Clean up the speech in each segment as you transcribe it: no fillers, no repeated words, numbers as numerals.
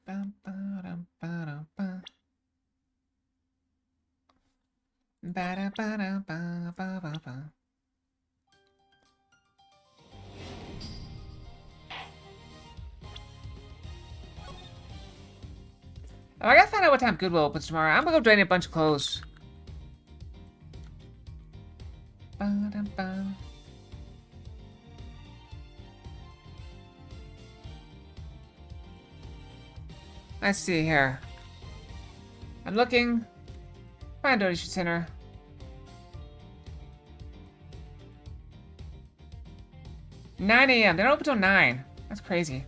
Bum, ba-dum, ba-dum, ba. Ba-da, ba-da, ba, ba, ba, ba. Oh, I gotta find out what time Goodwill opens tomorrow. I'm gonna go drain a bunch of clothes. Ba-dum, ba. Let's see here. I'm looking. Find donation center. 9 a.m. They don't open till 9. That's crazy.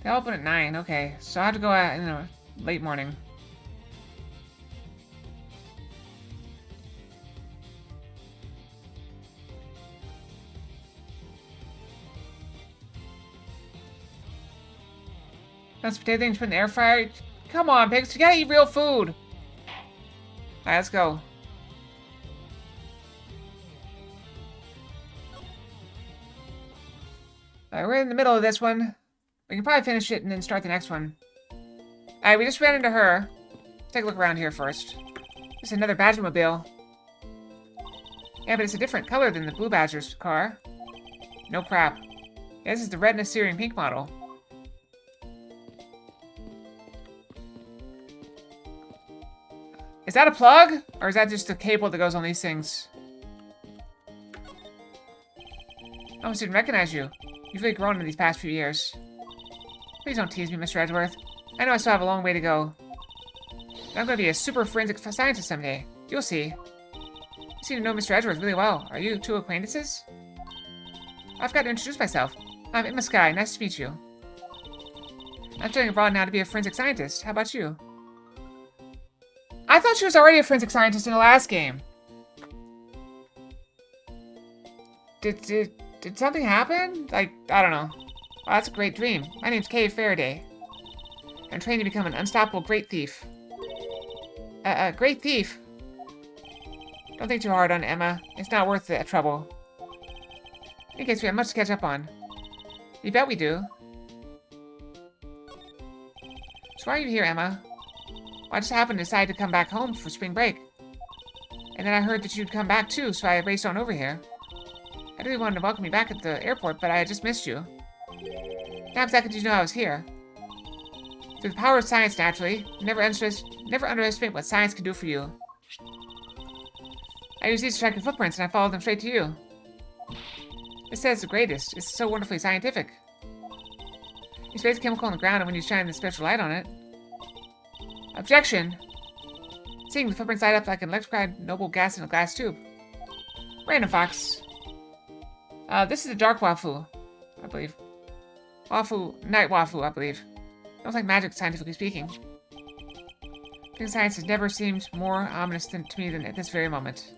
They open at 9. Okay, so I have to go out in the late morning. That's potato things put in the air fryer. Come on, pigs. You gotta eat real food. Alright, let's go. Alright, we're in the middle of this one. We can probably finish it and then start the next one. Alright, we just ran into her. Let's take a look around here first. There's another Badger-mobile. Yeah, but it's a different color than the Blue Badger's car. No crap. Yeah, this is the red and Assyrian pink model. Is that a plug? Or is that just a cable that goes on these things? I almost didn't recognize you. You've really grown in these past few years. Please don't tease me, Mr. Edgeworth. I know I still have a long way to go. But I'm going to be a super forensic scientist someday. You'll see. You seem to know Mr. Edgeworth really well. Are you two acquaintances? I've got to introduce myself. I'm Emma Sky. Nice to meet you. I'm studying abroad now to be a forensic scientist. How about you? I thought she was already a forensic scientist in the last game. Did something happen? Like, I don't know. Wow, that's a great dream. My name's Kay Faraday. I'm trained to become an unstoppable great thief. Great thief? Don't think too hard on Emma. It's not worth the trouble. In case we have much to catch up on. You bet we do. So why are you here, Emma? Well, I just happened to decide to come back home for spring break. And then I heard that you'd come back too, so I raced on over here. I really wanted to welcome you back at the airport, but I had just missed you. How exactly did you know I was here? Through the power of science, naturally. Never underestimate what science can do for you. I used these to track your footprints, and I followed them straight to you. It says it's the greatest. It's so wonderfully scientific. You space a chemical on the ground, and when you shine the special light on it... Objection! Seeing the footprints light up like an electrified noble gas in a glass tube. Random fox. This is the dark wafu, I believe. Night wafu, I believe. Sounds like magic, scientifically speaking. I think science has never seemed more ominous to me than at this very moment.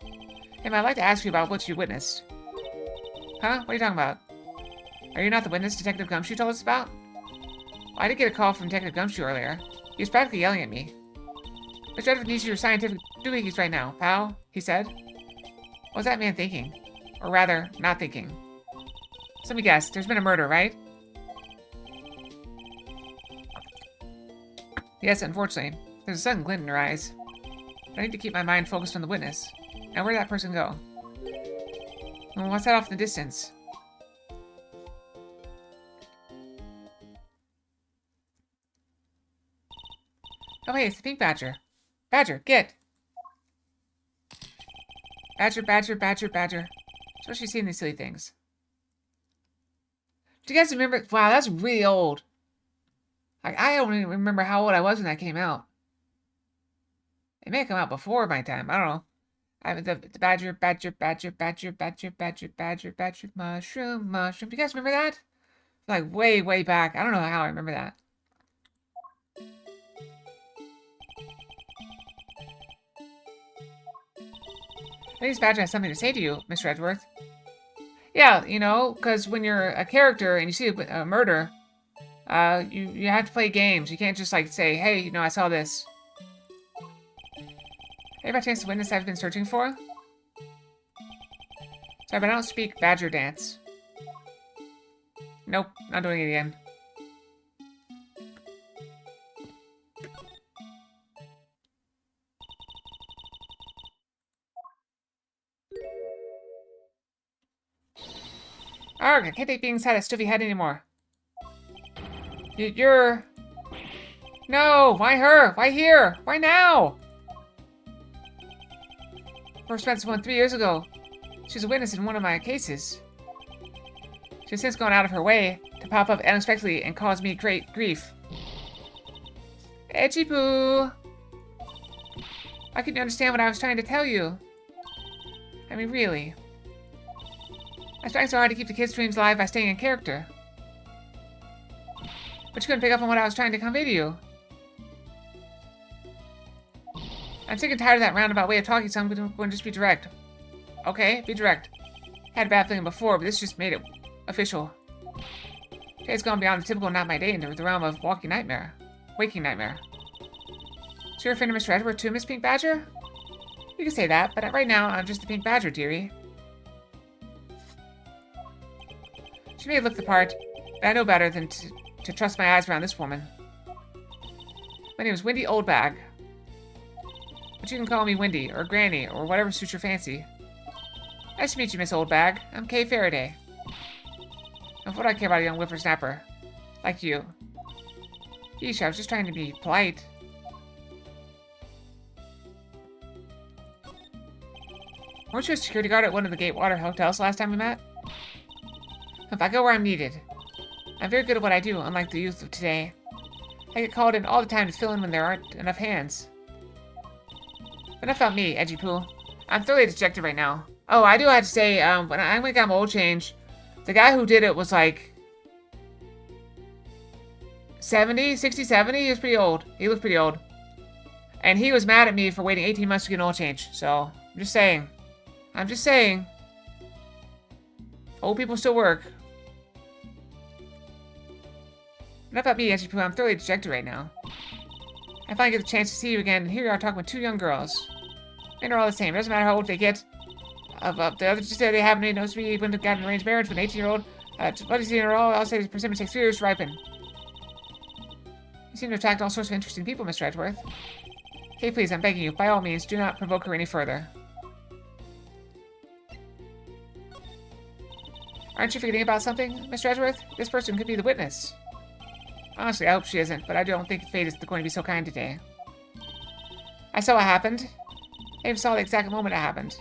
Hey, man, I'd like to ask you about what you witnessed. Huh? What are you talking about? Are you not the witness Detective Gumshoe told us about? Well, I did get a call from Detective Gumshoe earlier. He was practically yelling at me. Mr. Edward needs your scientific doohickeys right now, pal, he said. What was that man thinking? Or rather, not thinking. So let me guess, there's been a murder, right? Yes, unfortunately. There's a sudden glint in her eyes. But I need to keep my mind focused on the witness. Now, where did that person go? Well, what's that off in the distance? Oh, hey, it's the pink badger. Badger, get! Badger, badger, badger, badger. Especially seeing these silly things. Do you guys remember? Wow, that's really old. Like, I don't even remember how old I was when that came out. It may have come out before my time. I don't know. The badger, badger, badger, badger, badger, badger, badger, badger, mushroom, mushroom. Do you guys remember that? Like, way, way back. I don't know how I remember that. I think this badger has something to say to you, Mr. Edgeworth. Yeah, you know, because when you're a character and you see a murder, you have to play games. You can't just, like, say, hey, you know, I saw this. Hey, by chance the witness I've been searching for? Sorry, but I don't speak badger dance. Nope, not doing it again. Arg, I can't take being inside that stuffy head anymore. You're... No, why her? Why here? Why now? First met someone 3 years ago. She's a witness in one of my cases. She's since gone out of her way to pop up unexpectedly and cause me great grief. Edgy Poo! Why couldn't you understand what I was trying to tell you? I mean, really. I was trying so hard to keep the kids' dreams alive by staying in character. But you couldn't pick up on what I was trying to convey to you. I'm sick and tired of that roundabout way of talking, so I'm going to just be direct. Okay, be direct. Had a bad feeling before, but this just made it official. Today's gone beyond the typical not my day into the realm of waking nightmare. So you're a friend of Mr. Edward too, Miss Pink Badger? You can say that, but right now I'm just the Pink Badger, dearie. She may look the part, but I know better than to trust my eyes around this woman. My name is Wendy Oldbag. But you can call me Wendy, or Granny, or whatever suits your fancy. Nice to meet you, Miss Oldbag. I'm Kay Faraday. And what do I care about a young whippersnapper? Like you. Yeesh, I was just trying to be polite. Weren't you a security guard at one of the Gatewater hotels last time we met? If I go where I'm needed. I'm very good at what I do, unlike the youth of today. I get called in all the time to fill in when there aren't enough hands. But enough about me, Edgy Poo. I'm thoroughly dejected right now. Oh, I do have to say, when I got my old change, the guy who did it was like 70, 60, 70. He was pretty old. He looked pretty old. And he was mad at me for waiting 18 months to get an oil change. So, I'm just saying. I'm just saying. Old people still work. Enough about me, Edgy Poo. I'm thoroughly dejected right now. I finally get the chance to see you again, and here you are talking with two young girls. Men are all the same. It doesn't matter how old they get. The others just say they haven't made no sweet when they got an arranged marriage with an 18-year-old. 20-year-old, I'll say the persimmon takes 3 years to ripen. You seem to attract all sorts of interesting people, Mr. Edgeworth. Okay, please, I'm begging you, by all means, do not provoke her any further. Aren't you forgetting about something, Mr. Edgeworth? This person could be the witness. Honestly, I hope she isn't, but I don't think fate is going to be so kind today. I saw what happened. I even saw the exact moment it happened.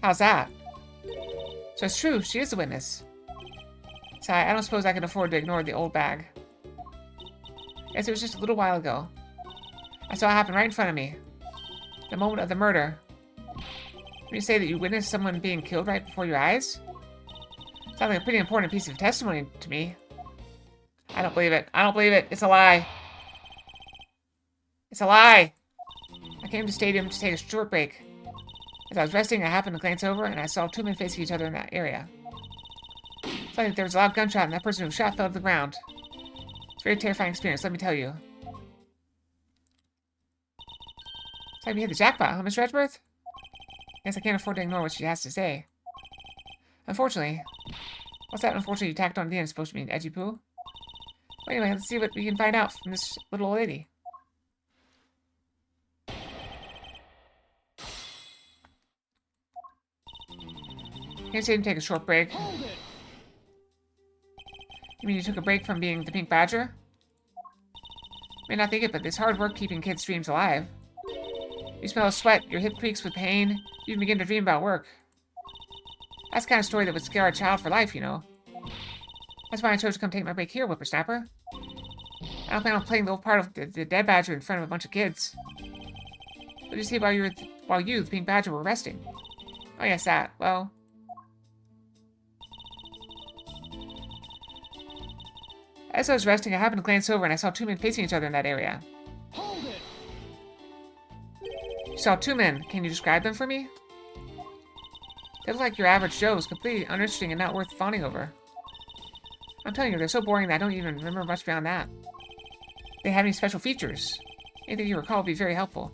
How's that? So it's true, she is the witness. So I don't suppose I can afford to ignore the old bag. Yes, it was just a little while ago. I saw it happen right in front of me. The moment of the murder. When you say that you witnessed someone being killed right before your eyes? Sounds like a pretty important piece of testimony to me. I don't believe it. I don't believe it. It's a lie. It's a lie. I came to the stadium to take a short break. As I was resting, I happened to glance over, and I saw 2 men facing each other in that area. It's like there was a loud gunshot, and that person who shot fell to the ground. It's a very terrifying experience, let me tell you. It's like we hit the jackpot, huh, Mr. Edgeworth? Guess I can't afford to ignore what she has to say. Unfortunately. What's that unfortunately you tacked on at the end supposed to mean, Edgy Poo? Well, anyway, let's see what we can find out from this little old lady. Can't say you take a short break. You mean you took a break from being the Pink Badger? May not think it, but it's hard work keeping kids' dreams alive. You smell of sweat, your hip creaks with pain, you even begin to dream about work. That's the kind of story that would scare a child for life, you know. That's why I chose to come take my break here, whippersnapper. I don't plan on playing the old part of the dead badger in front of a bunch of kids. What did you see while you, the Pink Badger, were resting? Oh yes, that. Well... As I was resting, I happened to glance over and I saw 2 men facing each other in that area. Hold it. You saw 2 men. Can you describe them for me? They look like your average Joes, completely uninteresting and not worth fawning over. I'm telling you, they're so boring that I don't even remember much beyond that. They have any special features? Anything you recall would be very helpful.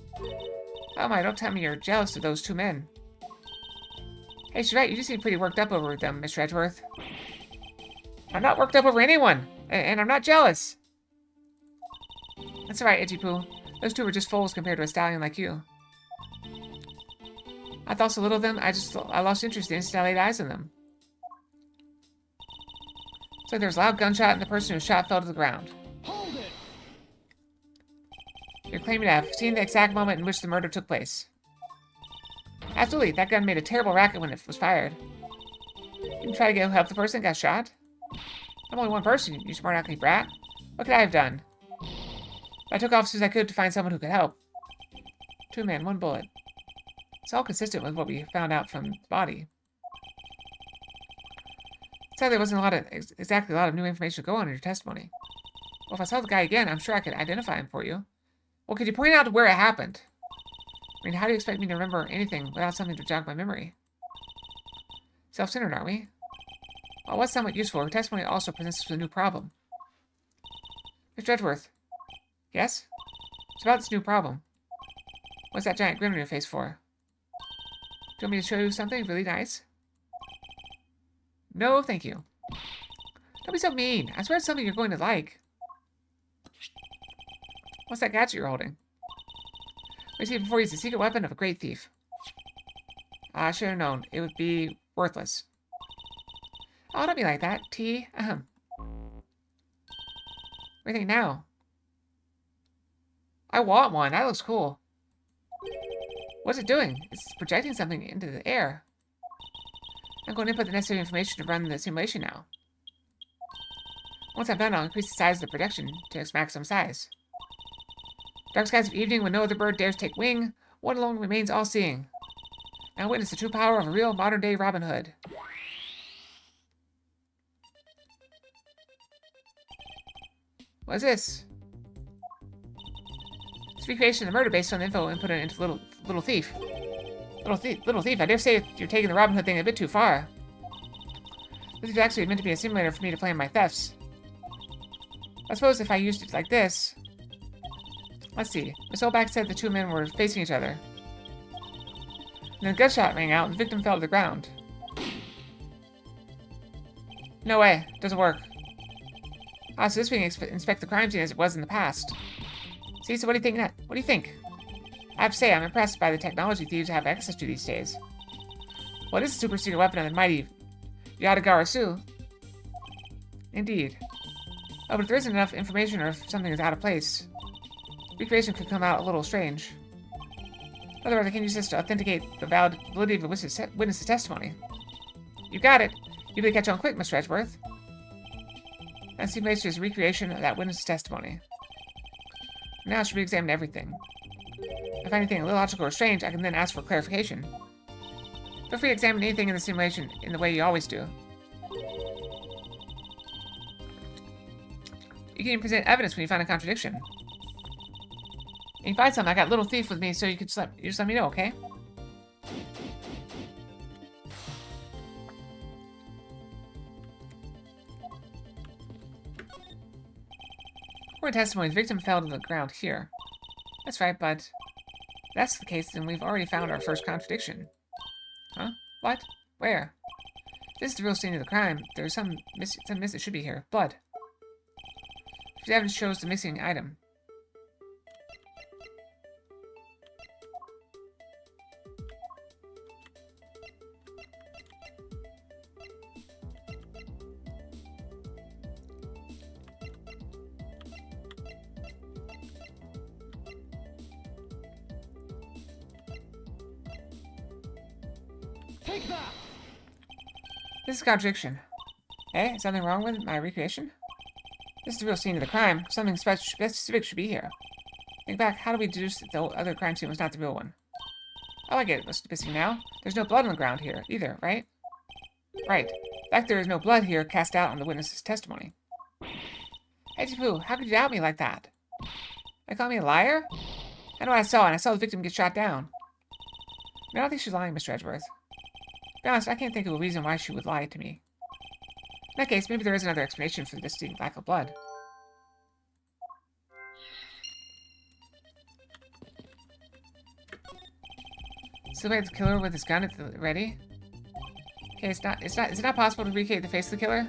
Oh my, don't tell me you're jealous of those two men. Hey, she's right. You just seem pretty worked up over them, Mr. Edgeworth. I'm not worked up over anyone, and I'm not jealous. That's alright, Itchy Poo. Those two were just foals compared to a stallion like you. I thought so little of them, I lost interest in the instant I laid eyes on them. It's like there was a loud gunshot and the person who was shot fell to the ground. Hold it! You're claiming to have seen the exact moment in which the murder took place. Absolutely, that gun made a terrible racket when it was fired. You didn't try to go help the person that got shot? I'm only one person, you smart alecky brat. What could I have done? I took off as soon as I could to find someone who could help. 2 men, 1 bullet. It's all consistent with what we found out from the body. Sadly, there wasn't exactly a lot of new information to go on in your testimony. Well, if I saw the guy again, I'm sure I could identify him for you. Well, could you point out where it happened? I mean, how do you expect me to remember anything without something to jog my memory? Self-centered, aren't we? Well, what's somewhat useful, her testimony also presents us with a new problem. Mr. Edgeworth. Yes? It's about this new problem. What's that giant grin on your face for? Do you want me to show you something really nice? No, thank you. Don't be so mean. I swear it's something you're going to like. What's that gadget you're holding? We see it before you. It's a secret weapon of a great thief. I should have known. It would be worthless. Oh, don't be like that. T. What do you think now? I want one. That looks cool. What's it doing? It's projecting something into the air. I'm going to input the necessary information to run the simulation now. Once I'm done, I'll increase the size of the projection to its maximum size. Dark skies of evening, when no other bird dares take wing, one alone remains all-seeing. Now witness the true power of a real modern-day Robin Hood. What is this? It's recreation of the murder based on the info inputted into Little Thief. Little Thief, I dare say you're taking the Robin Hood thing a bit too far. This is actually meant to be a simulator for me to plan my thefts. I suppose if I used it like this... Let's see. Miss Olbach said the 2 men were facing each other. And then a gunshot rang out and the victim fell to the ground. No way. Doesn't work. Ah, so this way we can inspect the crime scene as it was in the past. See, so what do you think? What do you think? I have to say, I'm impressed by the technology thieves have access to these days. Well, it is a super secret weapon of the mighty Yadagarasu. Indeed. Oh, but if there isn't enough information or if something is out of place, recreation could come out a little strange. Otherwise, I can use this to authenticate the validity of a witness's testimony. You got it. You better catch on quick, Mr. Edgeworth. And simulation is a recreation of that witness's testimony. Now I should re-examine everything. If I find anything illogical or strange, I can then ask for clarification. Feel free to examine anything in the simulation in the way you always do. You can even present evidence when you find a contradiction. If you find something, I got Little Thief with me, so you just let me know, okay? For testimony, the victim fell to the ground here. That's right, but if that's the case, then we've already found our first contradiction. Huh? What? Where? This is the real scene of the crime. There's some miss that should be here. Blood. The evidence shows the missing item. Take that! This is a contradiction. Eh? Is something wrong with my recreation? This is the real scene of the crime. Something specific should be here. Think back, how do we deduce that the other crime scene was not the real one? Oh, I get it. What's missing now? There's no blood on the ground here, either, right? Right. The fact there is no blood here cast doubt on the witness's testimony. Hey, Poo, how could you doubt me like that? They call me a liar? I know what I saw, and I saw the victim get shot down. I don't think she's lying, Mr. Edgeworth. To be honest, I can't think of a reason why she would lie to me. In that case, maybe there is another explanation for this lack of blood. Silhouette the killer with his gun at the ready. Okay, is it not possible to recreate the face of the killer?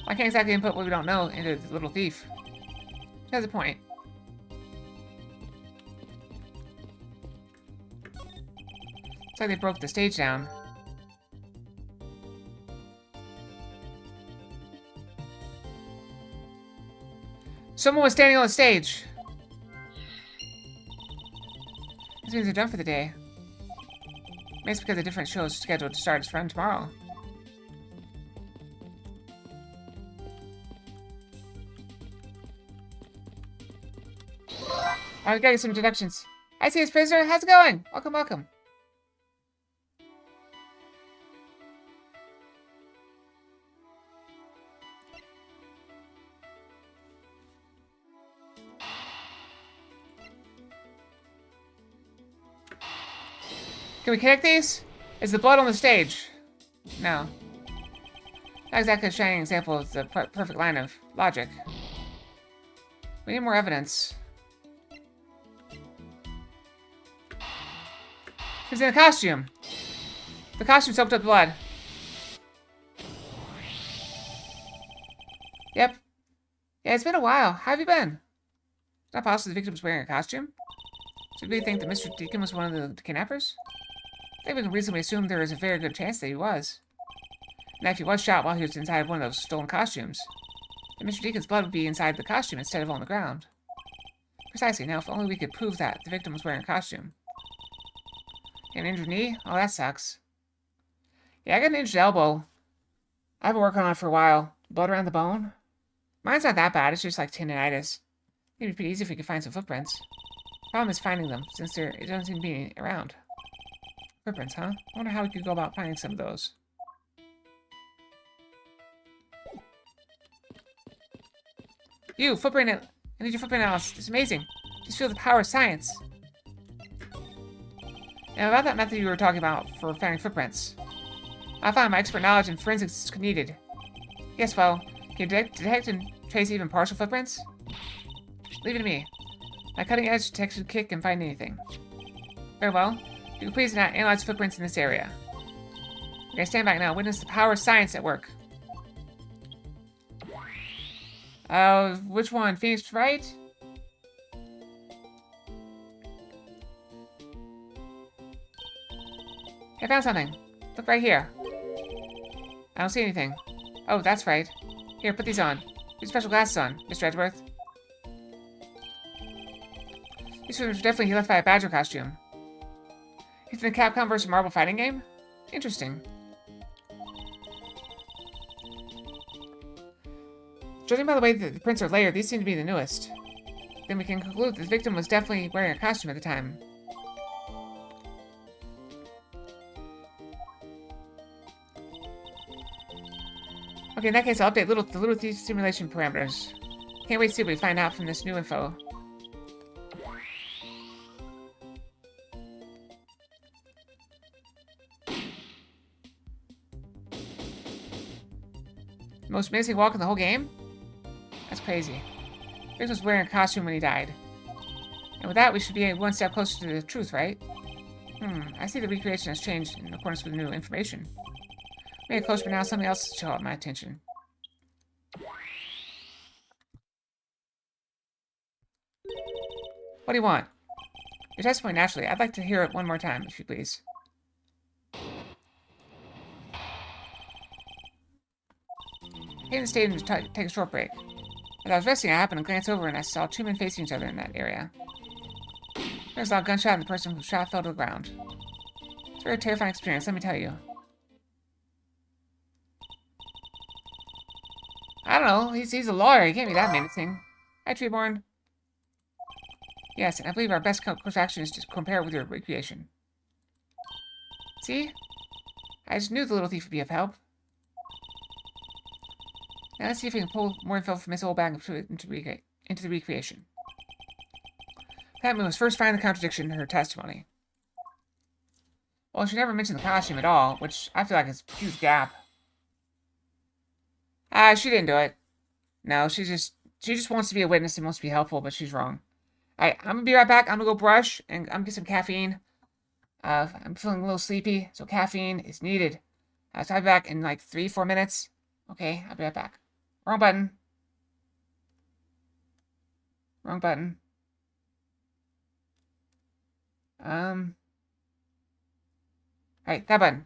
I can't exactly input what we don't know into the little thief. Which has a point. Looks like they broke the stage down. Someone was standing on the stage. This means they're done for the day. Maybe it's because a different show is scheduled to start its run tomorrow. Alright, we gotta get some introductions. I see this prisoner. How's it going? Welcome, welcome. Can we connect these? Is the blood on the stage? No. Not exactly a shining example of the perfect line of logic. We need more evidence. Who's in a costume? The costume soaked up blood. Yep. Yeah, it's been a while. How have you been? It's not possible the victim was wearing a costume? Should we think that Mr. Deacon was one of the kidnappers? I think we can reasonably assume there is a very good chance that he was. And that if he was shot while he was inside one of those stolen costumes, then Mr. Deacon's blood would be inside the costume instead of on the ground. Precisely. Now, if only we could prove that the victim was wearing a costume. An injured knee? Oh, that sucks. Yeah, I got an injured elbow. I've been working on it for a while. Blood around the bone? Mine's not that bad. It's just like tendinitis. It'd be pretty easy if we could find some footprints. Problem is finding them, since it doesn't seem to be around. Footprints, huh? I wonder how we could go about finding some of those. You, footprint. I need your footprint analysis. It's amazing. Just feel the power of science. Now, about that method you were talking about for finding footprints. I found my expert knowledge in forensics is needed. Yes, well, can you detect and trace even partial footprints? Leave it to me. My cutting-edge detection kit can find anything. Very well. You can please analyze footprints in this area. Okay, stand back now. Witness the power of science at work. Which one? Phoenix, right? I found something. Look right here. I don't see anything. Oh, that's right. Here, put these on. Put your special glasses on, Mr. Edgeworth. These were definitely left by a Badger costume. It's in the Capcom vs. Marvel fighting game? Interesting. Judging by the way that the prints are layered, these seem to be the newest. Then we can conclude that the victim was definitely wearing a costume at the time. Okay, in that case, I'll update the Little Thief simulation parameters. Can't wait to see what we find out from this new info. Most amazing walk in the whole game? That's crazy. Victor was wearing a costume when he died. And with that, we should be one step closer to the truth, right? I see the recreation has changed in accordance with the new information. Made it close, but now something else has caught my attention. What do you want? Your testimony, naturally. I'd like to hear it one more time, if you please. I came to the stadium to take a short break. As I was resting, I happened to glance over and I saw two men facing each other in that area. There was a loud gunshot and the person who shot fell to the ground. It's a very terrifying experience, let me tell you. I don't know, he's a lawyer, he can't be that menacing. Hi, Treeborn. Yes, and I believe our best course of action is to compare it with your recreation. See? I just knew the little thief would be of help. Now let's see if we can pull more info from this old bag into the recreation. Pat must first find the contradiction in her testimony. Well, she never mentioned the costume at all, which I feel like is a huge gap. She didn't do it. No, she just wants to be a witness and wants to be helpful, but she's wrong. Alright, I'm gonna be right back. I'm gonna go brush and I'm gonna get some caffeine. I'm feeling a little sleepy, so caffeine is needed. So I'll be back in like 3-4 minutes. Okay, I'll be right back. Wrong button. Wrong button. Alright, that button.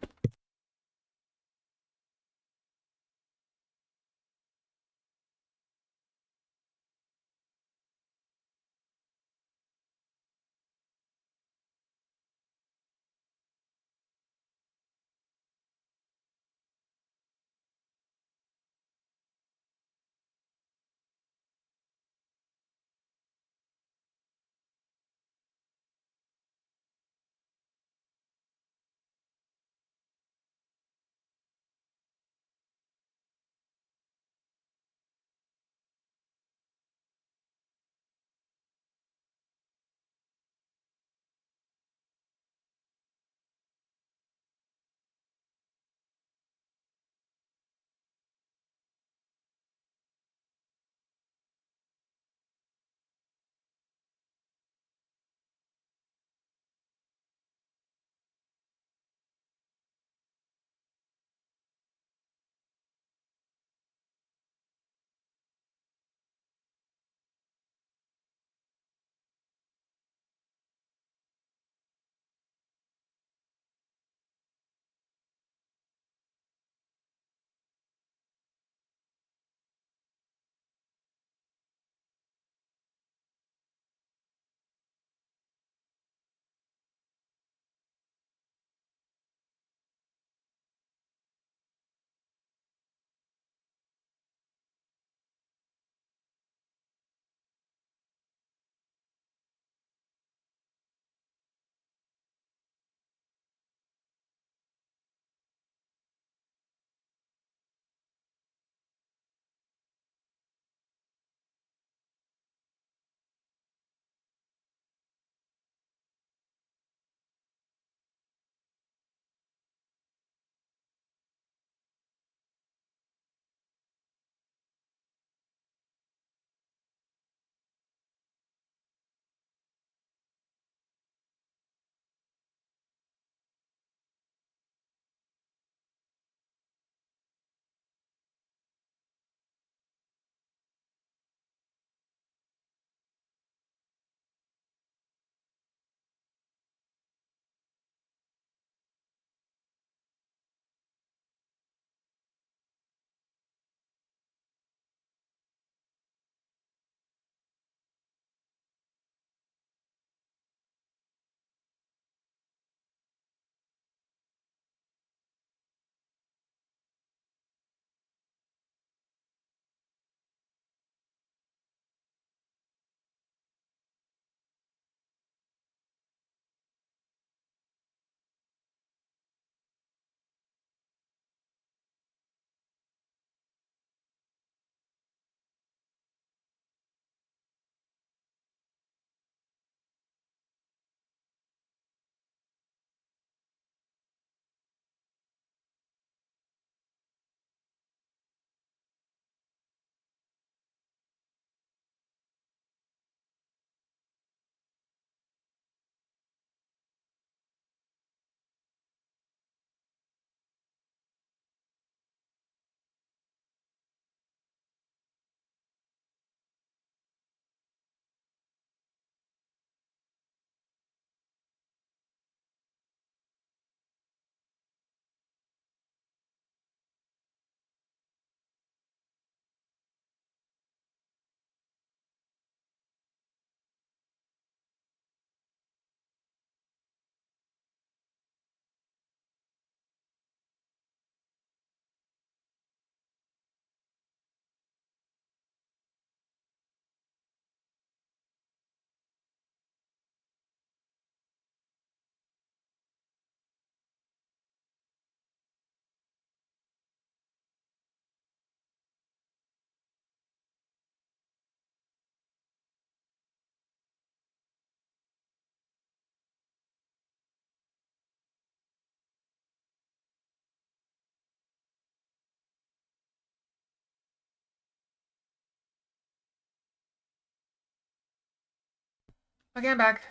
Okay, I'm back.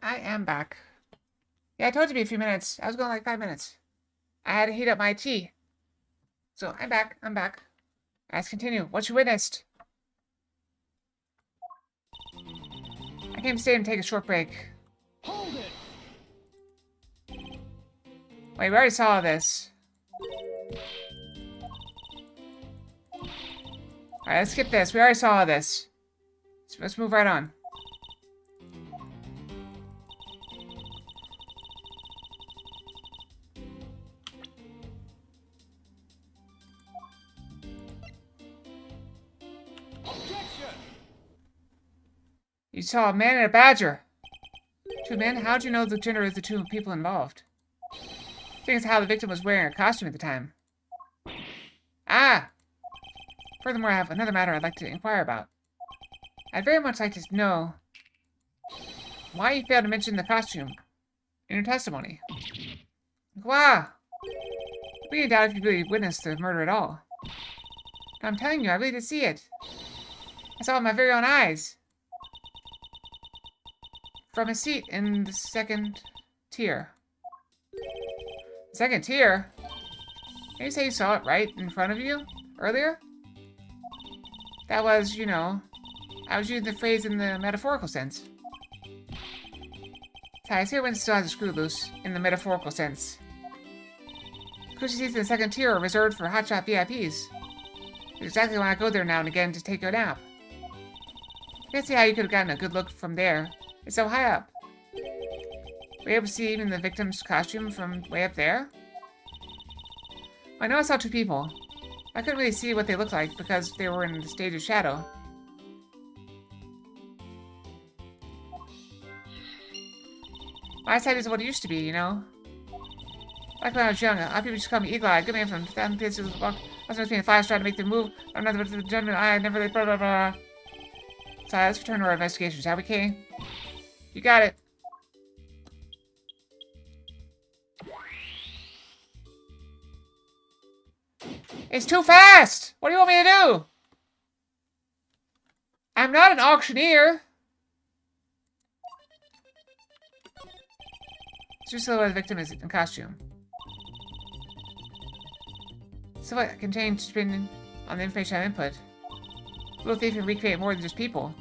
I am back. Yeah, I told you to be a few minutes. I was going like 5 minutes. I had to heat up my tea. So, I'm back. I'm back. Let's continue. What you witnessed? I came to stay and take a short break. Hold it! Wait, we already saw this. Alright, let's skip this. We already saw this. Let's move right on. Objection! You saw a man and a badger. Two men? How'd you know the gender of the two people involved? Seeing as how the victim was wearing a costume at the time. Ah! Furthermore, I have another matter I'd like to inquire about. I'd very much like to know why you failed to mention the costume in your testimony. Wow! I really doubt if you really witnessed the murder at all. No, I'm telling you, I really did see it. I saw it with my very own eyes. From a seat in the second tier. Second tier? Can you say you saw it right in front of you earlier? That was, you know, I was using the phrase in the metaphorical sense. I see when still has a screw loose, in the metaphorical sense. Cushy seats in the second tier are reserved for hotshot VIPs. It's exactly when I go there now and again to take a nap. I can't see how you could have gotten a good look from there. It's so high up. Were you able to see even the victim's costume from way up there? I know I saw two people. I couldn't really see what they looked like because they were in the stage of shadow. My eyesight isn't what it used to be, you know? Back when I was young, people used to call me Eagle-Eye, good man from 1,000 places of the walk. I was being a flash trying to make them move. I'm not the gentleman I never really blah blah blah. So let's return to our investigation, shall we, Kay? You got it. It's too fast! What do you want me to do? I'm not an auctioneer. It's just so the victim is in costume. So what? I can change depending on the information I input. Little thief can recreate more than just people.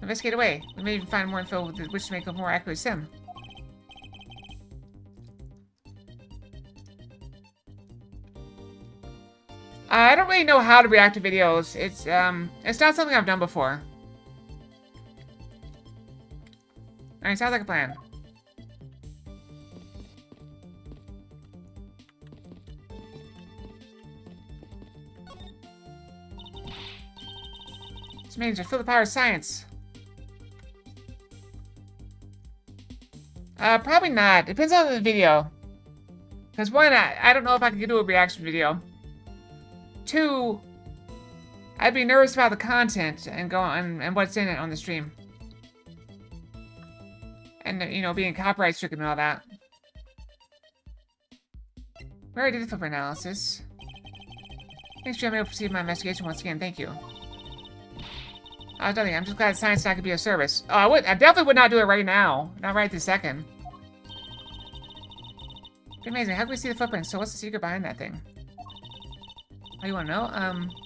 Investigate away. We may even find more info with which to make a more accurate sim. I don't really know how to react to videos. It's not something I've done before. Alright, sounds like a plan. This means I feel the power of science. Probably not. Depends on the video. Because one, I don't know if I can do a reaction video. Two, I'd be nervous about the content and go on and what's in it on the stream. And, you know, being copyright stricken and all that. We already did the footprint analysis. Thanks for letting me proceed with my investigation once again. Thank you. Nothing. I'm just glad science could be of service. Oh, I definitely would not do it right now. Not right this second. Be amazing. How can we see the footprints? So what's the secret behind that thing? Oh, you want to know?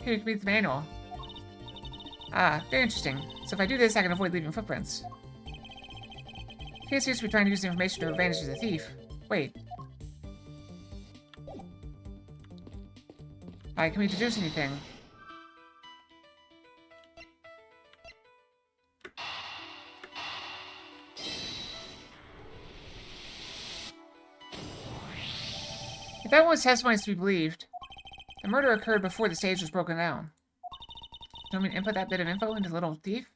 Here, you can read the manual. Ah, very interesting. So if I do this, I can avoid leaving footprints. He seems to be trying to use the information to advantage as a thief. Wait. Can we deduce anything? If everyone's testimony is to be believed, the murder occurred before the stage was broken down. Do you want me to input that bit of info into Little Thief?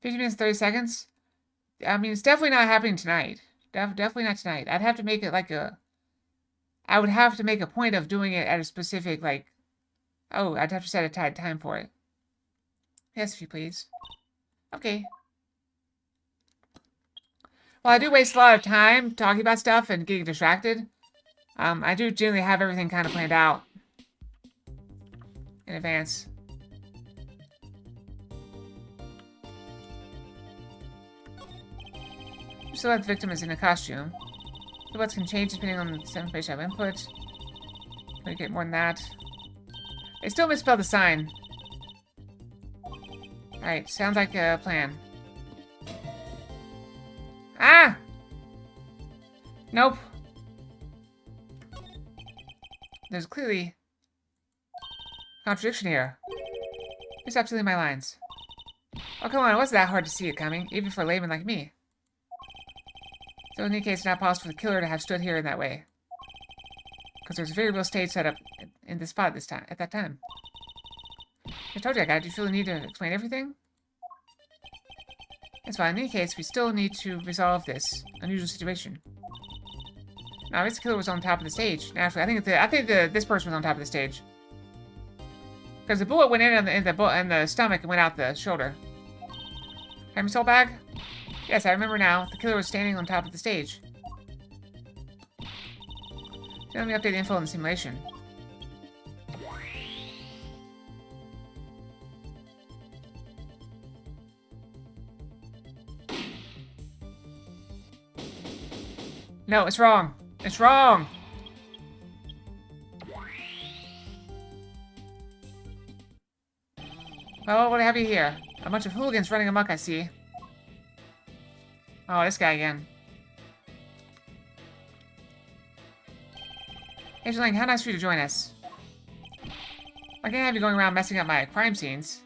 50 minutes, 30 seconds? I mean, it's definitely not happening tonight. Definitely not tonight. I'd have to make it like a... I would have to make a point of doing it at a specific, like... Oh, I'd have to set a time for it. Yes, if you please. Okay. Well, I do waste a lot of time talking about stuff and getting distracted. I do generally have everything kind of planned out in advance. still have the victim is in a costume. Silhouettes can change depending on the information I've input. Can we get more than that? They still misspelled the sign. Alright, sounds like a plan. Ah! Nope. There's clearly contradiction here. Please stop stealing my lines. Oh, come on, it wasn't that hard to see it coming, even for a layman like me. So in any case, it's not possible for the killer to have stood here in that way. Because there's a very real stage set up in this spot at that time. I told you I got it. Do you feel the need to explain everything? That's fine. In any case, we still need to resolve this unusual situation. Now, this killer was on top of the stage. Naturally, I think this person was on top of the stage. Because the bullet went in the stomach and went out the shoulder. Time soul bag? Yes, I remember now. The killer was standing on top of the stage. So let me update the info in the simulation. No, it's wrong. It's wrong! Well, what do I have you here? A bunch of hooligans running amok, I see. Oh, this guy again. Agent Lang, how nice for you to join us. I can't have you going around messing up my crime scenes.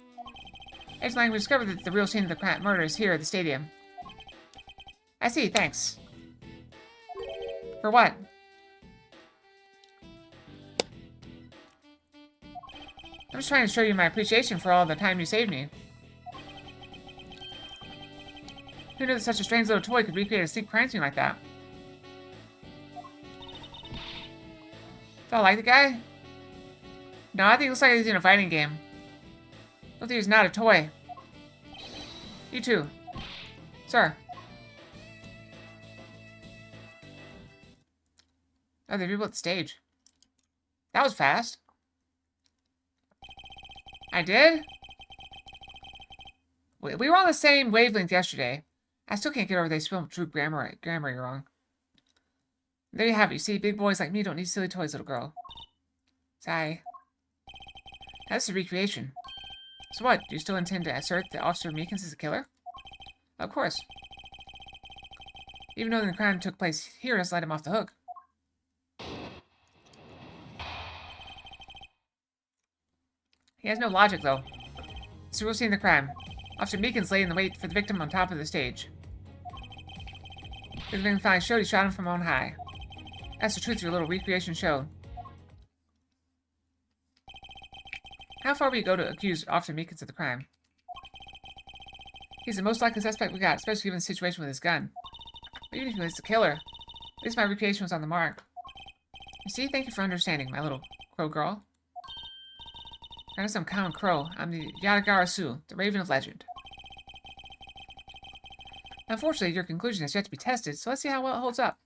Agent Lang, we discovered that the real scene of the murder is here at the stadium. I see, thanks. For what? I'm just trying to show you my appreciation for all the time you saved me. Who knew that such a strange little toy could recreate a sleek crime scene like that? Do I like the guy? No, I think it looks like he's in a fighting game. Looks like he's not a toy. You too. Sir. Oh, they rebuilt the stage. That was fast. I did? We were on the same wavelength yesterday. I still can't get over they spelled true grammar wrong. There you have it. You see, big boys like me don't need silly toys, little girl. Sigh. That's a recreation. So what? Do you still intend to assert that Officer Meekins is a killer? Of course. Even though the crime took place here, let's let him off the hook. He has no logic, though. So we'll see in the crime. Officer Meekins lay in the wait for the victim on top of the stage. The victim finally showed he shot him from on high. That's the truth of your little recreation show. How far will you go to accuse Officer Meekins of the crime? He's the most likely suspect we got, especially given the situation with his gun. But even if he was the killer, at least my recreation was on the mark. You see, thank you for understanding, my little crow girl. I'm some common crow. I'm the Yadagarasu, the Raven of Legend. Unfortunately, your conclusion has yet to be tested, so let's see how well it holds up.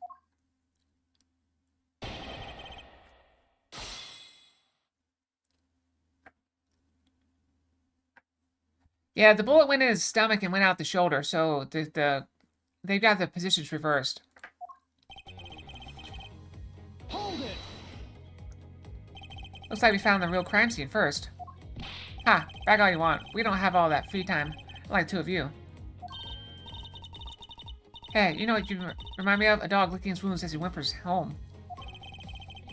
Yeah, the bullet went in his stomach and went out the shoulder, so they've got the positions reversed. Hold it. Looks like we found the real crime scene first. Ha, brag all you want. We don't have all that free time, like the two of you. Hey, you know what you remind me of? A dog licking his wounds as he whimpers home.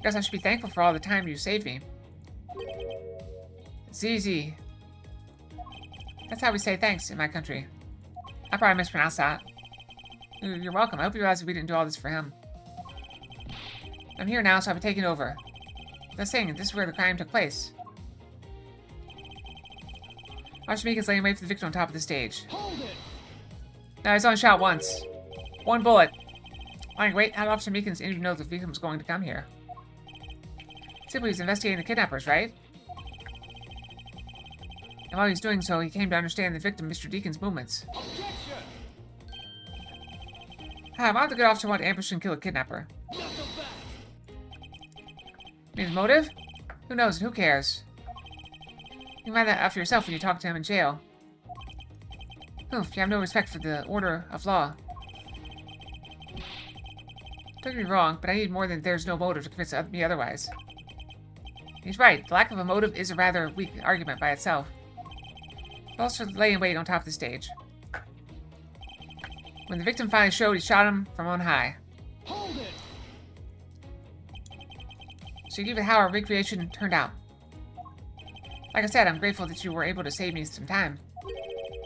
Guess I should be thankful for all the time you saved me. ZZ. That's how we say thanks in my country. I probably mispronounced that. You're welcome. I hope you realize we didn't do all this for him. I'm here now, so I'll be taking over. The thing, this is where the crime took place. Officer Meekins laying wait for the victim on top of the stage. Hold it. Now he's only shot once. One bullet. Alright, wait, how did Officer Meekins even know the victim was going to come here? Simply he's investigating the kidnappers, right? And while he was doing so, he came to understand the victim, Mr. Deacon's movements. Objection. Hi, why would the good officer want to ambush and kill a kidnapper? Not so fast. His motive? Who knows and who cares? You can find that out for yourself when you talk to him in jail. Oof, you have no respect for the order of law. Don't get me wrong, but I need more than there's no motive to convince me otherwise. He's right. The lack of a motive is a rather weak argument by itself. But also lay in wait on top of the stage. When the victim finally showed, he shot him from on high. Hold it! So you give it how our recreation turned out. Like I said, I'm grateful that you were able to save me some time.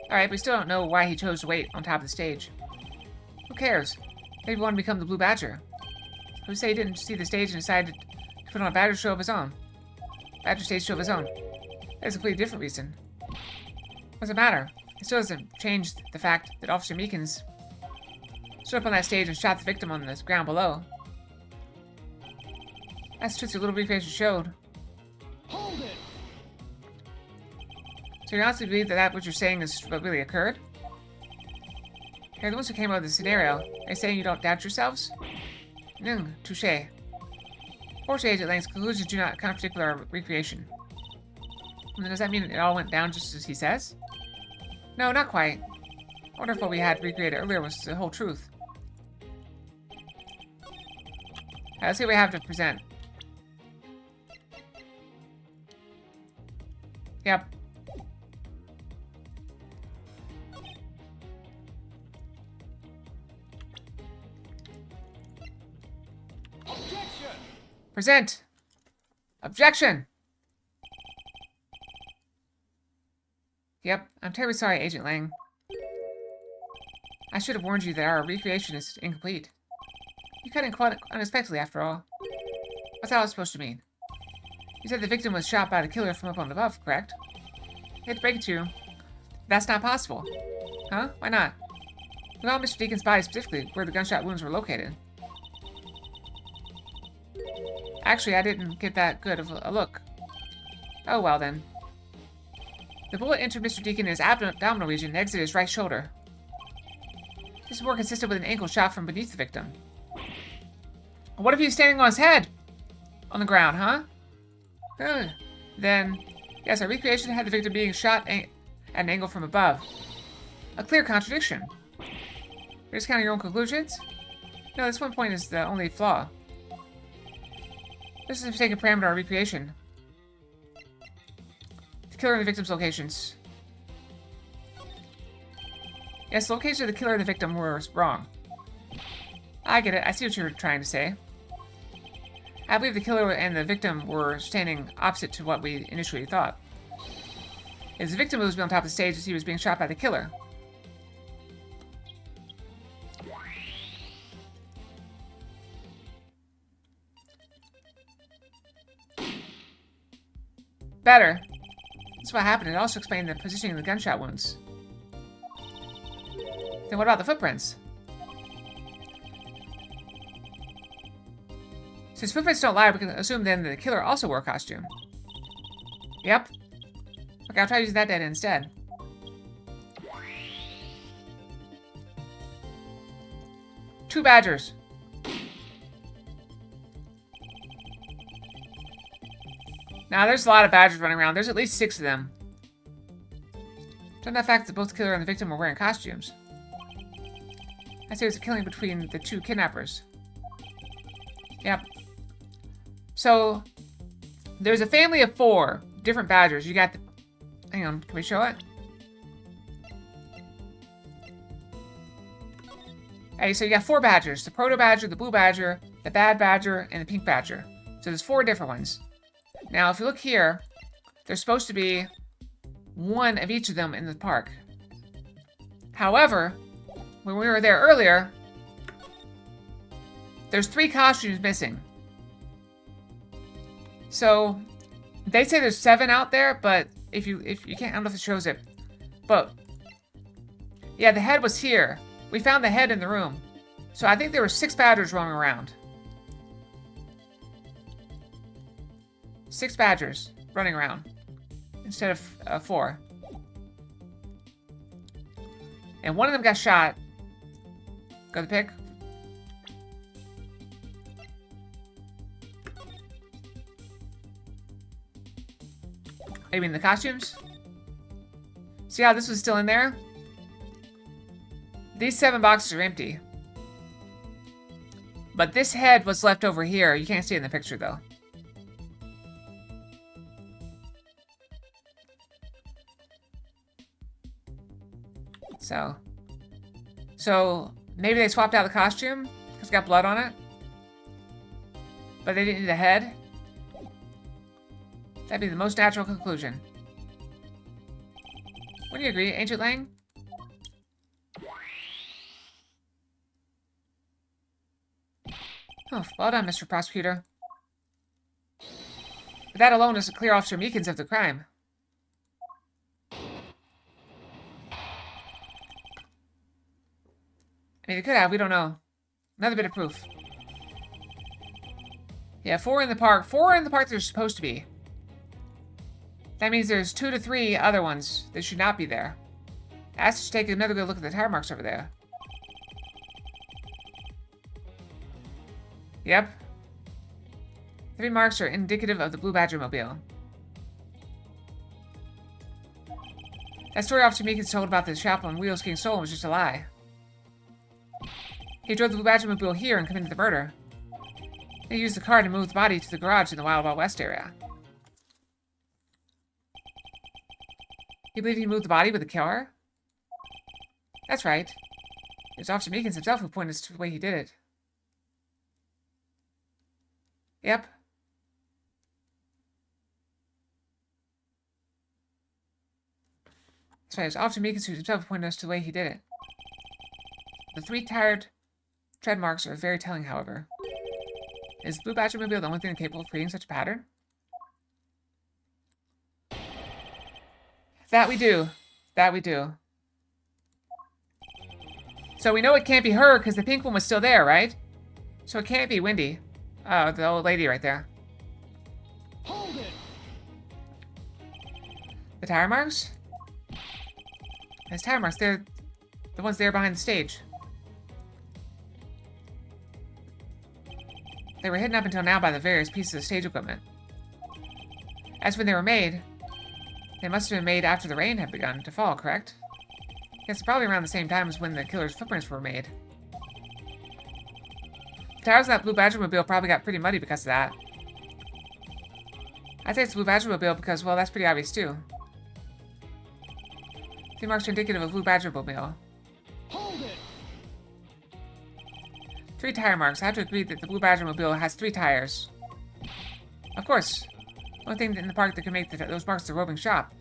Alright, but we still don't know why he chose to wait on top of the stage. Who cares? Maybe he wanted to become the Blue Badger. Who say he didn't see the stage and decided to put on a Badger show of his own? Badger stage show of his own. That's a completely different reason. What does it matter? It still doesn't change the fact that Officer Meekins stood up on that stage and shot the victim on the ground below. That's the truth your little recreation showed. Hold it! So you honestly believe that what you're saying is what really occurred? Hey, the ones who came up with the scenario, are you saying you don't doubt yourselves? Touché. Fortunately, Agent Lang's conclusions do not contradict with our recreation. Then does that mean it all went down just as he says? No, not quite. I wonder if what we had recreated earlier was the whole truth. Alright, let's see what we have to present. Yep. Objection! Present! Objection! Yep, I'm terribly sorry, Agent Lang. I should have warned you that our recreation is incomplete. You cut in quite unexpectedly, after all. What's that all supposed to mean? You said the victim was shot by the killer from up on above, correct? I hate to break it to you. That's not possible. Huh? Why not? We found Mr. Deacon's body specifically where the gunshot wounds were located. Actually, I didn't get that good of a look. Oh, well then. The bullet entered Mr. Deacon in his abdominal region and exited his right shoulder. This is more consistent with an ankle shot from beneath the victim. What if he's standing on his head? On the ground, huh? Then, yes, our recreation had the victim being shot at an angle from above. A clear contradiction. You're discounting your own conclusions? No, this one point is the only flaw. This is a mistaken parameter of our recreation. The killer and the victim's locations. Yes, the location of the killer and the victim were wrong. I get it. I see what you're trying to say. I believe the killer and the victim were standing opposite to what we initially thought. It was the victim who was on top of the stage as he was being shot by the killer. Better. That's what happened. It also explained the positioning of the gunshot wounds. Then what about the footprints? Since footprints don't lie, we can assume then that the killer also wore a costume. Yep. Okay, I'll try using that data instead. Two badgers. Now, there's a lot of badgers running around. There's at least 6 of them. Don't the fact that both the killer and the victim were wearing costumes. I say it's a killing between the 2 kidnappers. Yep. So, there's a family of 4 different badgers. You got the... Hang on, can we show it? Hey, so you got 4 badgers. The proto badger, the blue badger, the bad badger, and the pink badger. So there's 4 different ones. Now, if you look here, there's supposed to be 1 of each of them in the park. However, when we were there earlier, there's 3 costumes missing. So, they say there's 7 out there, but if you can't, I don't know if it shows it. But, yeah, the head was here. We found the head in the room. So I think there were 6 badgers roaming around. 6 badgers running around instead of 4. And one of them got shot. Go to the pick. Maybe in the costumes? See how this was still in there? These 7 boxes are empty. But this head was left over here. You can't see it in the picture, though. So maybe they swapped out the costume because it's got blood on it. But they didn't need the head. That'd be the most natural conclusion. Wouldn't you agree, Ancient Lang? Oh, well done, Mr. Prosecutor. But that alone doesn't clear Officer Meekins of the crime. I mean, they could have, we don't know. Another bit of proof. Yeah, 4 in the park. 4 in the park there's supposed to be. That means there's 2 to 3 other ones that should not be there. Ask us to take another good look at the tire marks over there. Yep. 3 marks are indicative of the Blue Badger mobile. That story Officer Meekins told about the shop on wheels getting stolen was just a lie. He drove the Blue Badger mobile here and committed the murder. He used the car to move the body to the garage in the Wild Wild West area. You believe he moved the body with the car? That's right. It was Officer Meekins himself who pointed us to the way he did it. Yep. That's right, it was Officer Meekins who himself pointed us to the way he did it. The 3 tired tread marks are very telling, however. Is the Blue Badger mobile the only thing capable of creating such a pattern? That we do. That we do. So we know it can't be her because the pink one was still there, right? So it can't be Wendy. Oh, the old lady right there. Hold it. The tire marks? Those tire marks, they're the ones there behind the stage. They were hidden up until now by the various pieces of stage equipment. As when they were made, they must have been made after the rain had begun to fall, correct? Yes, probably around the same time as when the killer's footprints were made. The tires of that Blue Badger mobile probably got pretty muddy because of that. I'd say it's the Blue Badger mobile because, well, that's pretty obvious too. The marks are indicative of Blue Badger mobile. Hold it. 3 tire marks. I have to agree that the Blue Badger mobile has 3 tires. Of course. The only thing in the park that can make those marks the roving shop.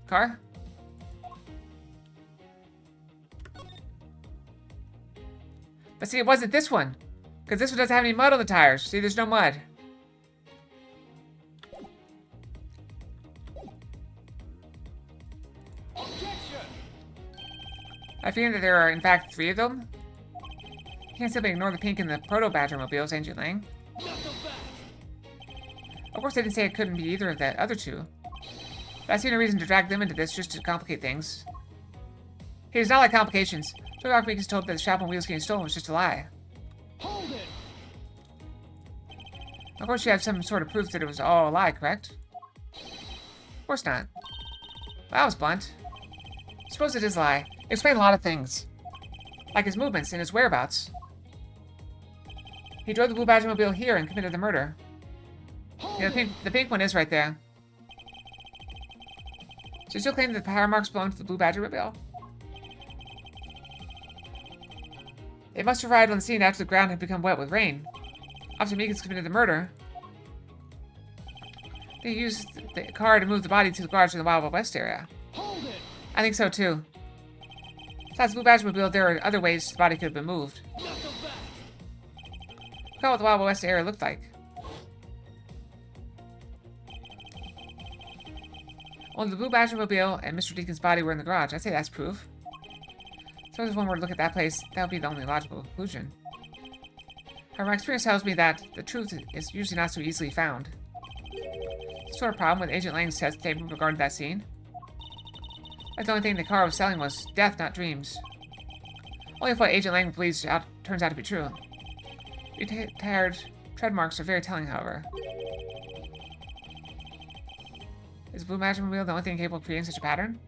Car? But see, it wasn't this one. Because this one doesn't have any mud on the tires. See, there's no mud. Objection. I figure that there are, in fact, 3 of them. You can't simply ignore the pink and the Proto-Badger mobiles, Ancient Lang. Knuckle back. Of course, I didn't say it couldn't be either of the other 2. But I see no reason to drag them into this just to complicate things. Hey, it's not like complications. So Dr. Meek is told that the shop on wheels getting stolen was just a lie. Hold it. Of course, you have some sort of proof that it was all a lie, correct? Of course not. Well, that was blunt. Suppose it is a lie. It explained a lot of things. Like his movements and his whereabouts. He drove the Blue Badger mobile here and committed the murder. Hold Yeah, the pink one is right there. So you still claim that the power marks belong to the Blue Badger mobile? It must have arrived on the scene after the ground had become wet with rain. Officer Meekins committed the murder. They used the car to move the body to the garage in the Wild Wild West area. Hold it. I think so too. Besides the Blue Badger mobile, there are other ways the body could have been moved. Knuckle back. Look at what the Wild Wild West area looked like. Only the Blue Badger mobile and Mr. Deacon's body were in the garage. I'd say that's proof. So if one were to look at that place, that would be the only logical conclusion. However, my experience tells me that the truth is usually not so easily found. The sort of problem with Agent Lang's test statement regarding that scene. Like the only thing the car was selling was death, not dreams. Only if what Agent Lang believes turns out to be true. Retired tread marks are very telling, however. Is the Blue Magic Mobile the only thing capable of creating such a pattern?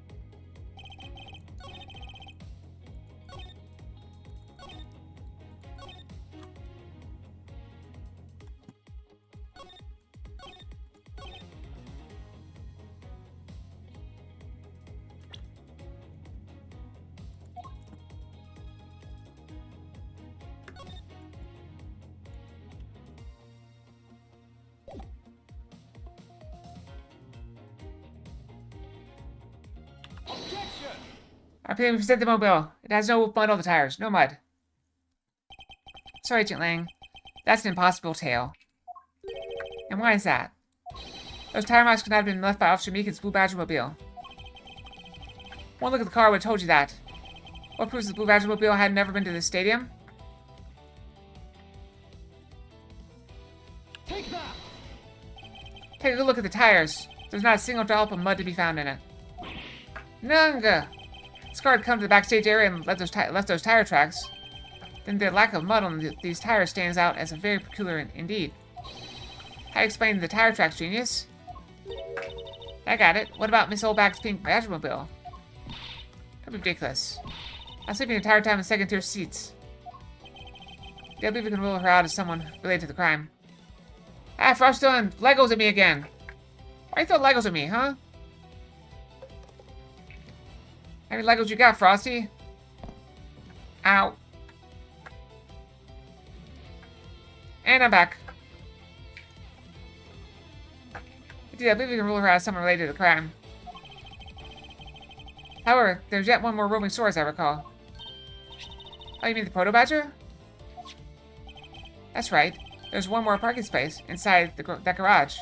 Our plan present the mobile. It has no mud on the tires. No mud. Sorry, Agent Lang. That's an impossible tale. And why is that? Those tire marks could not have been left by Officer Meekin's Blue Badger mobile. One look at the car would have told you that. What proves the Blue Badger mobile had never been to the stadium? Take that. Take a good look at the tires. There's not a single dollop of mud to be found in it. Nunga! This car had come to the backstage area and left those tire tracks. Then the lack of mud on these tires stands out as a very peculiar indeed. How do you explain the tire tracks, genius? I got it. What about Miss Oldback's pink Badgermobile? That'd be ridiculous. I was sleeping the entire time in second-tier seats. Yeah, I believe we can rule her out as someone related to the crime. Ah, Frost throwing Legos at me again. Why you throw Legos at me, huh? How many Legos you got, Frosty? Ow. And I'm back. Indeed, I believe we can rule her out as someone related to the crime. However, there's yet one more roving source, I recall. Oh, you mean the Proto Badger? That's right. There's one more parking space inside that garage.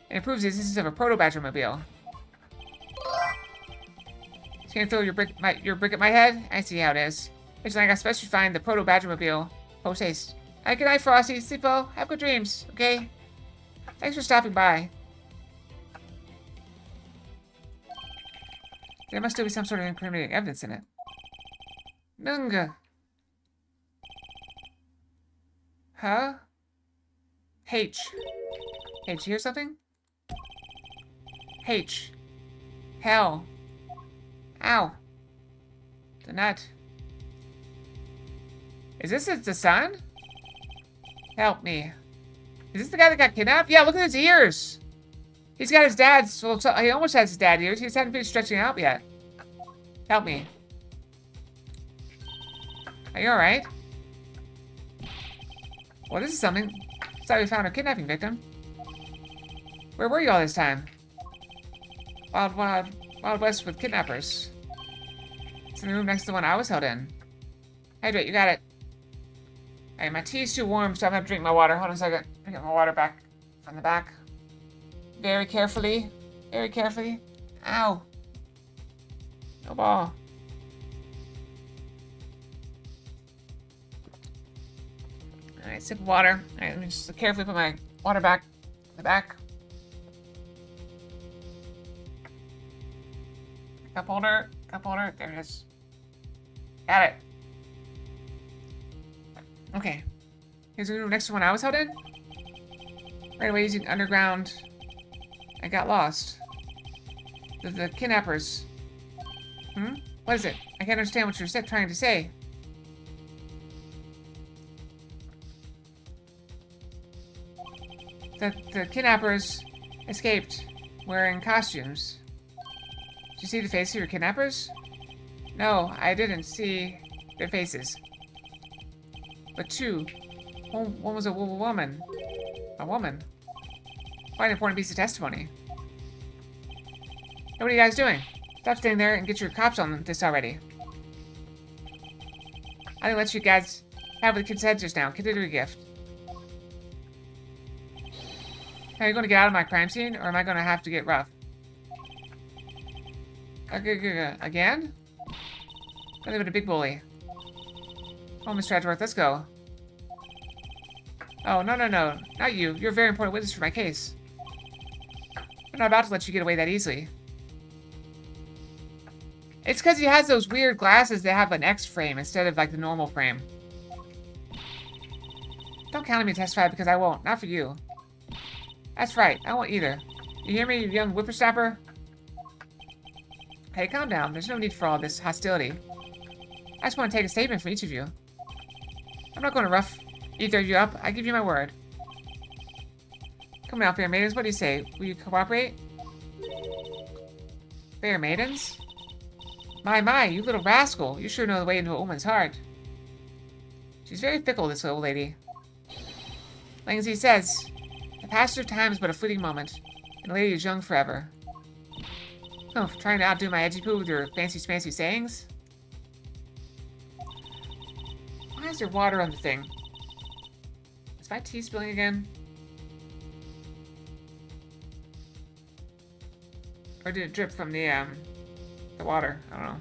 And it proves the existence of a Proto Badger mobile. So you gonna throw your brick at my head? I see how it is. It's like I especially find the Proto Badger mobile post haste. Good night, Frosty. Sleep well. Have good dreams, okay? Thanks for stopping by. There must still be some sort of incriminating evidence in it. Nunga. Huh? H. H, you hear something? H. Hell. Ow. The nut. Is this the son? Help me. Is this the guy that got kidnapped? Yeah, look at his ears. He's got his dad's, well, he almost has his dad's ears. He just hadn't finished stretching out yet. Help me. Are you alright? Well, this is something. It's how we found our kidnapping victim. Where were you all this time? Wild West with kidnappers. It's in the room next to the one I was held in. Hydrate, you got it. Hey, my tea's too warm, so I'm gonna drink my water. Hold on a second. I get my water back from the back. Very carefully. Very carefully. Ow. No ball. Alright, sip of water. Alright, let me just carefully put my water back in the back. Cup holder. Cup holder. There it is. Got it. Okay. Here's the room next to one I was held in. Right away using underground. I got lost. The kidnappers. What is it? I can't understand what you're trying to say. The kidnappers escaped wearing costumes. Did you see the faces of your kidnappers? No, I didn't see their faces. But two. One was a woman. A woman. Quite an important piece of testimony. Now, what are you guys doing? Stop staying there and get your cops on this already. I didn't let you guys have the kid's head just now. Consider your gift. Are you going to get out of my crime scene, or am I going to have to get rough? Again? Nothing but a big bully. Oh, Mr. Edgeworth, let's go. Oh, no. Not you. You're a very important witness for my case. I'm not about to let you get away that easily. It's because he has those weird glasses that have an X frame instead of, like, the normal frame. Don't count on me to testify because I won't. Not for you. That's right. I won't either. You hear me, you young whippersnapper? Hey, calm down. There's no need for all this hostility. I just want to take a statement from each of you. I'm not going to rough either of you up. I give you my word. Come on, fair maidens. What do you say? Will you cooperate? Fair maidens? My, you little rascal. You sure know the way into a woman's heart. She's very fickle, this old lady. Like as he says, the passage of time is but a fleeting moment, and the lady is young forever. Oh, trying to outdo my edgy poo with your fancy smancy sayings? Why is there water on the thing? Is my tea spilling again? Or did it drip from the water? I don't know.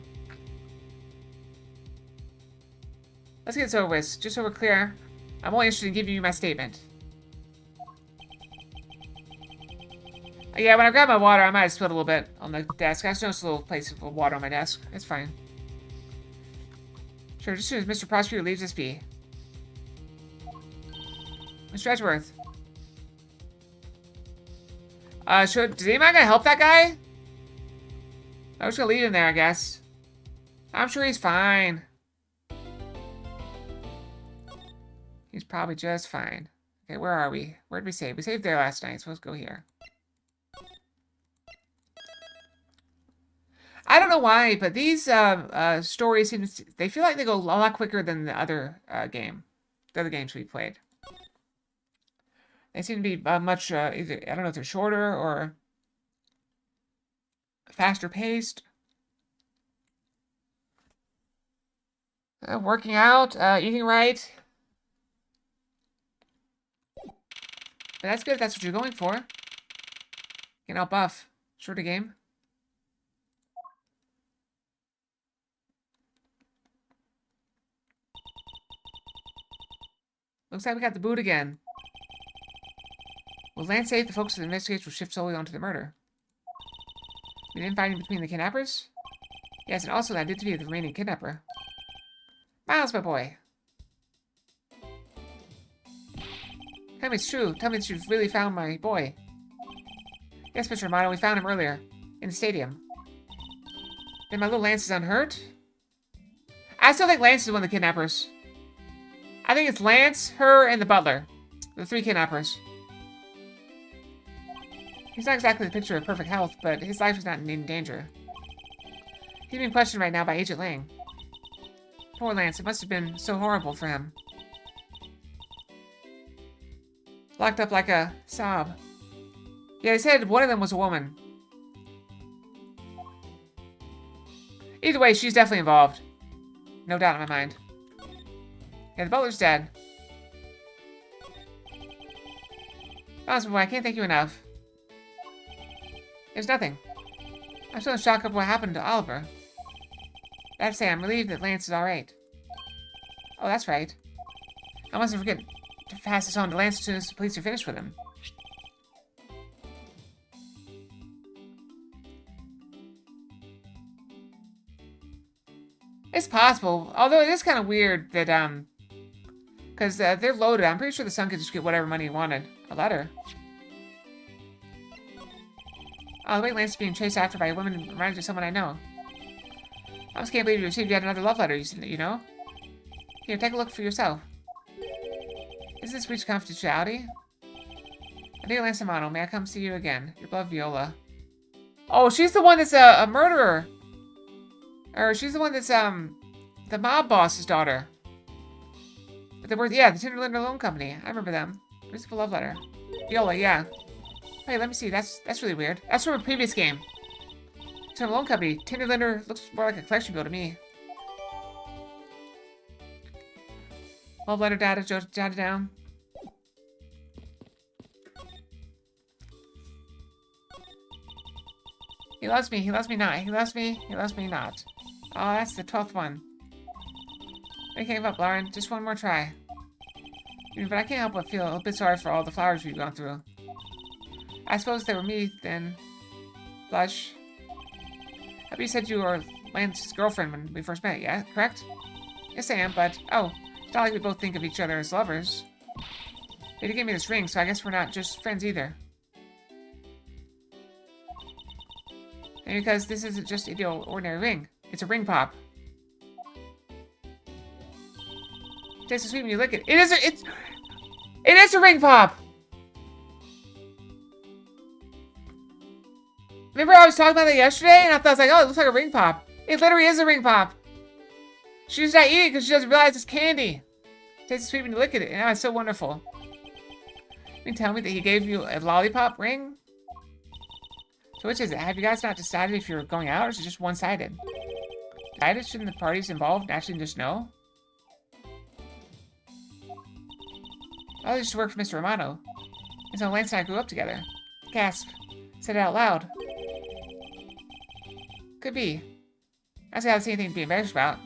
Let's get this over with. Just so we're clear, I'm only interested in giving you my statement. Yeah, when I grab my water, I might have spilled a little bit on the desk. I just noticed a little place of water on my desk. It's fine. Sure, just as soon as Mr. Prosecutor leaves us be. Mr. Edgeworth. Is anybody gonna help that guy? I'm just gonna leave him there, I guess. I'm sure he's fine. He's probably just fine. Okay, where are we? Where did we save? We saved there last night, so let's go here. I don't know why, but these stories they feel like they go a lot quicker than the other the other games we played. They seem to be much either, I don't know if they're shorter or faster paced. Working out, eating right. But that's good if that's what you're going for. Getting out buff. Shorter game. Looks like we got the boot again. Will Lance say the focus of the investigation will shift solely onto the murder? We didn't find him between the kidnappers? Yes, and also that did to be the remaining kidnapper. Miles, my boy. Tell me it's true. Tell me that you've really found my boy. Yes, Mr. Romano, we found him earlier. In the stadium. Then my little Lance is unhurt? I still think Lance is one of the kidnappers. I think it's Lance, her, and the butler. The 3 kidnappers. He's not exactly the picture of perfect health, but his life is not in danger. He's being questioned right now by Agent Lang. Poor Lance, it must have been so horrible for him. Locked up like a sob. Yeah, they said one of them was a woman. Either way, she's definitely involved. No doubt in my mind. Yeah, the butler's dead. Honestly, boy, I can't thank you enough. There's nothing. I'm still in shock of what happened to Oliver. I have to say, I'm relieved that Lance is alright. Oh, that's right. I mustn't forget to pass this on to Lance as soon as the police are finished with him. It's possible, although it is kind of weird that, because they're loaded. I'm pretty sure the son could just get whatever money he wanted. A letter. Oh, the way Lance is being chased after by a woman reminds me of someone I know. I just can't believe you received yet another love letter, you know? Here, take a look for yourself. Is this breach of confidentiality? Dear Lance Romano, may I come see you again? Your beloved Viola. Oh, she's the one that's a murderer. Or she's the one that's, the mob boss's daughter. But the Tinderlander Loan Company. I remember them. Where's the love letter? Viola, yeah. Hey, let me see. That's really weird. That's from a previous game. Tinderlander Loan Company. Tinderlander looks more like a collection bill to me. Love letter data jotted down. He loves me not. He loves me not. Oh, that's the 12th one. I can't give up, Lauren. Just one more try. But I can't help but feel a bit sorry for all the flowers we've gone through. I suppose they were me, then. Blush. I bet you said you were Lance's girlfriend when we first met, yeah? Correct? Yes, I am, but... Oh, it's not like we both think of each other as lovers. They did give me this ring, so I guess we're not just friends either. And because this isn't just an ordinary ring. It's a ring pop. It tastes so sweet when you lick it. It is a ring pop! Remember I was talking about that yesterday? And I was like, oh, it looks like a ring pop. It literally is a ring pop. She's not eating it because she doesn't realize it's candy. It tastes sweet when you lick it. And it's so wonderful. You mean tell me that he gave you a lollipop ring? So which is it? Have you guys not decided if you're going out, or is it just one-sided? Decided? Shouldn't the parties involved actually just know? I used to work for Mr. Romano. And so Lance and I grew up together. Gasp. Said it out loud. Could be. I don't see how that's anything to be embarrassed about.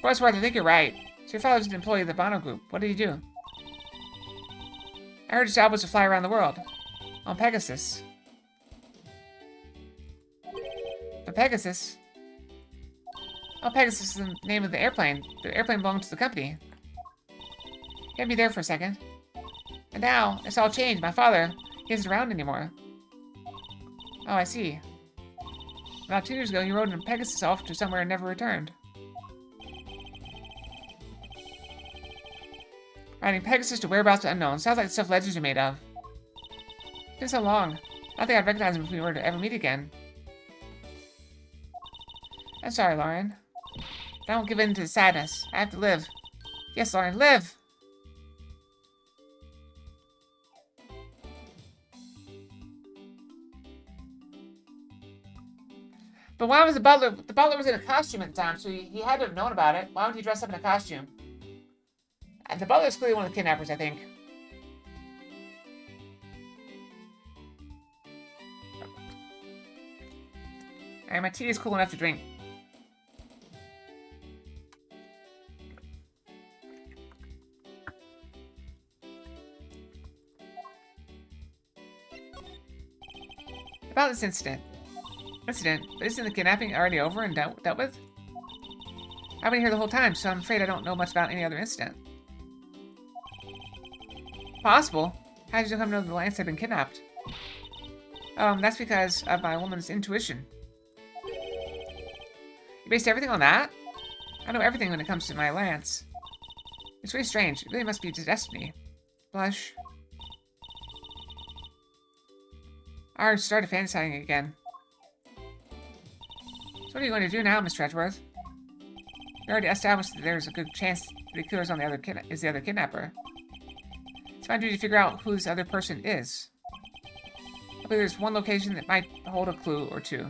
For what's worth, I think you're right. So your father was an employee of the Bono Group. What did he do? I heard his job was to fly around the world. On Pegasus. The Pegasus? Oh, Pegasus is the name of the airplane. The airplane belonged to the company. He had me there for a second. And now, it's all changed. My father, he isn't around anymore. Oh, I see. About 2 years ago, he rode in Pegasus off to somewhere and never returned. Riding Pegasus to whereabouts unknown. Sounds like the stuff legends are made of. It's been so long. I don't think I'd recognize him if we were to ever meet again. I'm sorry, Lauren. I don't give in to the sadness. I have to live. Yes, Lauren, live! But why was the butler... The butler was in a costume at the time, so he had to have known about it. Why would he dress up in a costume? And the butler's clearly one of the kidnappers, I think. Alright, my tea is cool enough to drink. About this incident. But isn't the kidnapping already over and dealt with? I've been here the whole time, so I'm afraid I don't know much about any other incident. Possible? How did you come to know the Lance had been kidnapped? That's because of my woman's intuition. You based everything on that? I know everything when it comes to my Lance. It's really strange. It really must be destiny. Blush. I already started fantasizing again. So what are you going to do now, Mr. Edgeworth? We already established that there's a good chance the killer's on the other is the other kidnapper. It's my duty to figure out who this other person is. I believe there's one location that might hold a clue or two.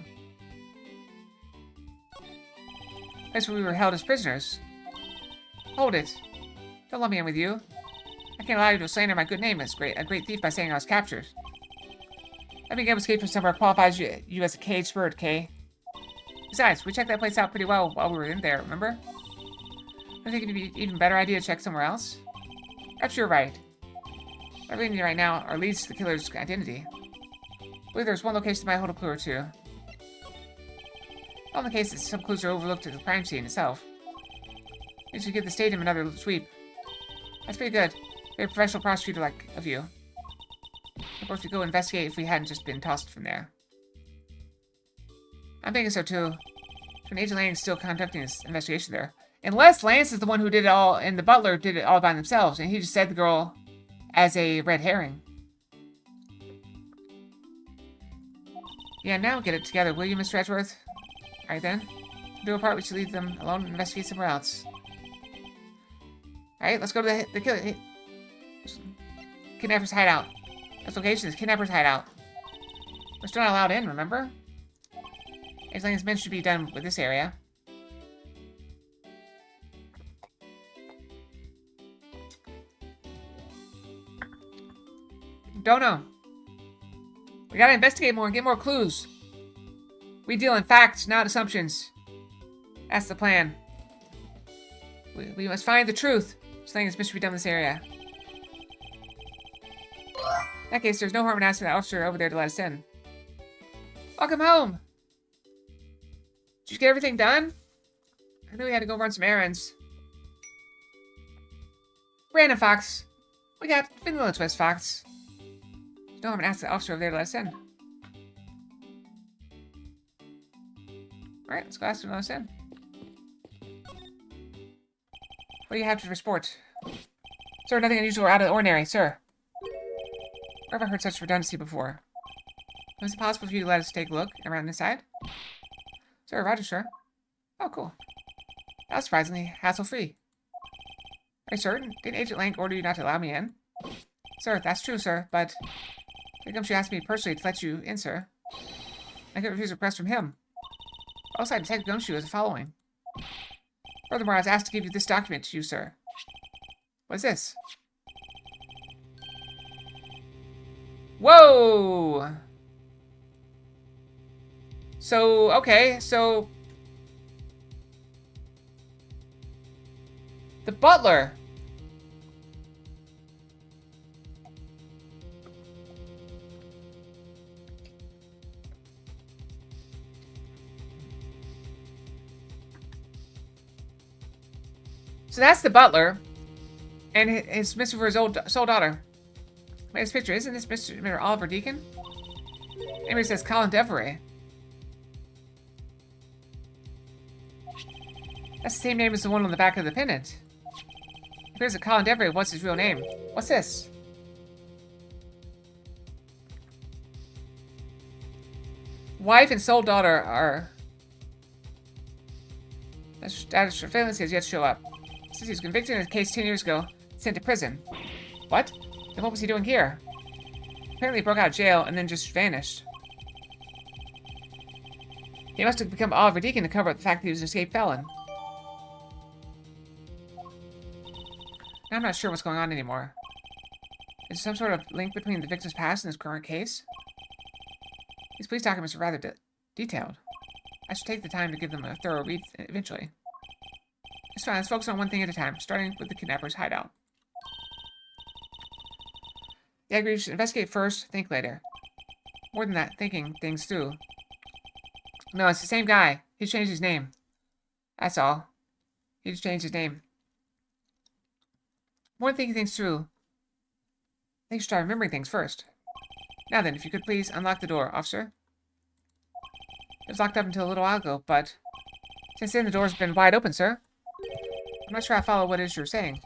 That's where we were held as prisoners. Hold it. Don't let me in with you. I can't allow you to slander my good name as a great thief by saying I was captured. Letting me escape from somewhere qualifies you as a caged bird, Kay. Besides, we checked that place out pretty well while we were in there, remember? I think it'd be an even better idea to check somewhere else. Perhaps you're right. What we need right now are leads to the killer's identity. I believe there's one location that might hold a clue or two. All in the case that some clues are overlooked at the crime scene itself. We should give the stadium another sweep. That's pretty good. Very professional prosecutor like of you. Of course, we go investigate if we hadn't just been tossed from there. I'm thinking so too. So Agent Lang is still conducting this investigation there. Unless Lance is the one who did it all and the butler did it all by themselves and he just said the girl as a red herring. Yeah, now get it together, will you, Mr. Edgeworth? Alright then. Do a part, we should leave them alone and investigate somewhere else. Alright, let's go to the killer. Kidnapper's hideout. This location is Kidnapper's hideout. We're still not allowed in, remember? As long as men should be done with this area. Don't know. We gotta investigate more and get more clues. We deal in facts, not assumptions. That's the plan. We must find the truth. Something is supposed to be done in this area. In that case, there's no harm in asking the officer over there to let us in. Welcome home! Did you get everything done? I knew we had to go run some errands. Brandon Fox. We got Finland Twist Fox. There's no harm in asking the officer over there to let us in. Alright, let's go ask him to let us in. What do you have to report? Sir, nothing unusual or out of the ordinary, sir. Where have I heard such redundancy before? Was it possible for you to let us take a look around inside? Sir, roger, sir. Oh, cool. That was surprisingly hassle-free. Are you certain? Didn't Agent Lang order you not to allow me in? Sir, that's true, sir, but... Here comes she asked me personally to let you in, sir. I can refuse a request from him. Also, I Detective Gumshoe as the following. Furthermore, I was asked to give you this document to you, sir. What's this? Whoa! So, okay, so... The butler! So that's the butler. And it's Mr. for his sole daughter. Wait, this picture, isn't this Mr. Oliver Deacon? Maybe it says Colin Deveray. That's the same name as the one on the back of the pendant. It appears that Colin Deveray, what's his real name? What's this? Wife and sole daughter are... That surveillance has yet to show up. Since he was convicted in a case 10 years ago, sent to prison. What? Then what was he doing here? Apparently he broke out of jail and then just vanished. He must have become Oliver Deacon to cover up the fact that he was an escaped felon. Now I'm not sure what's going on anymore. Is there some sort of link between the victim's past and his current case? These police documents are rather detailed. I should take the time to give them a thorough read eventually. It's fine, let's focus on one thing at a time, starting with the kidnapper's hideout. Yeah, I agree, you should investigate first, think later. More than that, thinking things through. No, it's the same guy. He changed his name. That's all. He just changed his name. More than thinking things through, I think you should try remembering things first. Now then, if you could please unlock the door, officer. It was locked up until a little while ago, but since then the door's been wide open, sir. I'm not sure I follow what it is you're saying. Can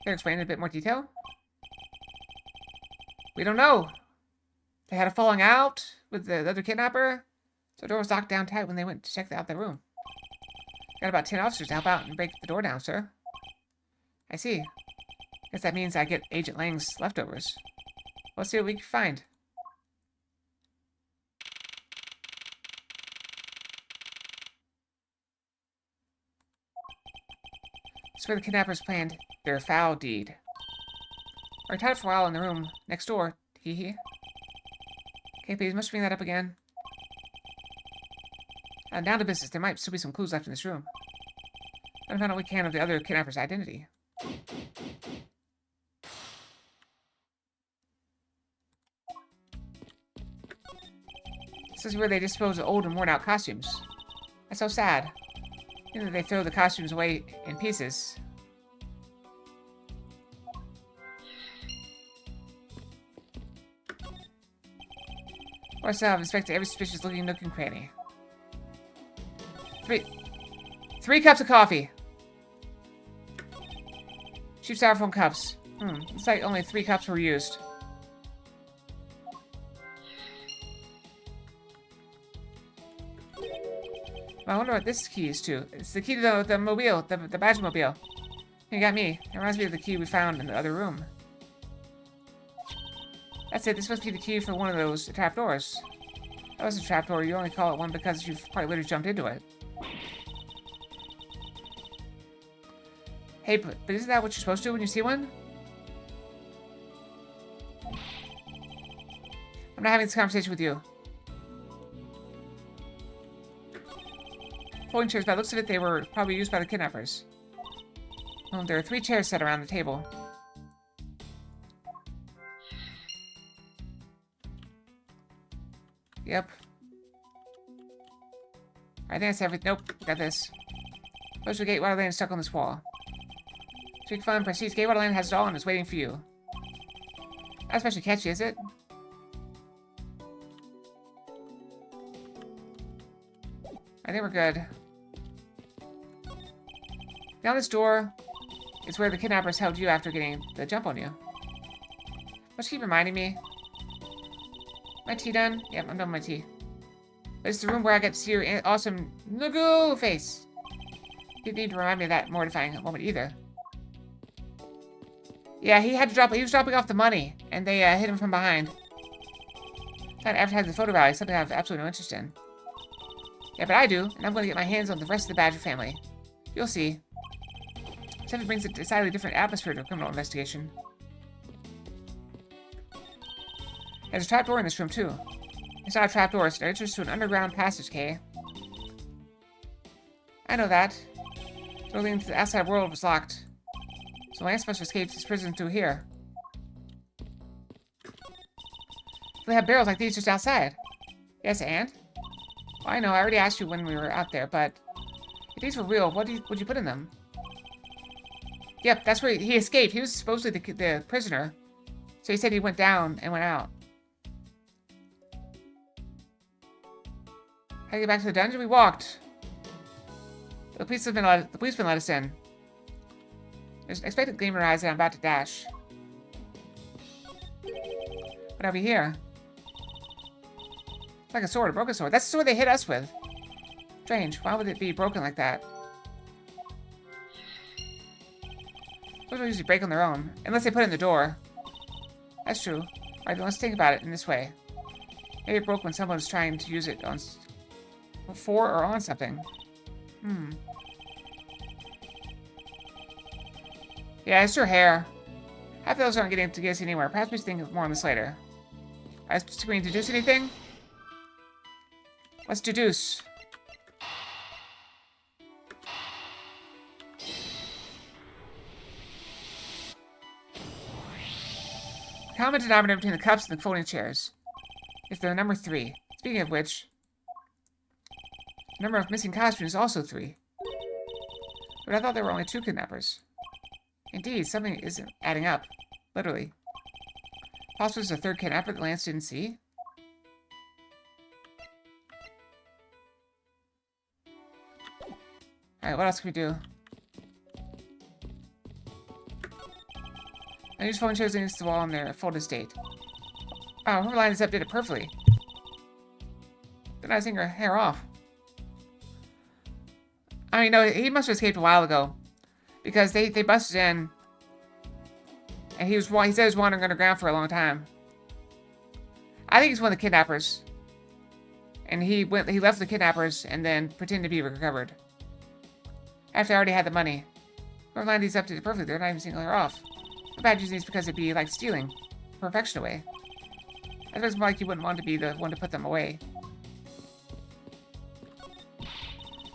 you explain in a bit more detail? We don't know. They had a falling out with the other kidnapper, so the door was locked down tight when they went to check out the room. Got about 10 officers to help out and break the door down, sir. I see. Guess that means I get Agent Lang's leftovers. Let's see what we can find. It's where the kidnappers planned their foul deed. I retired for a while in the room next door. Hee hee. Okay, please, must bring that up again. Down to business. There might still be some clues left in this room. I found out we can of the other kidnapper's identity. This is where they dispose of old and worn-out costumes. That's so sad. You know, they throw the costumes away in pieces. Or so I've inspected every suspicious-looking nook and cranny. Three cups of coffee. Cheap styrofoam cups. Looks like only 3 cups were used. I wonder what this key is to. It's the key to the mobile, the badge mobile. You got me. It reminds me of the key we found in the other room. That's it. This must be the key for one of those trapdoors. That was a trapdoor. You only call it one because you've quite literally jumped into it. Hey, but isn't that what you're supposed to do when you see one? I'm not having this conversation with you. Folding chairs, by the looks of it, they were probably used by the kidnappers. Well, there are 3 chairs set around the table. Yep. I think that's everything. Nope, got this. Close the gate, Waterland is stuck on this wall. Trick fun, prestige. Gate Waterland has it all and is waiting for you. Not especially catchy, is it? I think we're good. Down this door is where the kidnappers held you after getting the jump on you. Must keep reminding me. My tea done? Yep, I'm done with my tea. But it's the room where I get to see your awesome Nugu face. You didn't need to remind me of that mortifying moment either. Yeah, he had to drop. He was dropping off the money, and they hit him from behind. Trying to advertise the photo rally, something I have absolutely no interest in. Yeah, but I do, and I'm going to get my hands on the rest of the Badger family. You'll see. Except it brings a decidedly different atmosphere to a criminal investigation. There's a trapdoor in this room, too. It's not a trapdoor, it's an entrance to an underground passage, Kay. I know that. The door leading to the outside world was locked. So Lance must have escaped his prison through here. They have barrels like these just outside. Yes, and? Well, I know, I already asked you when we were out there, but... if these were real, what would you put in them? Yep, that's where he escaped. He was supposedly the prisoner. So he said he went down and went out. How do you get back to the dungeon? We walked. The police have the policeman let us in. There's an expected gleam in her eyes that I'm about to dash. What have we here? It's like a sword, a broken sword. That's the sword they hit us with. Strange. Why would it be broken like that? Those don't usually break on their own, unless they put it in the door. That's true. Alright, then let's think about it in this way. Maybe it broke when someone was trying to use it on for or on something. Yeah, it's your hair. Half of those aren't getting to get us anywhere. Perhaps we should think more on this later. Can we deduce anything? Let's deduce. Common denominator between the cups and the folding chairs is the number 3. Speaking of which, the number of missing costumes is also 3. But I thought there were only 2 kidnappers. Indeed, something isn't adding up. Literally. Possibly there's a 3rd kidnapper that Lance didn't see? Alright, what else can we do? I use phone shows against the wall in their folded state. Oh, whoever lined this up did it perfectly. Then I was taking her hair off. I mean, no, he must have escaped a while ago. Because they busted in. And he said he was wandering underground for a long time. I think he's one of the kidnappers. And he left the kidnappers and then pretended to be recovered. After they already had the money. Whoever lined these up did it perfectly. They're not even singling her off. I'm bad using these because it'd be like stealing. Perfection away. I suppose more like you wouldn't want to be the one to put them away.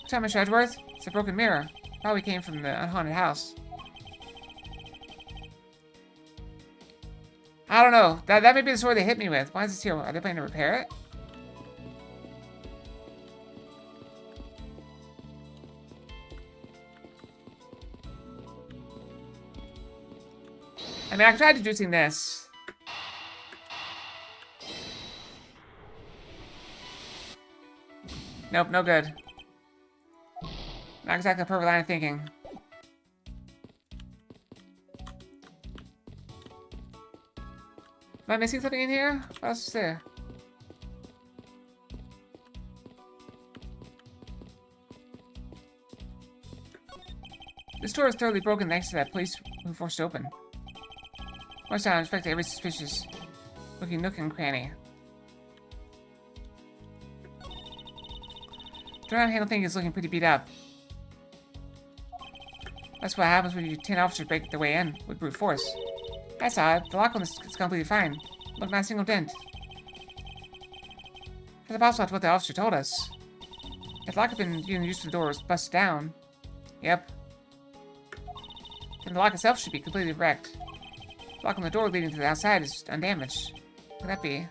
Tell Mr. Edgeworth, it's a broken mirror. Probably came from the unhaunted house. I don't know. That may be the sword they hit me with. Why is this here? Are they planning to repair it? I mean, I tried deducing this. Nope, no good. Not exactly a perfect line of thinking. Am I missing something in here? What else is there? This door is thoroughly broken thanks to that police who forced it open. Once down, I inspected every suspicious looking nook and cranny. Doorknob handle thing is looking pretty beat up. That's what happens when you 10 officers break their way in with brute force. That's odd. The lock on this is completely fine. Look, not a single dent. That's possible. That's what the officer told us. If the lock had been used for the door was busted down. Yep. Then the lock itself should be completely wrecked. The lock on the door leading to the outside is undamaged. What could that be?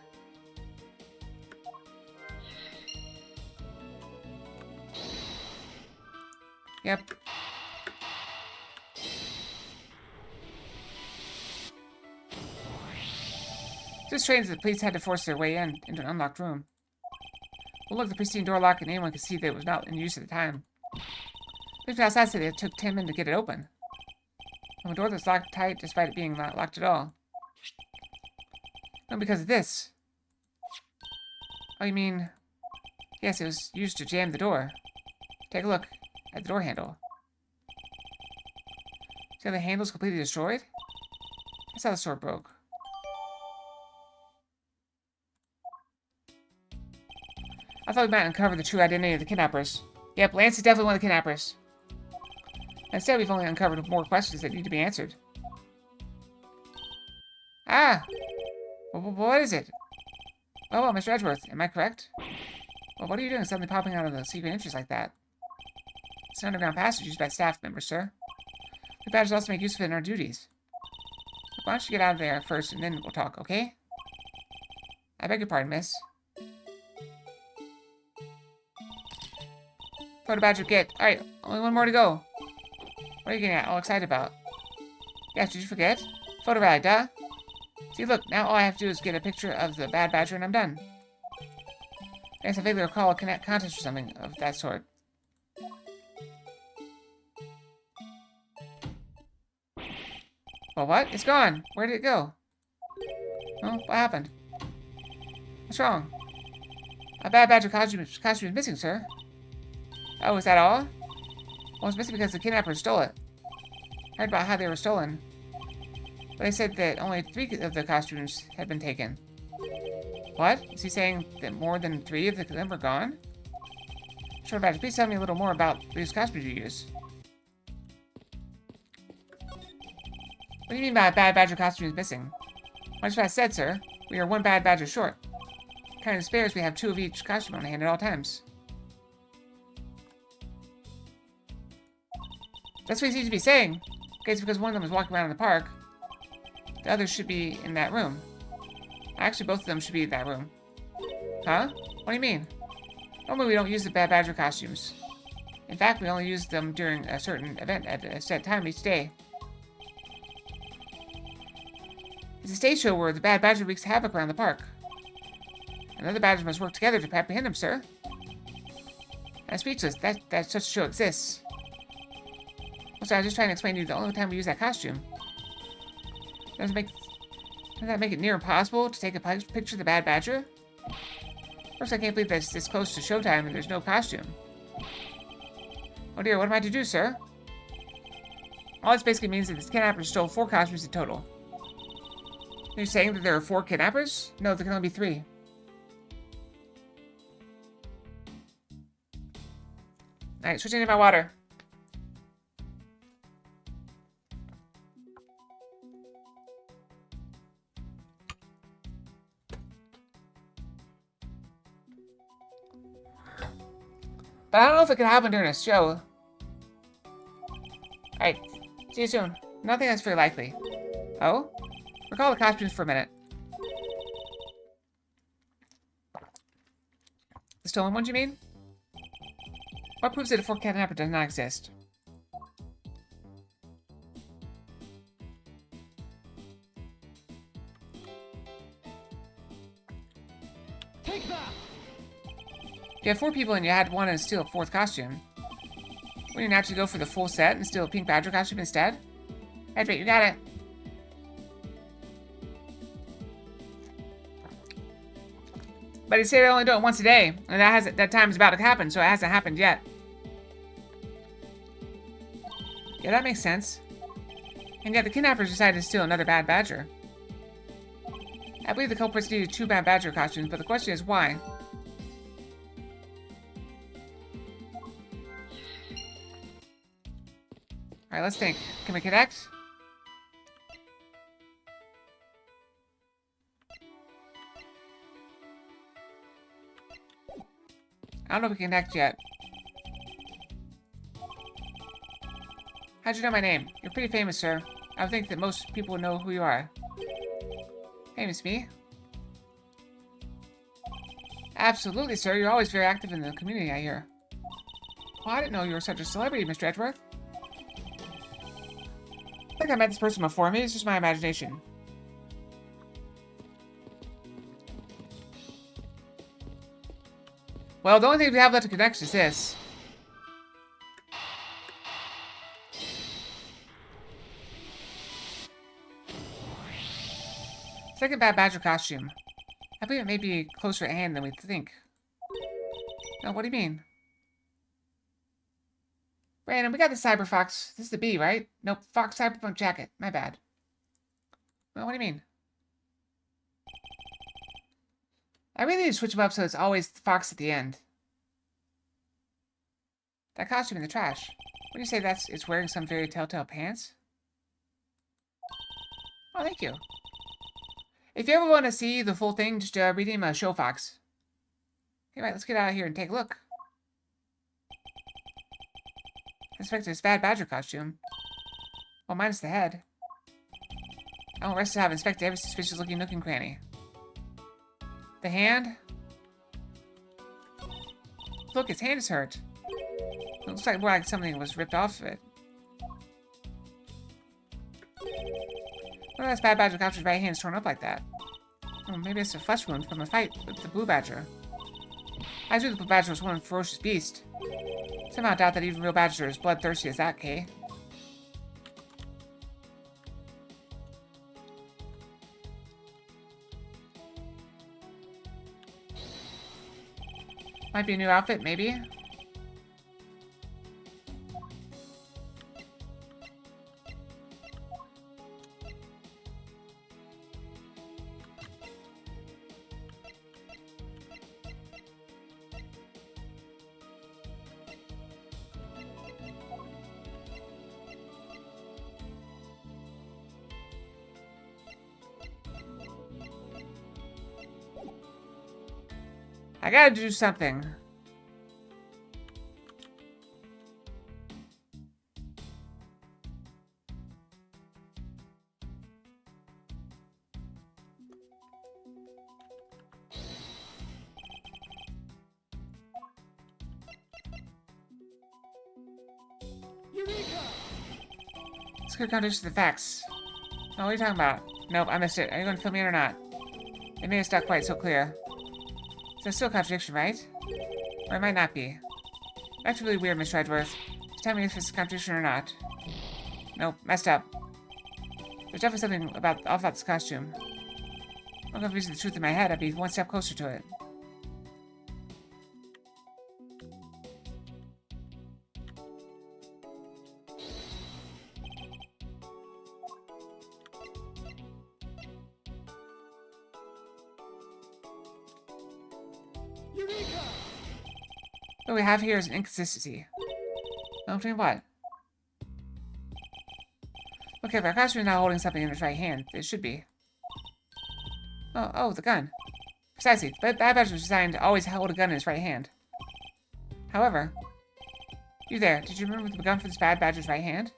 Yep. It's just strange that the police had to force their way into an unlocked room. Well, look, the pristine door lock, and anyone could see that it was not in use at the time. People outside said it took 10 minutes to get it open. And the door that's locked tight despite it being not locked at all. No, because of this. Oh, you mean... Yes, it was used to jam the door. Take a look at the door handle. See how the handle's completely destroyed? That's how the sword broke. I thought we might uncover the true identity of the kidnappers. Yep, Lance is definitely one of the kidnappers. Instead, we've only uncovered more questions that need to be answered. Ah! What is it? Oh, well, Mr. Edgeworth, am I correct? Well, what are you doing suddenly popping out of the secret entrance like that? It's an underground passage used by staff members, sir. The badges also make use of it in our duties. Why don't you get out of there first, and then we'll talk, okay? I beg your pardon, miss. Photo badge get. Alright, only one more to go. What are you getting all excited about? Yes, did you forget? Photo rally, duh. See, look, now all I have to do is get a picture of the bad badger and I'm done. I guess I vaguely recall a contest or something of that sort. Well, what? It's gone. Where did it go? Oh, what happened? What's wrong? A bad badger costume is missing, sir. Oh, is that all? Well, it's missing because the kidnappers stole it. I heard about how they were stolen. But they said that only 3 of the costumes had been taken. What? Is he saying that more than 3 of them were gone? Sure, badger, please tell me a little more about these costumes you use. What do you mean by a bad badger costume is missing? Well, that's what I said, sir. We are 1 bad badger short. Kind of spares, we have 2 of each costume on hand at all times. That's what he seems to be saying. Okay, it's because one of them is walking around in the park. The others should be in that room. Actually, both of them should be in that room. Huh? What do you mean? Normally, we don't use the bad badger costumes. In fact, we only use them during a certain event at a set time each day. It's a stage show where the bad badger wreaks havoc around the park. And the other badgers must work together to apprehend him, sir. I'm speechless. That such a show exists. So I was just trying to explain to you the only time we use that costume. Doesn't that make it near impossible to take a picture of the bad badger? First, I can't believe that it's this close to showtime and there's no costume. Oh dear, what am I to do, sir? All this basically means that this kidnappers stole 4 costumes in total. You're saying that there are 4 kidnappers? No, there can only be 3. Alright, switching to my water. But I don't know if it could happen during a show. Alright, see you soon. Nothing that's very likely. Oh? Recall the costumes for a minute. The stolen ones, you mean? What proves that a 4 kidnapper does not exist? Take that! You have 4 people and you had one and steal a 4th costume. Wouldn't you naturally go for the full set and steal a pink badger costume instead? Edward, you got it. But he said they only do it once a day, and that time is about to happen, so it hasn't happened yet. Yeah, that makes sense. And yet the kidnappers decided to steal another bad badger. I believe the culprits needed 2 bad badger costumes, but the question is why? Alright, let's think. Can we connect? I don't know if we can connect yet. How'd you know my name? You're pretty famous, sir. I would think that most people would know who you are. Famous me? Absolutely, sir. You're always very active in the community, I hear. Well, I didn't know you were such a celebrity, Mr. Edgeworth. I think I met this person before. Maybe it's just my imagination. Well, the only thing we have left to connect is this. Second bad badger costume. I believe it may be closer at hand than we think. No, what do you mean? Brandon, we got the Cyber Fox. This is the B, right? Nope, Fox Cyberpunk jacket. My bad. Well, what do you mean? I really need to switch them up so it's always Fox at the end. That costume in the trash. Would you say it's wearing some very telltale pants? Oh, thank you. If you ever want to see the full thing, just redeem a Show Fox. Okay, right, let's get out of here and take a look. Inspect this bad badger costume. Well, minus the head. I won't rest to have inspected every suspicious looking nook and cranny. The hand? Look, its hand is hurt. It looks like more like something was ripped off of it. What if this bad badger costume's right hand is torn up like that? Oh, maybe it's a flesh wound from a fight with the blue badger. I assume the blue badger was one ferocious beast. Somehow I doubt that even real badgers are as bloodthirsty as that, Kay. Might be a new outfit, maybe? I gotta do something. Eureka! Let's go contradiction to the facts. Oh, what are you talking about? Nope, I missed it. Are you going to fill me in or not? It may have not quite so clear. So it's still a contradiction, right? Or it might not be. That's really weird, Mr. Edgeworth. Just tell me if it's a contradiction or not. Nope, messed up. There's definitely something off about this costume. I'm gonna visit the truth in my head, I'd be one step closer to it. Eureka! What we have here is an inconsistency. No, between what? Okay, if our costume is now holding something in its right hand, it should be. Oh, the gun. Precisely, the bad badger was designed to always hold a gun in his right hand. However, you there, did you remember the gun for this bad badger's right hand?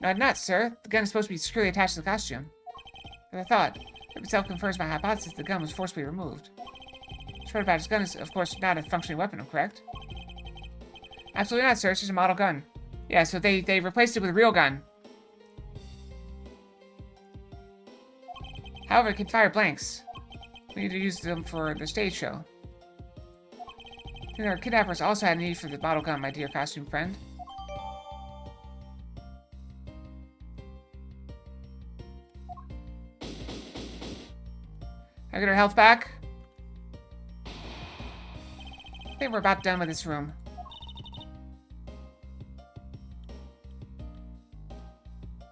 No, not, sir. The gun is supposed to be securely attached to the costume. As I thought, it itself confirms my hypothesis the gun was forcibly removed. Shredder Badger's gun is, of course, not a functioning weapon, correct? Absolutely not, sir. It's just a model gun. Yeah, so they replaced it with a real gun. However, it can fire blanks. We need to use them for the stage show. I think our kidnappers also had a need for the model gun, my dear costume friend. I get our health back. I think we're about done with this room.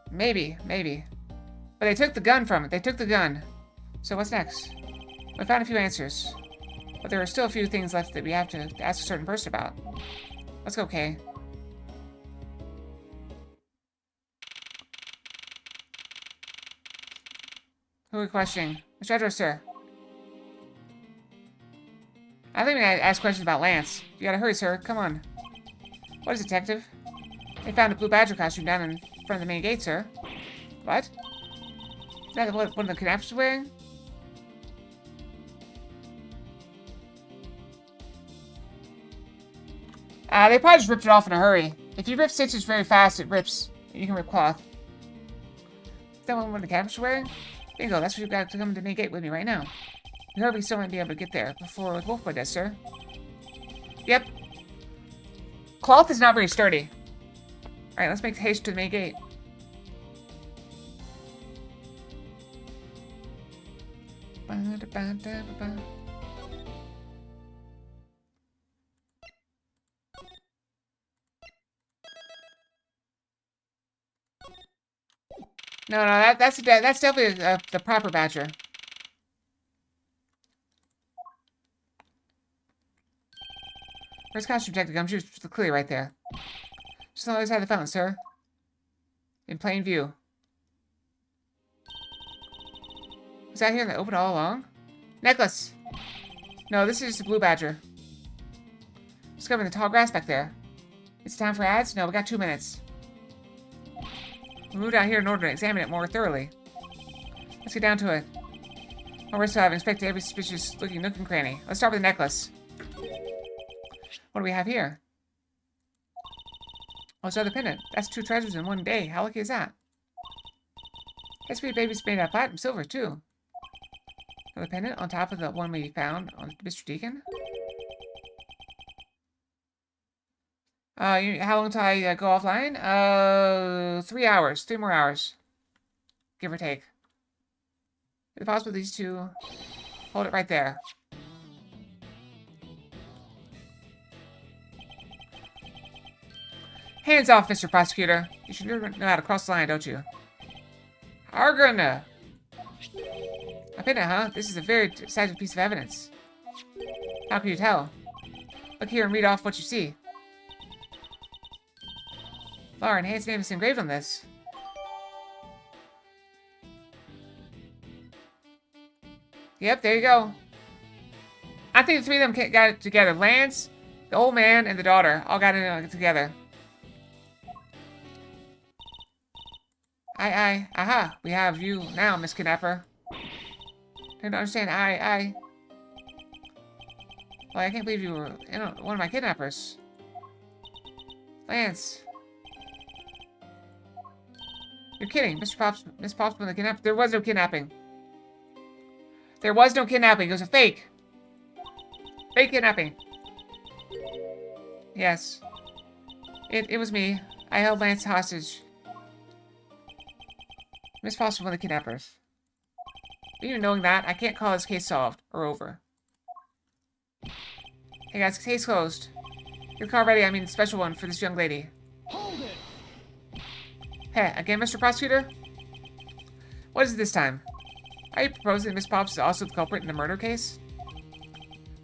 Maybe. But they took the gun from it. They took the gun. So what's next? We found a few answers. But there are still a few things left that we have to ask a certain person about. Let's go, Kay. Who are we questioning? Mr. Edgeworth, sir. I think we gotta ask questions about Lance. You gotta hurry, sir. Come on. What is it, detective? They found a blue badger costume down in front of the main gate, sir. What? Is that what one of the kidnappers was wearing? They probably just ripped it off in a hurry. If you rip stitches very fast, it rips. You can rip cloth. Is that what one of the kidnappers was wearing? Bingo, that's what you've got to come to the main gate with me right now. We hope we still might be able to get there before Wolfboy does, sir. Yep. Cloth is not very sturdy. Alright, let's make haste to the main gate. No, that's definitely the proper badger. Where's costume detective? I'm sure it's clear right there. Just on the other side of the fountain, sir. In plain view. Was that here that opened all along? Necklace! No, this is just a blue badger. Discovering the tall grass back there. It's time for ads? No, we got 2 minutes. We moved out here in order to examine it more thoroughly. Let's get down to it. No risk of having inspected every suspicious looking nook and cranny. Let's start with the necklace. What do we have here? Oh, it's another pendant. That's 2 treasures in one day. How lucky is that? Guess we baby's made out of platinum silver, too. Another pendant on top of the one we found on Mr. Deacon. How long till I go offline? 3 hours. 3 more hours. Give or take. Is it possible these two... Hold it right there. Hands off, Mr. Prosecutor. You should know how to cross the line, don't you? Argana! A pendant, huh? This is a very decisive piece of evidence. How can you tell? Look here and read off what you see. Lauren, Hans' name is engraved on this. Yep, there you go. I think the 3 of them got it together. Lance, the old man, and the daughter all got it together. Aha, we have you now, Miss Kidnapper. Don't understand, Well, I can't believe you were one of my kidnappers. Lance. You're kidding, Miss Pops was the kidnapper. There was no kidnapping. There was no kidnapping, it was a fake. Fake kidnapping. Yes. It was me. I held Lance hostage. Miss Pops was one of the kidnappers. Even knowing that, I can't call this case solved or over. Hey guys, case closed. Get the car ready, I mean the special one for this young lady. Hold it! Hey, again, Mr. Prosecutor? What is it this time? Are you proposing that Miss Pops is also the culprit in the murder case?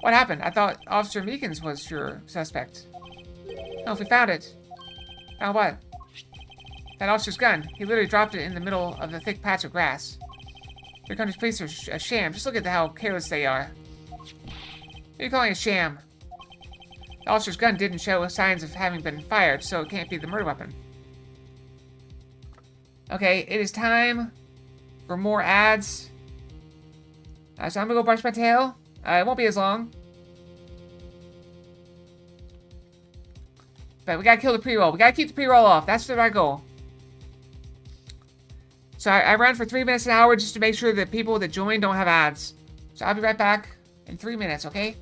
What happened? I thought Officer Meekins was your suspect. No, if we found it. Found what? That officer's gun. He literally dropped it in the middle of the thick patch of grass. Your country's police are a sham. Just look at how careless they are. What are you calling a sham? The officer's gun didn't show signs of having been fired, so it can't be the murder weapon. Okay, it is time for more ads. So I'm gonna go brush my tail. It won't be as long. But we gotta kill the pre-roll. We gotta keep the pre-roll off. That's our goal. So I ran for 3 minutes an hour just to make sure that people that join don't have ads. So I'll be right back in 3 minutes, okay?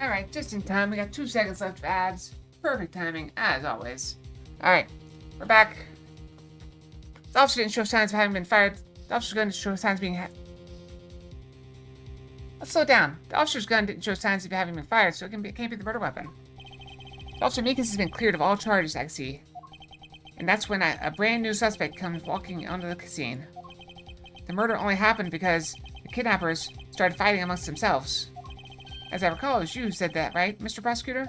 Alright, just in time. We got 2 seconds left of ads. Perfect timing, as always. Alright, we're back. The officer didn't show signs of having been fired. The officer's gun didn't show signs of being Let's slow down. The officer's gun didn't show signs of having been fired, so it can't be the murder weapon. Officer Meekins has been cleared of all charges, I see. And that's when a brand new suspect comes walking onto the scene. The murder only happened because the kidnappers started fighting amongst themselves. As I recall, it was you who said that, right, Mr. Prosecutor?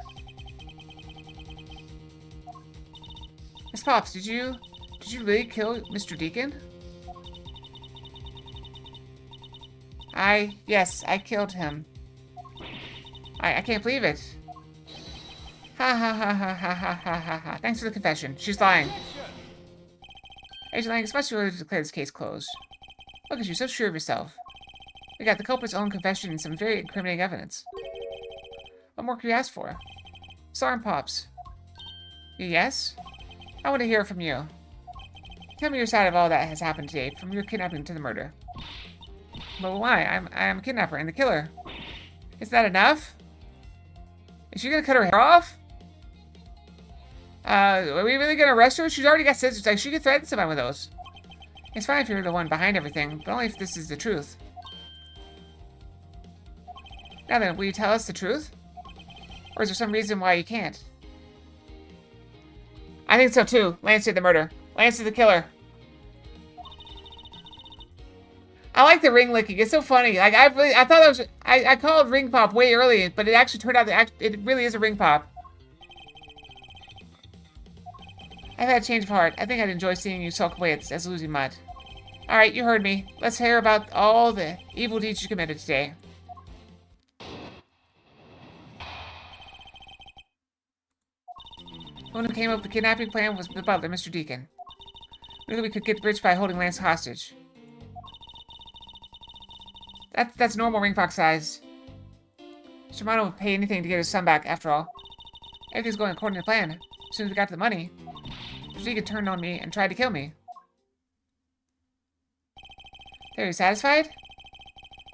Miss Pops, did you really kill Mr. Deacon? Yes, I killed him. I can't believe it. Ha ha ha ha ha ha ha ha ha. Thanks for the confession. She's lying. Agent Lang, it's much too early to declare this case closed. Look at you, so sure of yourself. We got the culprit's own confession and some very incriminating evidence. What more could you ask for? Sergeant Pops. Yes? I want to hear from you. Tell me your side of all that has happened today, from your kidnapping to the murder. But why? I'm a kidnapper and the killer. Is that enough? Is she gonna cut her hair off? Are we really gonna arrest her? She's already got scissors. Like, she could threaten somebody with those. It's fine if you're the one behind everything, but only if this is the truth. Now then, will you tell us the truth? Or is there some reason why you can't? I think so too. Lance did the murder. Lance is the killer. I like the ring licking. It's so funny. Like, I thought it was... I called ring pop way early, but it actually turned out that it really is a ring pop. I've had a change of heart. I think I'd enjoy seeing you sulk away as losing mud. Alright, you heard me. Let's hear about all the evil deeds you committed today. The one who came up with the kidnapping plan was the butler, Mr. Deacon. We knew we could get rich by holding Lance hostage. That's normal ring box size. Mr. Mono would pay anything to get his son back, after all. Everything's going according to plan. As soon as we got to the money, Mr. Deacon turned on me and tried to kill me. Are you satisfied?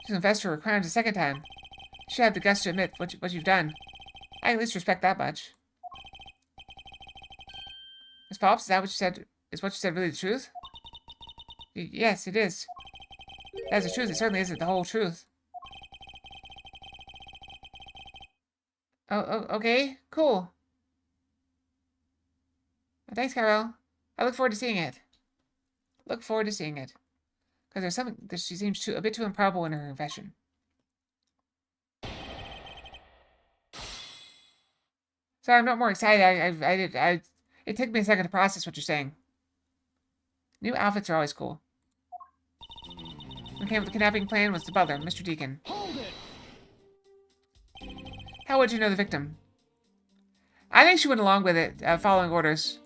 You confessed to her crimes a second time. You should have the guts to admit what you've done. I at least respect that much. Miss Pops, is that what you said? Is what you said really the truth? Yes, it is. That's the truth. It certainly isn't the whole truth. Oh, okay. Cool. Thanks, Carol. I look forward to seeing it. Because there's something that she seems a bit too improbable in her confession. Sorry, I'm not more excited. It took me a second to process what you're saying. New outfits are always cool. Who came up with the kidnapping plan was the butler, Mr. Deacon. Hold it. How would you know the victim? I think she went along with it, following orders.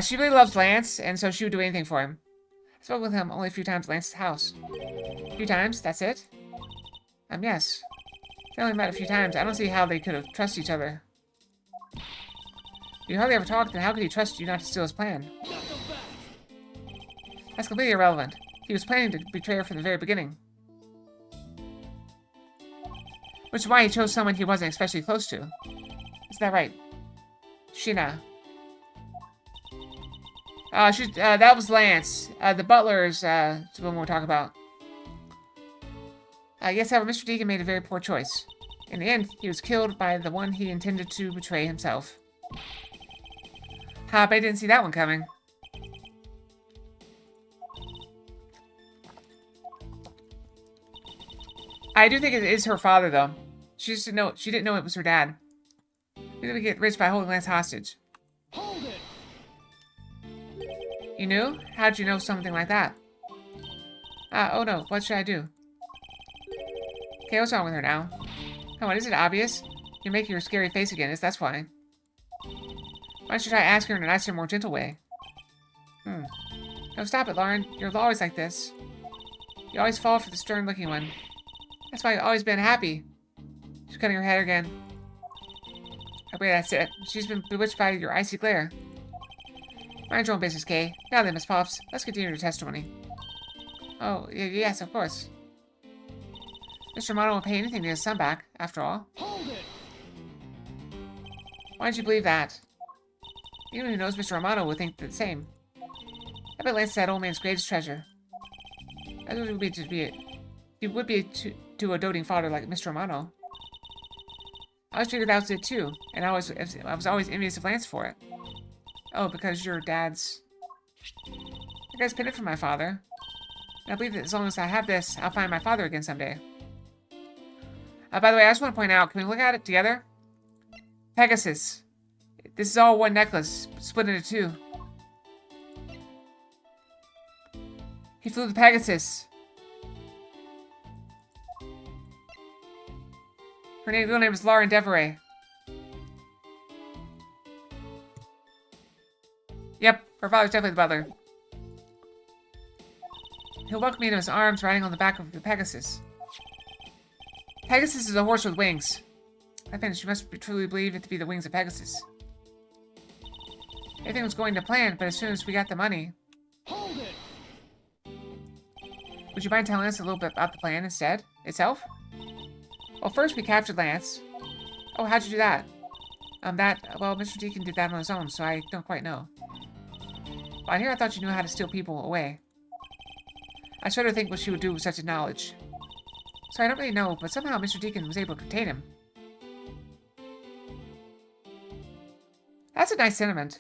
She really loves Lance, and so she would do anything for him. I spoke with him only a few times at Lance's house. A few times? That's it? Yes. They only met a few times. I don't see how they could have trusted each other. You hardly ever talked, then how could he trust you not to steal his plan? That's completely irrelevant. He was planning to betray her from the very beginning. Which is why he chose someone he wasn't especially close to. Is that right? Sheena. That was Lance. The butler's the one we're talking about. Yes, however, Mr. Deacon made a very poor choice. In the end, he was killed by the one he intended to betray himself. I didn't see that one coming. I do think it is her father, though. She didn't know it was her dad. We didn't get rich by holding Lance hostage. Hold it. You knew? How'd you know something like that? Oh no, what should I do? Okay, what's wrong with her now? Come on, is it obvious? You're making your scary face again, that's why. Why don't you try asking her in a nicer, more gentle way? No, stop it, Lauren. You're always like this. You always fall for the stern-looking one. That's why you've always been happy. She's cutting her hair again. Okay, that's it. She's been bewitched by your icy glare. Mind your own business, Kay. Now then, Miss Pops, let's continue your testimony. Oh, yes, of course. Mr. Mono will pay anything to get his son back. after all. Hold it! Why don't you believe that? Anyone who knows Mr. Romano would think the same. I bet Lance is that old man's greatest treasure. That's what it would be to a doting father like Mr. Romano. I always figured that was it too, and I was always envious of Lance for it. Oh, because your dad's... I got this pendant from my father. And I believe that as long as I have this, I'll find my father again someday. By the way, I just want to point out, can we look at it together? Pegasus. This is all one necklace, split into two. He flew the Pegasus. Her real name is Lauren Deveray. Yep, her father's definitely the butler. He'll welcome me into his arms, riding on the back of the Pegasus. Pegasus is a horse with wings. I finished. You must truly believe it to be the wings of Pegasus. Everything was going to plan, but as soon as we got the money... Hold it! Would you mind telling us a little bit about the plan instead? Itself? Well, first we captured Lance. Oh, how'd you do that? Well, Mr. Deacon did that on his own, so I don't quite know. Well, here I thought you knew how to steal people away. I shudder to think what she would do with such a knowledge. So I don't really know, but somehow Mr. Deacon was able to contain him. That's a nice sentiment.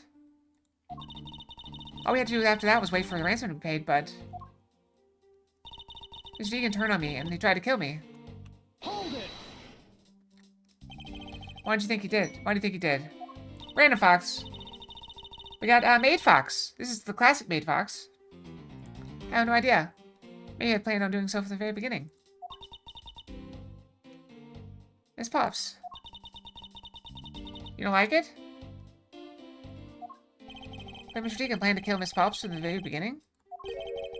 All we had to do after that was wait for the ransom to be paid, but... Mr. Deacon turned on me, and he tried to kill me. Hold it! Why do you think he did? Why do you think he did? Random Fox. We got, Maid Fox. This is the classic Maid Fox. I have no idea. Maybe I planned on doing so from the very beginning. Miss Pops. You don't like it? But Mr. Deacon planned to kill Miss Pops from the very beginning?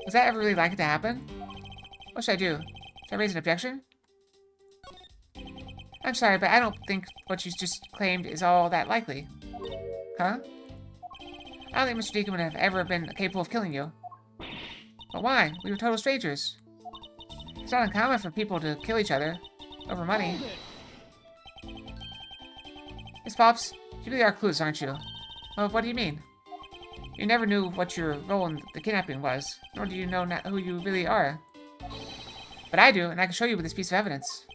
Was that ever really likely to happen? What should I do? Should I raise an objection? I'm sorry, but I don't think what you just claimed is all that likely. Huh? I don't think Mr. Deacon would have ever been capable of killing you. But why? We were total strangers. It's not uncommon for people to kill each other over money. Miss Pops, you really are clueless, aren't you? Well, what do you mean? You never knew what your role in the kidnapping was, nor do you know who you really are. But I do, and I can show you with this piece of evidence.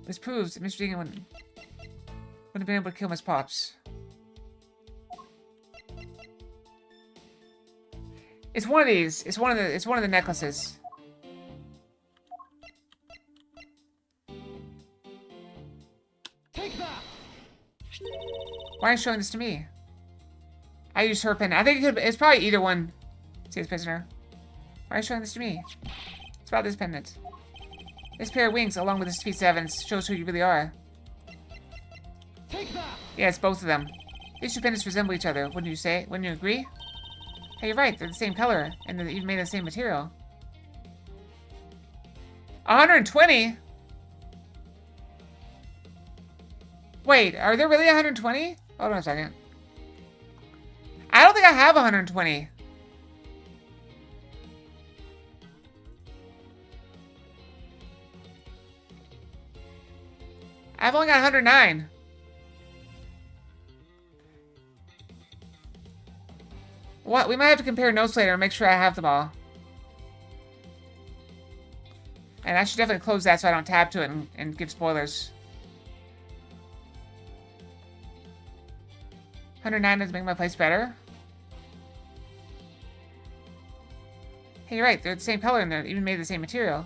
This proves that Mr. Deacon wouldn't have been able to kill Miss Pops. It's one of these. It's one of the necklaces. Take that! Why are you showing this to me? I used her pen. I think it's probably either one. See this prisoner. Why are you showing this to me? It's about this pendant. This pair of wings, along with this piece of evidence, shows who you really are. Take that! Yeah, it's both of them. These two pendants resemble each other, wouldn't you say? Wouldn't you agree? Hey, you're right. They're the same color, and they're even made of the same material. 120? Wait, are there really 120? Hold on a second. I don't think I have 120. I've only got 109. What? We might have to compare notes later and make sure I have them all. And I should definitely close that so I don't tab to it and give spoilers. 109 doesn't make my place better. Hey, you're right. They're the same color and they're even made of the same material.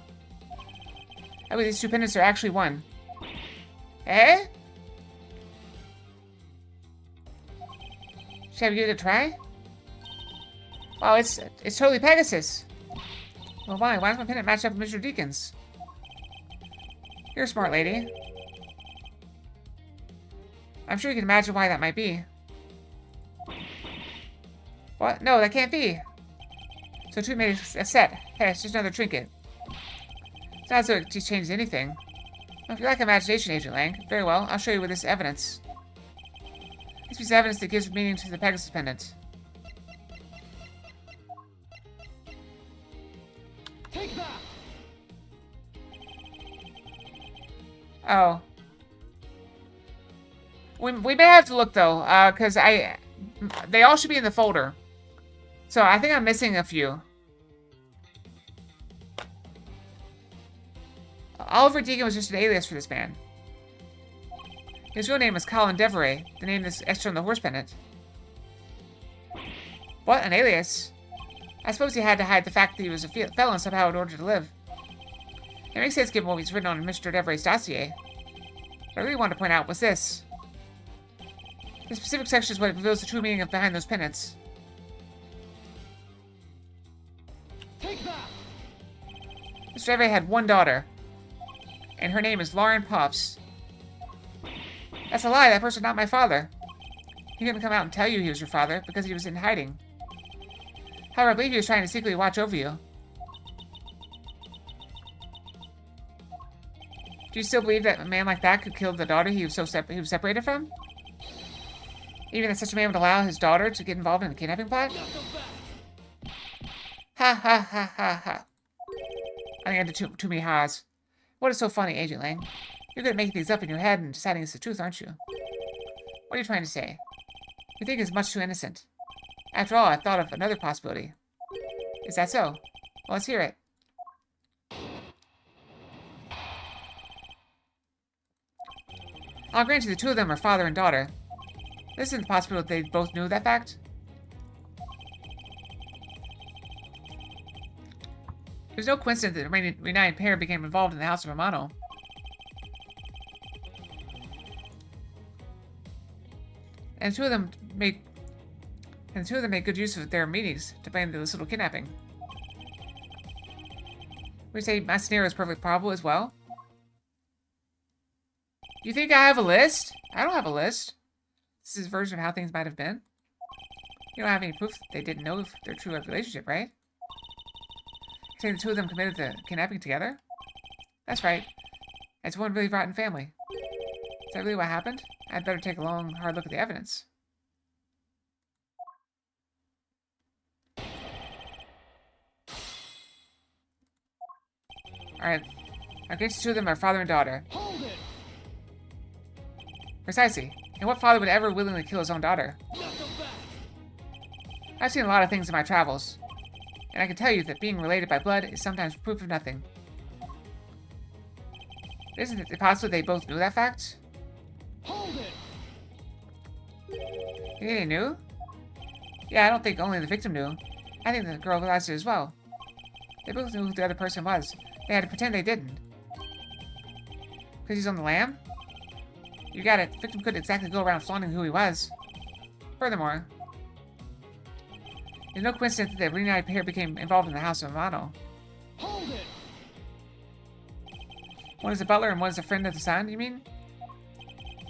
I believe these two pendants are actually one. Eh? Should I give it a try? Wow, it's totally Pegasus. Well, why? Why does my pendant match up with Mr. Deacon's? You're a smart lady. I'm sure you can imagine why that might be. What? No, that can't be. So two made a set. Hey, it's just another trinket. It's not as though it just changes anything. Well, if you like imagination, Agent Lang, very well, I'll show you with this evidence. This piece of evidence that gives meaning to the Pegasus pendant. Take that! Oh. We may have to look, though, because they all should be in the folder. So I think I'm missing a few. Oliver Deegan was just an alias for this man. His real name was Colin Deveray, the name that's extra on the horse pennant. What? An alias? I suppose he had to hide the fact that he was a felon somehow in order to live. It makes sense given what he's written on Mr. Deveray's dossier. What I really wanted to point out was this. The specific section is what reveals the true meaning of behind those pennants. Take that! Mr. Deveray had one daughter, and her name is Lauren Pops. That's a lie. That person's not my father. He couldn't come out and tell you he was your father because he was in hiding. However, I believe he was trying to secretly watch over you. Do you still believe that a man like that could kill the daughter he was separated from? Even that such a man would allow his daughter to get involved in a kidnapping plot? Ha ha ha ha ha. I think I did too many ha's. What is so funny, Agent Lang? You're good at making things up in your head and deciding it's the truth, aren't you? What are you trying to say? You think it's much too innocent. After all, I've thought of another possibility. Is that so? Well, let's hear it. I'll grant you the two of them are father and daughter. This isn't the possibility they both knew that fact. There's no coincidence that the reunited pair became involved in the House of Romano. And the two of them made good use of their meetings to plan this little kidnapping. We say my scenario is perfectly probable as well. You think I have a list? I don't have a list. This is a version of how things might have been. You don't have any proof they didn't know their true relationship, right? Saying the two of them committed the kidnapping together? That's right. It's one really rotten family. Is that really what happened? I'd better take a long, hard look at the evidence. Alright. I guess the two of them are father and daughter. Hold it! Precisely. And what father would ever willingly kill his own daughter? I've seen a lot of things in my travels. And I can tell you that being related by blood is sometimes proof of nothing. Isn't it possible they both knew that fact? Hold it! You think they knew? Yeah, I don't think only the victim knew. I think the girl realized it as well. They both knew who the other person was. They had to pretend they didn't. Because he's on the lam? You got it. The victim couldn't exactly go around flaunting who he was. Furthermore, there's no coincidence that the reunited pair became involved in the House of Romano. Hold it! One is a butler and one is a friend of the son, you mean?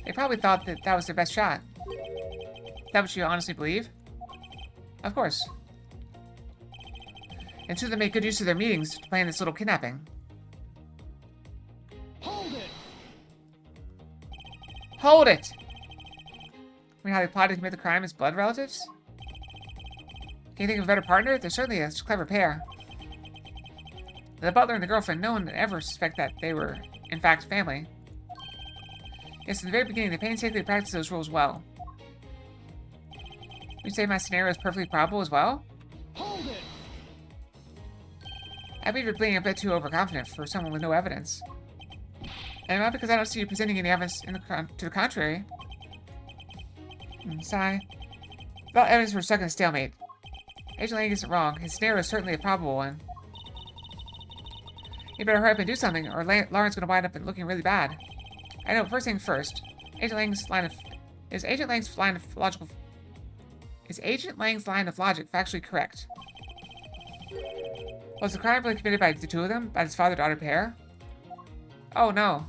They probably thought that that was their best shot. Is that what you honestly believe? Of course. And two of them made good use of their meetings to plan this little kidnapping. Hold it! Hold it! I mean how they plotted to commit the crime as blood relatives? Can you think of a better partner? They're certainly a clever pair. The butler and the girlfriend, no one would ever suspect that they were, in fact, family. Yes, in the very beginning, they painstakingly practiced those rules well. You say my scenario is perfectly probable as well? Hold it! I believe you're being a bit too overconfident for someone with no evidence. And not because I don't see you presenting any evidence to the contrary. Sigh. Without evidence, we're stuck in a stalemate. Agent Lang isn't wrong. His scenario is certainly a probable one. You better hurry up and do something, or Lauren's going to wind up looking really bad. I know, first things first. Is Agent Lang's line of logic factually correct? Was the crime really committed by the two of them? By this father-daughter pair? Oh no.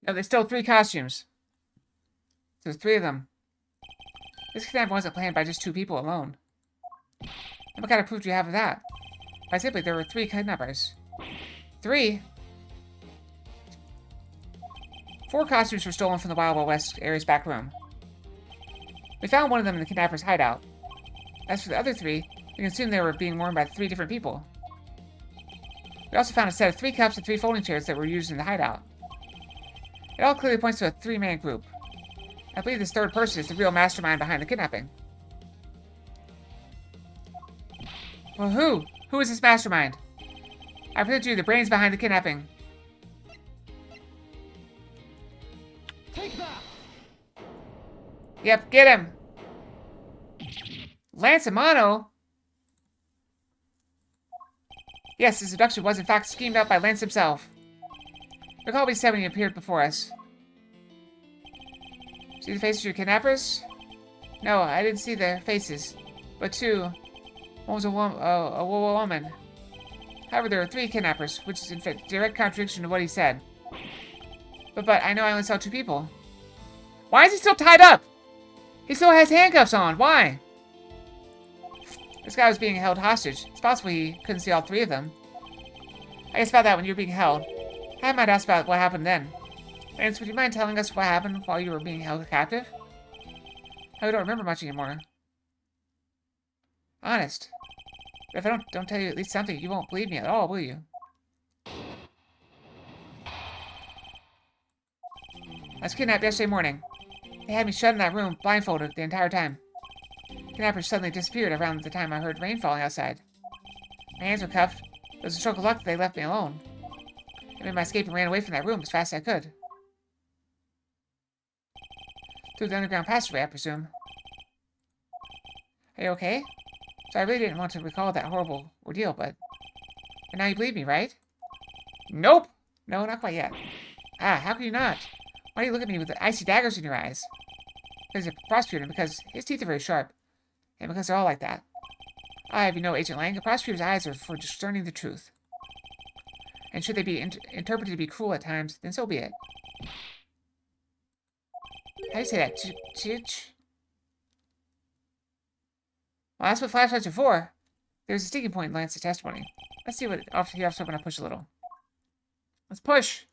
No, they stole 3 costumes. There's 3 of them. This kidnapping wasn't planned by just 2 people alone. And what kind of proof do you have of that? Quite simply, there were 3 kidnappers. 3? 4 costumes were stolen from the Wild Wild West area's back room. We found one of them in the kidnapper's hideout. As for the other 3, we can assume they were being worn by 3 different people. We also found a set of 3 cups and 3 folding chairs that were used in the hideout. It all clearly points to a 3-man group. I believe this 3rd person is the real mastermind behind the kidnapping. Well, who? Who is this mastermind? I present to you the brains behind the kidnapping. Take that! Yep, get him! Lance Amano? Yes, this abduction was in fact schemed out by Lance himself. Recall what he said when he appeared before us. See the faces of your kidnappers? No, I didn't see their faces. But 2. One was a woman. However, there were 3 kidnappers, which is in fact direct contradiction to what he said. But I know I only saw 2 people. Why is he still tied up? He still has handcuffs on. Why? This guy was being held hostage. It's possible he couldn't see all 3 of them. I guess about that when you were being held. I might ask about what happened then. Lance, would you mind telling us what happened while you were being held captive? I don't remember much anymore. Honest. But if I don't tell you at least something, you won't believe me at all, will you? I was kidnapped yesterday morning. They had me shut in that room, blindfolded, the entire time. Kidnappers suddenly disappeared around the time I heard rain falling outside. My hands were cuffed. It was a stroke of luck that they left me alone. I made my escape and ran away from that room as fast as I could. Through the underground passageway, I presume. Are you okay? So I really didn't want to recall that horrible ordeal, but now you believe me, right? Nope! No, not quite yet. Ah, how can you not? Why do you look at me with the icy daggers in your eyes? Because he's a prosecutor, because his teeth are very sharp. And because they're all like that. I have you know, Agent Lang, a prosecutor's eyes are for discerning the truth. And should they be interpreted to be cruel at times, then so be it. How do you say that? Chich? Well, that's what flashlights are for. There's a sticking point in Lance's testimony. Let's see what he offers up when I push a little. Let's push!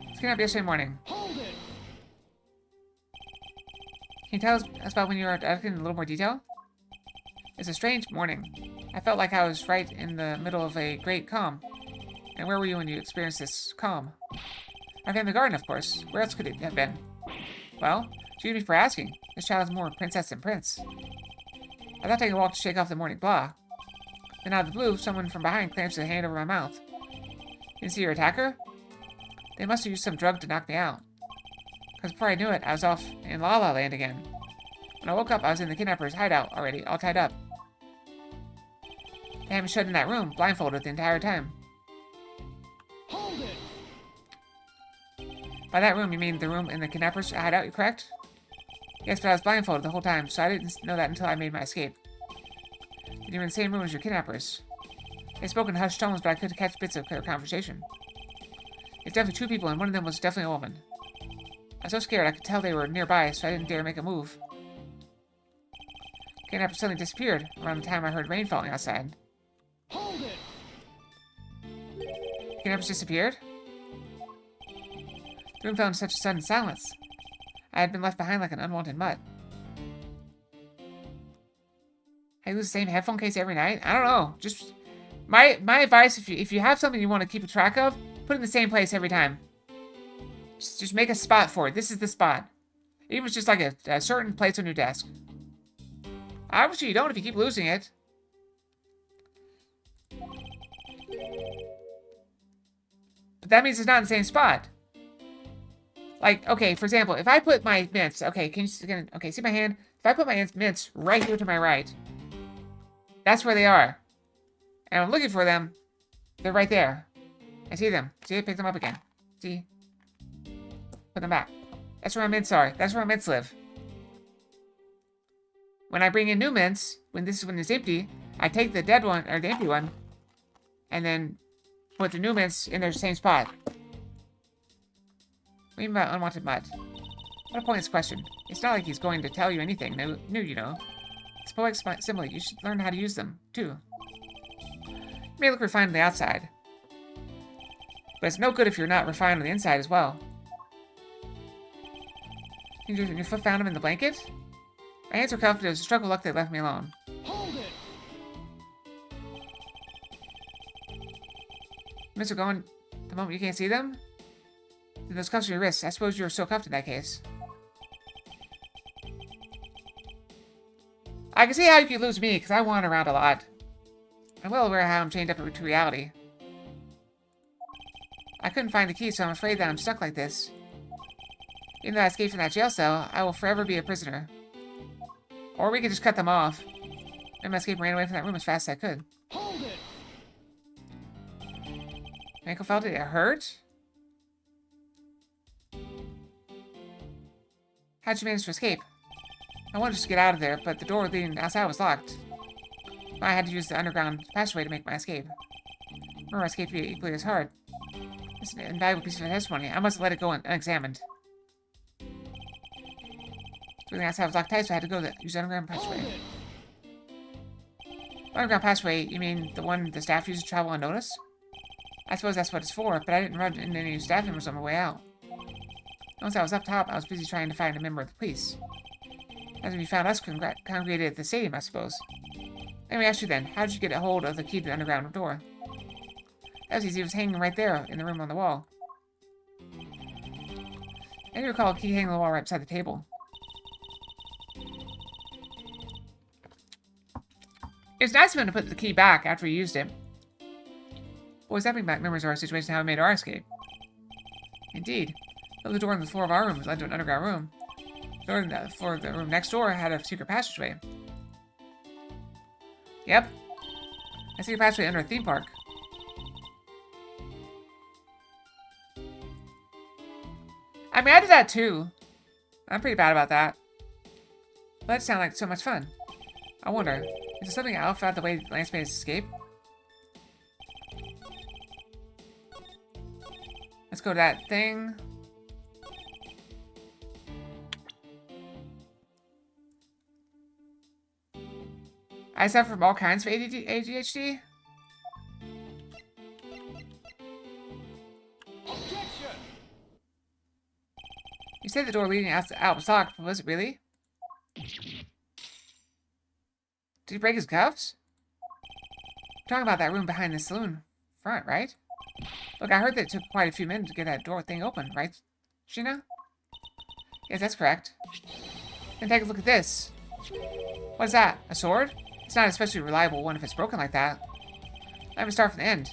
Let's get up yesterday morning. Hold it! Can you tell us about when you were abducted in a little more detail? It's a strange morning. I felt like I was right in the middle of a great calm. And where were you when you experienced this calm? I found the garden, of course. Where else could it have been? Well, excuse me for asking. This child is more princess than prince. I thought taking a walk to shake off the morning blah. Then out of the blue, someone from behind clamps a hand over my mouth. Didn't see your attacker? They must have used some drug to knock me out. Because before I knew it, I was off in La La Land again. When I woke up, I was in the kidnapper's hideout already, all tied up. They had me shut in that room, blindfolded the entire time. Hold it! By that room, you mean the room in the kidnapper's hideout, correct? Yes, but I was blindfolded the whole time, so I didn't know that until I made my escape. And you were in the same room as your kidnappers. They spoke in hushed tones, but I could catch bits of their conversation. It's definitely 2 people, and one of them was definitely a woman. I was so scared I could tell they were nearby, so I didn't dare make a move. Kidnapper suddenly disappeared around the time I heard rain falling outside. Hold it! Kidnappers disappeared? The room fell into such a sudden silence. I had been left behind like an unwanted mutt. I lose the same headphone case every night? I don't know. Just my advice: if you have something you want to keep a track of, put it in the same place every time. Just make a spot for it. This is the spot. Even if it's just like a certain place on your desk. Obviously you don't if you keep losing it. But that means it's not in the same spot. Like, okay, for example, if I put my mints, okay, see my hand? If I put my mints right here to my right, that's where they are. And I'm looking for them, they're right there. I see them. See, pick them up again. See? Put them back. That's where my mints are. That's where my mints live. When I bring in new mints, when it's empty, I take the dead one, or the empty one, and then put the new mints in their same spot. What do you mean by unwanted mud? What a pointless question. It's not like he's going to tell you anything new, you know. It's poetic simile. You should learn how to use them, too. You may look refined on the outside, but it's no good if you're not refined on the inside as well. Your foot found him in the blanket? My hands were cuffed. It was a stroke of luck they left me alone. Hold it! Mr. Going, the moment you can't see them? Then those cuffs are your wrists. I suppose you were so cuffed in that case. I can see how you could lose me, because I wander around a lot. I'm well aware of how I'm chained up to reality. I couldn't find the key, so I'm afraid that I'm stuck like this. Even though I escaped from that jail cell, I will forever be a prisoner. Or we could just cut them off. Maybe my escape ran away from that room as fast as I could. Hold it! My ankle felt it. It hurt? How'd you manage to escape? I wanted to get out of there, but the door leading outside was locked. I had to use the underground passageway to make my escape. Remember, I escaped equally as hard. It's an invaluable piece of testimony. I must have let it go unexamined. Everything outside was locked tight, so I had to go use the underground passageway. Underground passageway, you mean the one the staff uses to travel unnoticed? I suppose that's what it's for, but I didn't run into any staff members on my way out. Once I was up top, I was busy trying to find a member of the police. As we found us congregated at the stadium, I suppose. Let me ask you then, how did you get a hold of the key to the underground door? That was easy. It was hanging right there in the room on the wall. I do recall a key hanging on the wall right beside the table. It's nice of him to put the key back after he used it. What was that mean about memories of our situation and how we made our escape? Indeed. The door on the floor of our room led to an underground room. The door on the floor of the room next door had a secret passageway. Yep. A secret passageway under a theme park. I mean, I did that too. I'm pretty bad about that. But that sounded like so much fun. I wonder, is there something off about the way Lance made his escape? Let's go to that thing. I suffer from all kinds of ADHD. Objection! You said the door leading out was locked, but was it really? Did he break his cuffs? We're talking about that room behind the saloon front, right? Look, I heard that it took quite a few minutes to get that door thing open, right, Sheena? Yes, that's correct. Then take a look at this. What is that? A sword? It's not an especially reliable one if it's broken like that. Let me start from the end.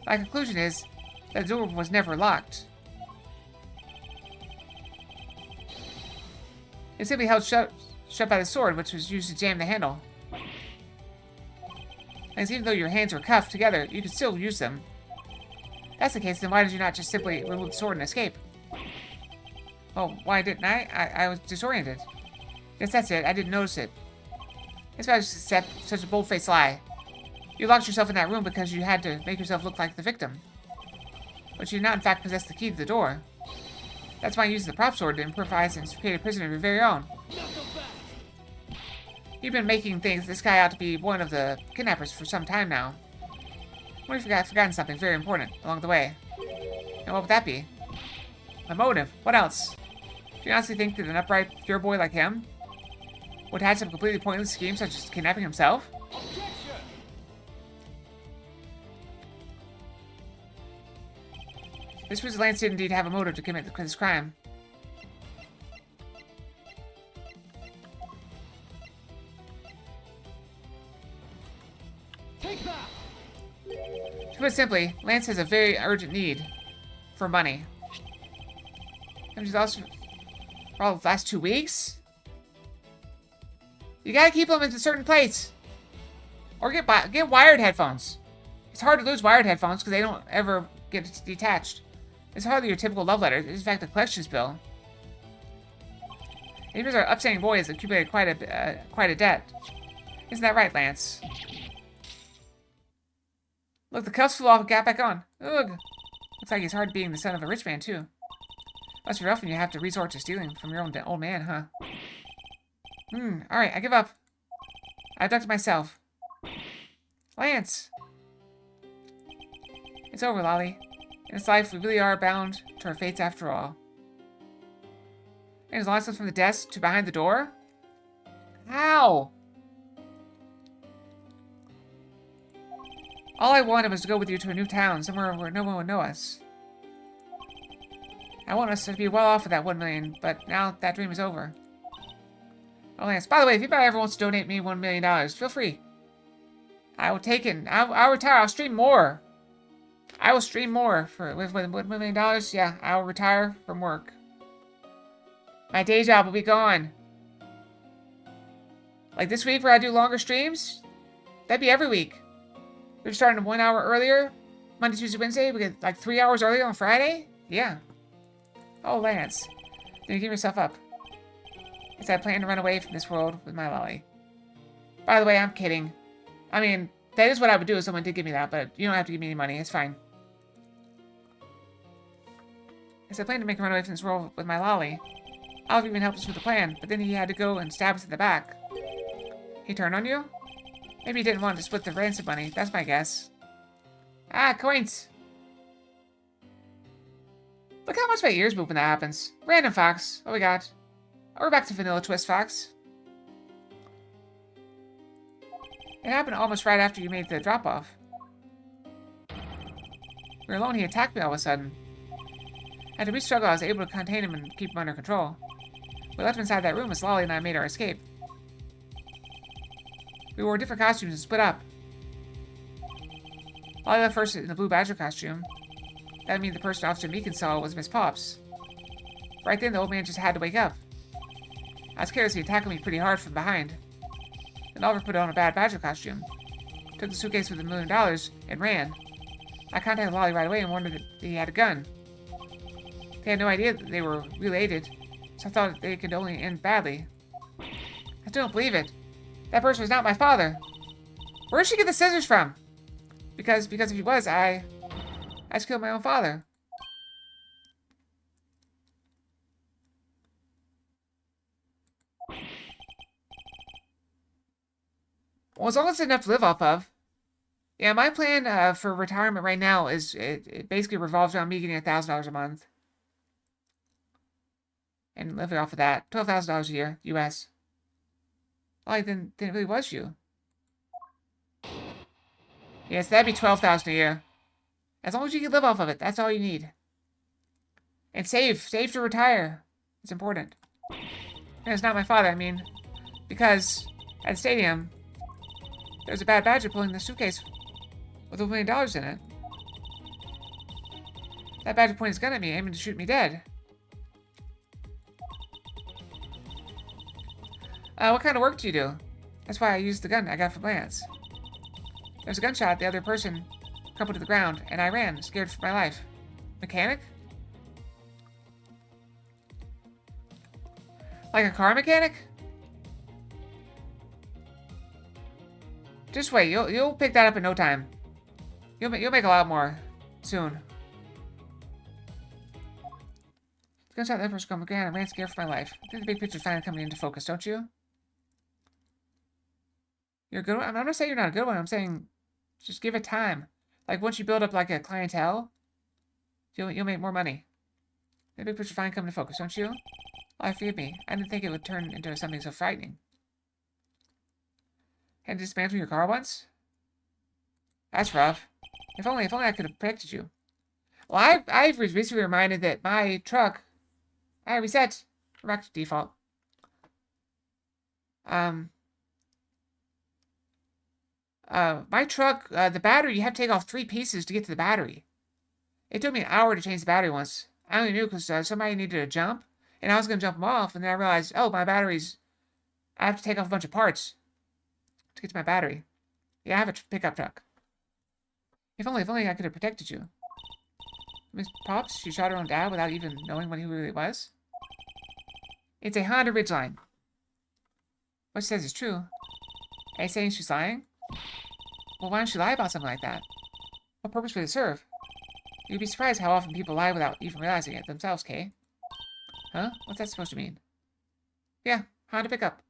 My conclusion is that the door was never locked. It simply held shut by the sword, which was used to jam the handle. And even though your hands were cuffed together, you could still use them. If that's the case, then why did you not just simply remove the sword and escape? Well, why didn't I? I was disoriented. Yes, that's it. I didn't notice it. It's why I just accept such a bold-faced lie. You locked yourself in that room because you had to make yourself look like the victim. But you did not, in fact, possess the key to the door. That's why you used the prop sword to improvise and create a prisoner of your very own. You've been making this guy out to be one of the kidnappers for some time now. What if you've forgotten something very important along the way? And what would that be? A motive. What else? Do you honestly think that an upright, pure boy like him would hatch some completely pointless scheme such as kidnapping himself? Objection! This proves Lance did indeed have a motive to commit this crime. Take that! To put it simply, Lance has a very urgent need for money. And he's lost for all the last 2 weeks? You gotta keep them in a certain place. Or get wired headphones. It's hard to lose wired headphones because they don't ever get detached. It's hardly your typical love letter. It's in fact a collections bill. Neighbors are upstanding boys that accumulated quite a debt. Isn't that right, Lance? Look, the cuffs flew off and got back on. Ugh. Looks like he's hard being the son of a rich man, too. Must be rough when you have to resort to stealing from your own old man, huh? Alright, I give up. I abducted myself. Lance! It's over, Lolly. In this life, we really are bound to our fates after all. And his line slips from the desk to behind the door? How? All I wanted was to go with you to a new town, somewhere where no one would know us. I want us to be well off with that 1 million, but now that dream is over. Oh, Lance, by the way, if anybody ever wants to donate me $1 million, feel free. I will take it. I'll retire. I'll stream more. I will stream more with $1 million. Yeah, I will retire from work. My day job will be gone. Like this week where I do longer streams? That'd be every week. We're starting 1 hour earlier. Monday, Tuesday, Wednesday. We get like 3 hours earlier on Friday? Yeah. Oh, Lance. Then you give yourself up. Yes, I plan to run away from this world with my Lolly. By the way, I'm kidding. I mean, that is what I would do if someone did give me that, but you don't have to give me any money. It's fine. Yes, I plan to make a run away from this world with my Lolly. Olive even helped us with the plan, but then he had to go and stab us in the back. He turned on you? Maybe he didn't want to split the ransom money. That's my guess. Ah, coins! Look how much my ears move when that happens. Random Fox. What we got? Oh, we're back to Vanilla Twist Fox. It happened almost right after you made the drop-off. We were alone, he attacked me all of a sudden. After we struggled, I was able to contain him and keep him under control. We left him inside that room as Lolly and I made our escape. We wore different costumes and split up. Lolly left first in the blue badger costume. That means the person Officer Meekin saw was Miss Pops. Right then, the old man just had to wake up. I was scared, so he tackled me pretty hard from behind. Then Oliver put on a bad badger costume, took the suitcase with $1 million, and ran. I contacted Lolly right away and warned her that he had a gun. They had no idea that they were related, so I thought they could only end badly. I still don't believe it. That person was not my father. Where did she get the scissors from? Because if he was, I just killed my own father. Well, as long as it's enough to live off of. Yeah, my plan for retirement right now is it basically revolves around me getting $1,000 a month. And living off of that. $12,000 a year, US. Oh, then it really was you. Yes, that'd be $12,000 a year. As long as you can live off of it, that's all you need. And save to retire. It's important. And it's not my father, I mean, because at the stadium, there's a bad badger pulling the suitcase with $1 million in it. That badger pointed his gun at me, aiming to shoot me dead. What kind of work do you do? That's why I used the gun I got from Lance. There was a gunshot, the other person crumpled to the ground, and I ran, scared for my life. Mechanic? Like a car mechanic? Just wait, you'll pick that up in no time. You'll make a lot more soon. The gunshot, the other person crumpled to the ground, and I ran, scared for my life. I think the big picture's finally coming into focus, don't you? You're a good one? I'm not saying you're not a good one. I'm saying just give it time. Like, once you build up, like, a clientele, you'll make more money. The big picture finally coming to focus, don't you? Oh, forgive me. I didn't think it would turn into something so frightening. Had to dismantle your car once? That's rough. If only I could have protected you. Well, I was recently reminded that my truck... I reset. We're back to default. My truck, the battery, you have to take off 3 pieces to get to the battery. It took me an hour to change the battery once. I only knew because somebody needed a jump, and I was going to jump them off, and then I realized, oh, my battery's... I have to take off a bunch of parts to get to my battery. Yeah, I have a pickup truck. If only I could have protected you. Miss Pops, she shot her own dad without even knowing what he really was. It's a Honda Ridgeline. What she says is true. Are you saying she's lying? Well, why don't she lie about something like that? What purpose would it serve? You'd be surprised how often people lie without even realizing it themselves, Kay. Huh? What's that supposed to mean? Yeah, Honda pickup.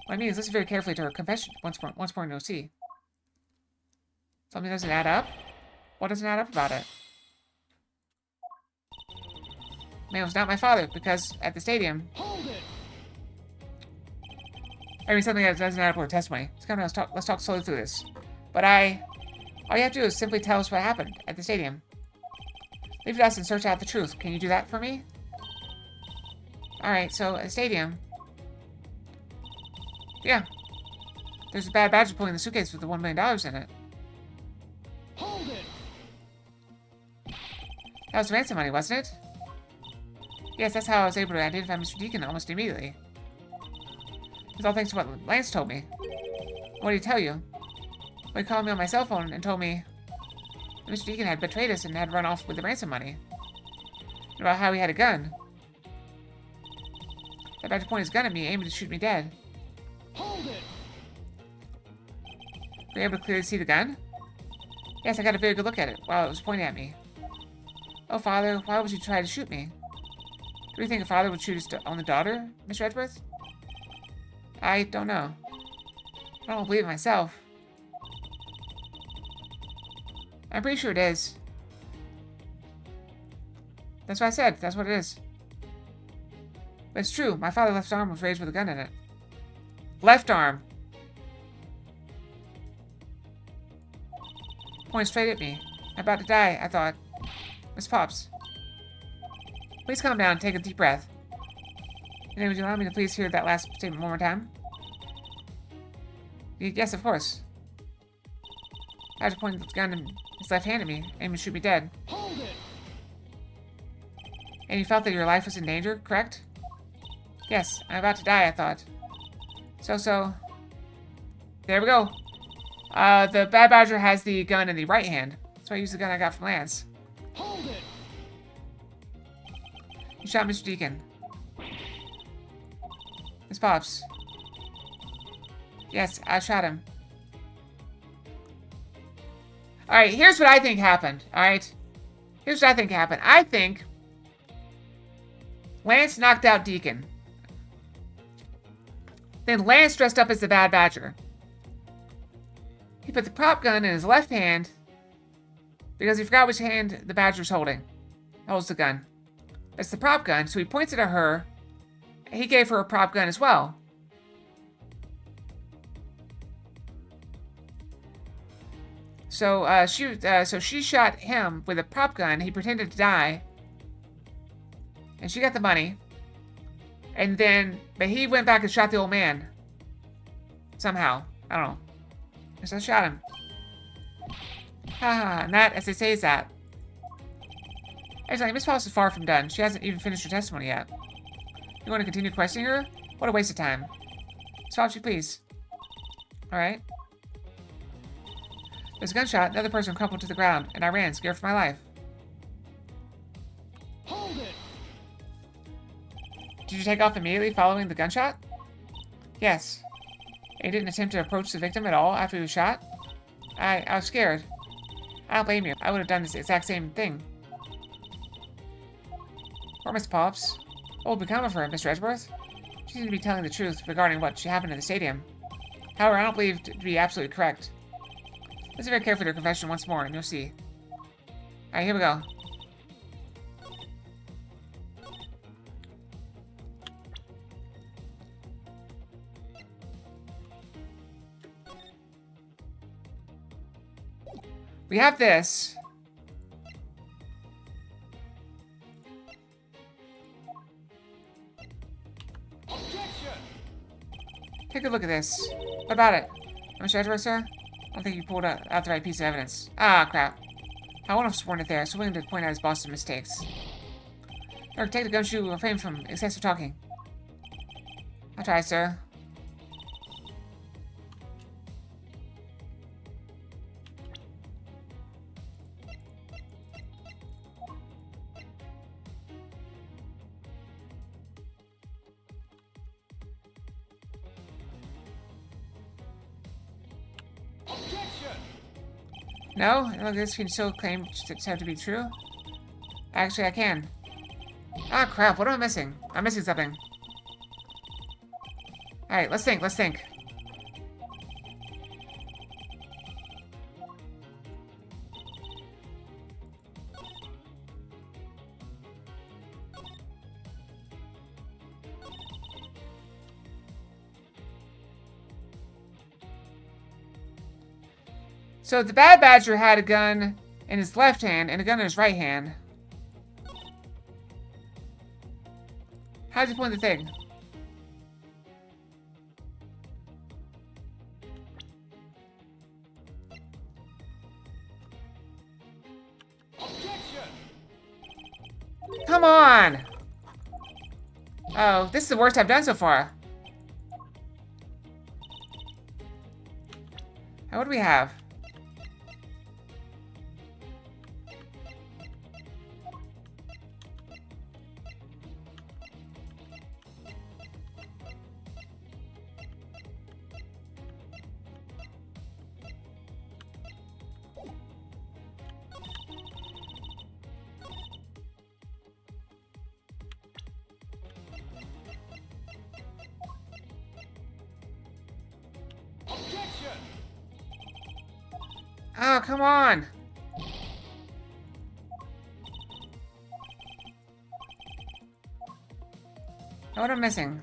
What I mean is listen very carefully to her confession once more and you'll see. Something doesn't add up? What doesn't add up about it? Man, it was not my father, because at the stadium... Hold it! I mean, something that doesn't add up with her testimony. Let's talk slowly through this. But all you have to do is simply tell us what happened at the stadium. Leave it to us and search out the truth. Can you do that for me? Alright, so at the stadium... Yeah. There's a bad badger pulling the suitcase with the $1 million in it. Hold it! That was ransom money, wasn't it? Yes, that's how I was able to identify Mr. Deacon almost immediately. It's all thanks to what Lance told me. What did he tell you? Well, he called me on my cell phone and told me that Mr. Deacon had betrayed us and had run off with the ransom money. And about how he had a gun. That badger pointed his gun at me, aiming to shoot me dead. Hold it! Were you able to clearly see the gun? Yes, I got a very good look at it while it was pointing at me. Oh, Father, why would you try to shoot me? Do you think a father would shoot his only daughter, Mr. Edgeworth? I don't know. I don't believe it myself. I'm pretty sure it is. That's what I said. That's what it is. But it's true. My father's left arm was raised with a gun in it. Left arm. Pointing straight at me. I'm about to die, I thought. Miss Pops. Please calm down and take a deep breath. And would you allow me to please hear that last statement one more time? Yes, of course. I had to point the gun in his left hand at me, aiming to shoot me dead. Hold it! And you felt that your life was in danger, correct? Yes, I'm about to die, I thought. So... There we go. The Bad Badger has the gun in the right hand. So I used the gun I got from Lance. Hold it! You shot Mr. Deacon. Miss Pops. Yes, I shot him. Alright, here's what I think happened. Alright? Here's what I think happened. I think Lance knocked out Deacon. Then Lance dressed up as the Bad Badger. He put the prop gun in his left hand because he forgot which hand the Badger's holding. Holds the gun. It's the prop gun, so he points it at her. He gave her a prop gun as well. So she shot him with a prop gun. He pretended to die, and she got the money. And then, but he went back and shot the old man. Somehow, I don't know. So I shot him. Haha, and that, as they say, is that. Actually, Miss Pops is far from done. She hasn't even finished her testimony yet. You want to continue questioning her? What a waste of time. Miss Pops, you please. Alright. There's a gunshot, the other person crumpled to the ground, and I ran, scared for my life. Hold it! Did you take off immediately following the gunshot? Yes. And you didn't attempt to approach the victim at all after he was shot? I was scared. I don't blame you. I would have done this exact same thing. Poor Miss Pops. What will become of her, Mr. Edgeworth? She seemed to be telling the truth regarding what happened in the stadium. However, I don't believe it to be absolutely correct. Listen very carefully to her confession once more, and you'll see. Alright, here we go. We have this. Objection! Take a look at this. What about it? Mr. Edgeworth, sir? I don't think you pulled out the right piece of evidence. Ah, crap. I wouldn't have sworn it there, so willing to point out his boss's mistakes. Or take the gumshoe and refrain from excessive talking. I'll try, sir. Objection! No? Look, this can still claim to have to be true. Actually, I can. Ah, crap. What am I missing? I'm missing something. Alright, let's think. Let's think. So the bad badger had a gun in his left hand and a gun in his right hand. How'd you point the thing? Objection! Come on! Oh, this is the worst I've done so far. Now, what do we have? Objection! Oh, come on! Now, what am I missing?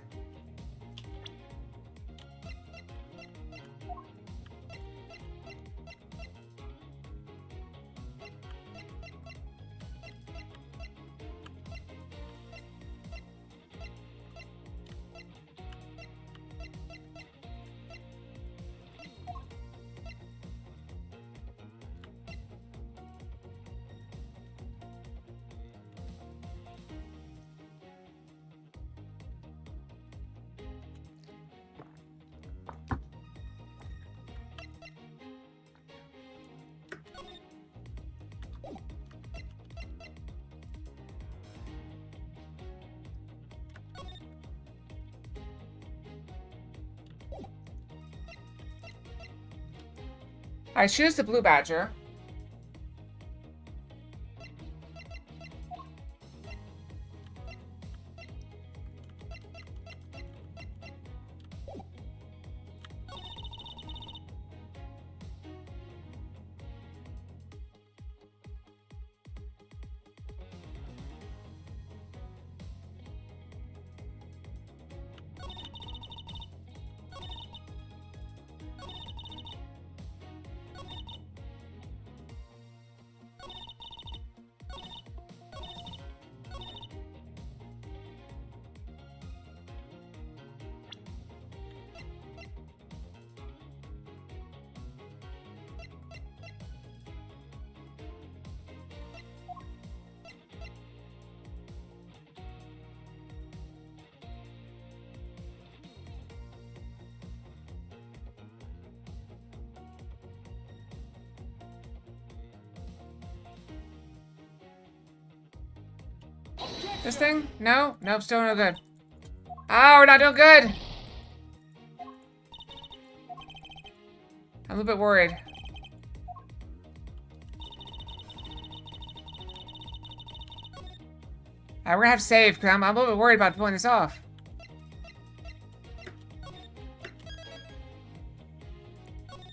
I choose the blue badger. This thing? No? Nope, still no good. Oh, we're not doing good! I'm a little bit worried. We're gonna have to save, because I'm a little bit worried about pulling this off.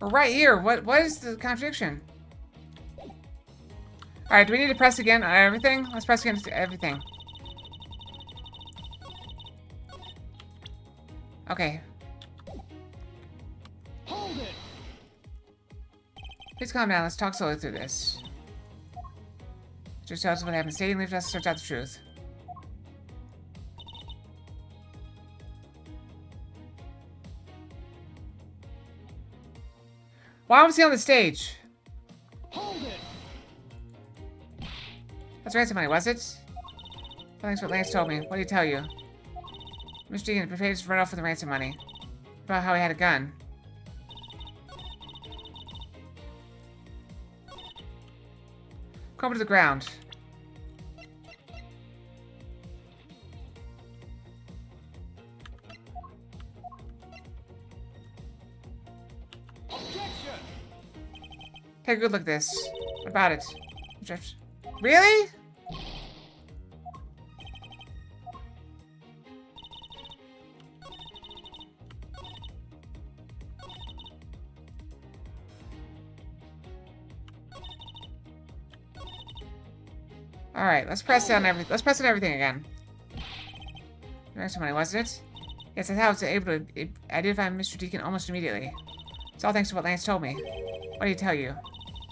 We're right here. What is the contradiction? Alright, do we need to press again on everything? Let's press again to everything. Okay. Hold it! Please calm down. Let's talk slowly through this. Just tell us what happened. Stay and leave us to search out the truth. Why was he on the stage? Hold it! That's ransom money, was it? Thanks what Lance told me. What did he tell you? Mr. Dean prepared to run off with the ransom money. About how he had a gun. Come to the ground. Objection! Take a good look at this. What about it? Really? Alright, let's press on everything again. Next money, wasn't it? Yes, that's how I was able to identify Mr. Deacon almost immediately. It's all thanks to what Lance told me. What did he tell you?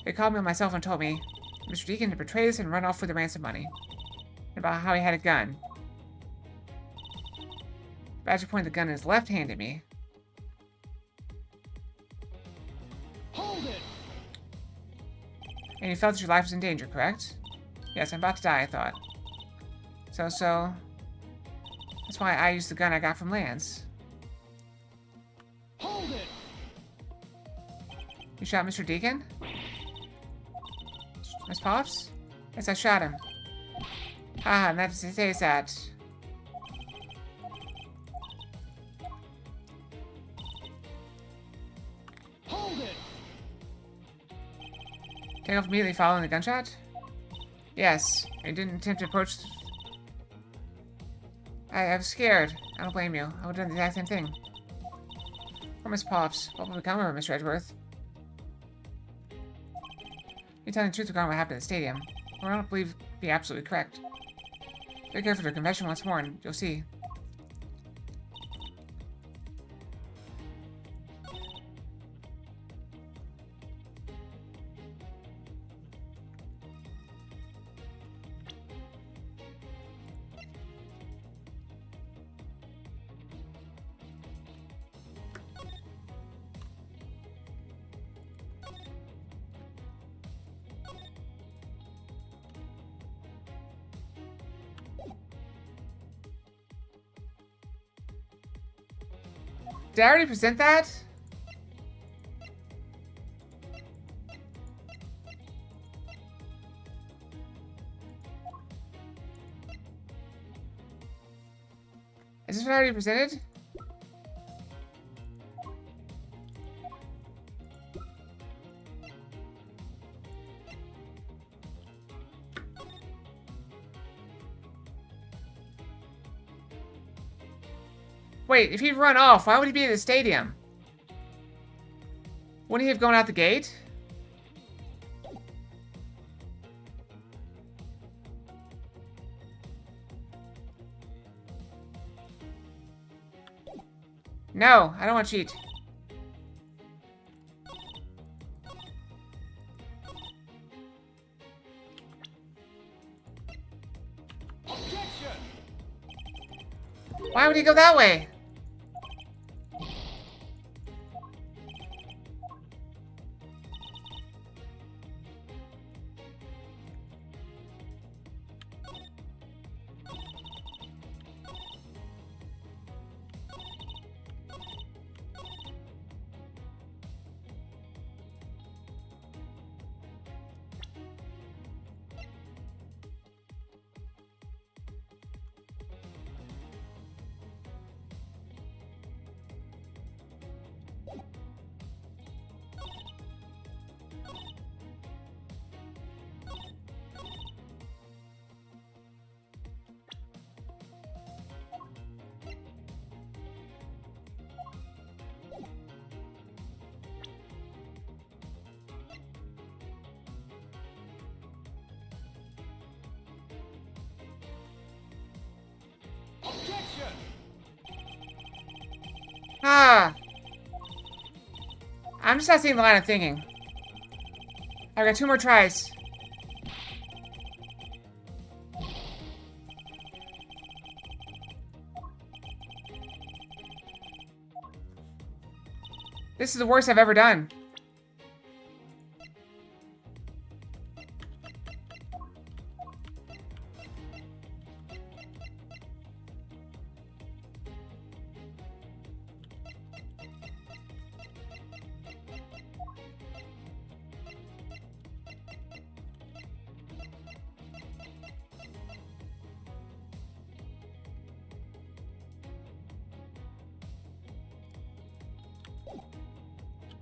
He called me on my cell phone and told me Mr. Deacon had betrayed us and run off with the ransom money. And about how he had a gun. Badger pointed the gun in his left hand at me. Hold it! And you felt that your life was in danger, correct? Yes, I'm about to die, I thought. So... That's why I used the gun I got from Lance. Hold it! You shot Mr. Deacon? Miss Pops? Yes, I shot him. Haha, and that says that. Hold it! Take off immediately following the gunshot? Yes, I didn't attempt to approach... I was scared. I don't blame you. I would have done the exact same thing. Poor Miss Pops. What will become of her, Mr. Edgeworth? You're telling the truth regarding what happened at the stadium. Or I don't believe be absolutely correct. Be careful for the confession once more, and you'll see. Did I already present that? Is this what I already presented? Wait, if he'd run off, why would he be at the stadium? Wouldn't he have gone out the gate? No, I don't want to cheat. Objection! Why would he go that way? Objection! Ah. I'm just not seeing the line of thinking. I've got 2 more tries. This is the worst I've ever done.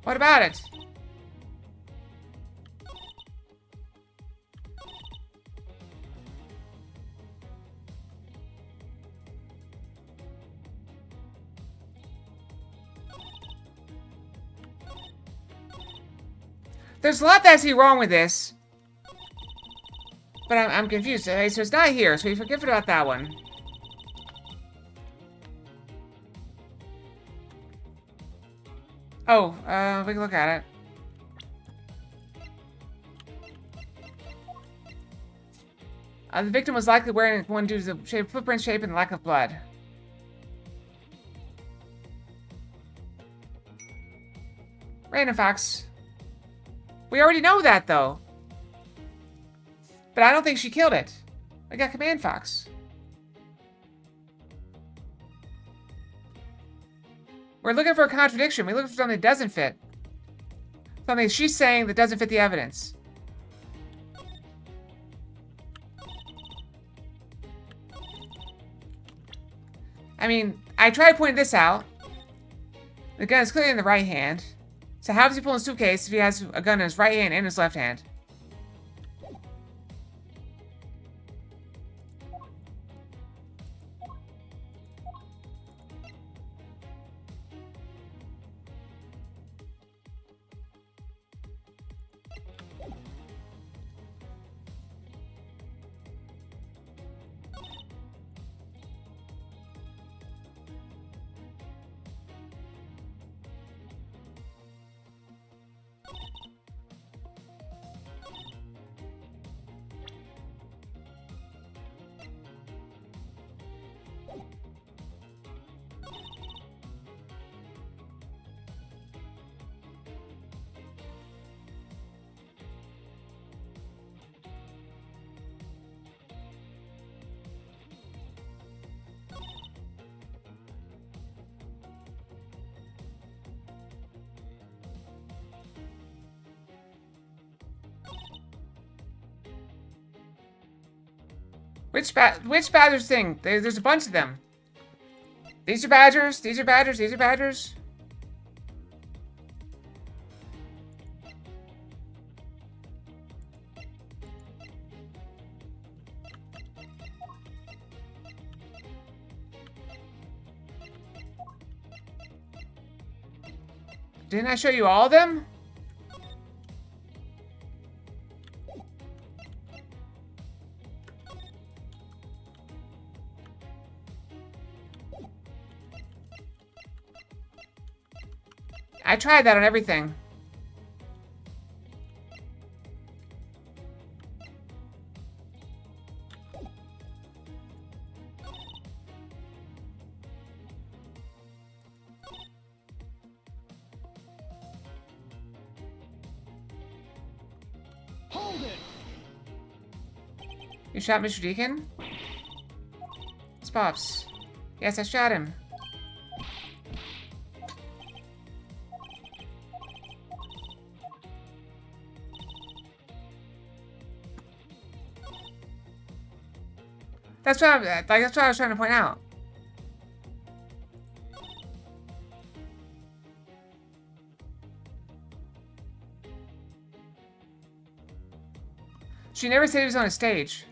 What about it? There's a lot that I see wrong with this. But I'm confused. Okay, so it's not here, so we forgive about that one. Oh, we can look at it. The victim was likely wearing one due to the footprint shape and lack of blood. Random facts. We already know that, though. But I don't think she killed it. I got command fox. We're looking for a contradiction. We're looking for something that doesn't fit. Something she's saying that doesn't fit the evidence. I mean, I tried pointing this out. The gun is clearly in the right hand. So how does he pull his suitcase if he has a gun in his right hand and his left hand? Which badgers thing? There's a bunch of them. These are badgers. These are badgers. These are badgers. Didn't I show you all of them? I tried that on everything. Hold it! You shot Mr. Deacon? It's Pops. Yes, I shot him. That's what I was trying to point out. She never said he was on a stage.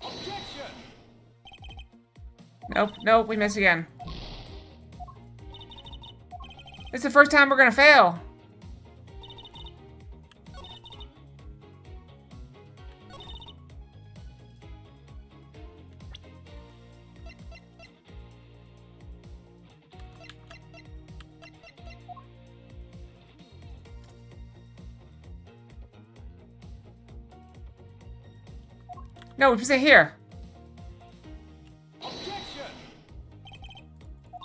Objection! Nope, we missed again. This is the first time we're gonna fail. No, we present here. Objection!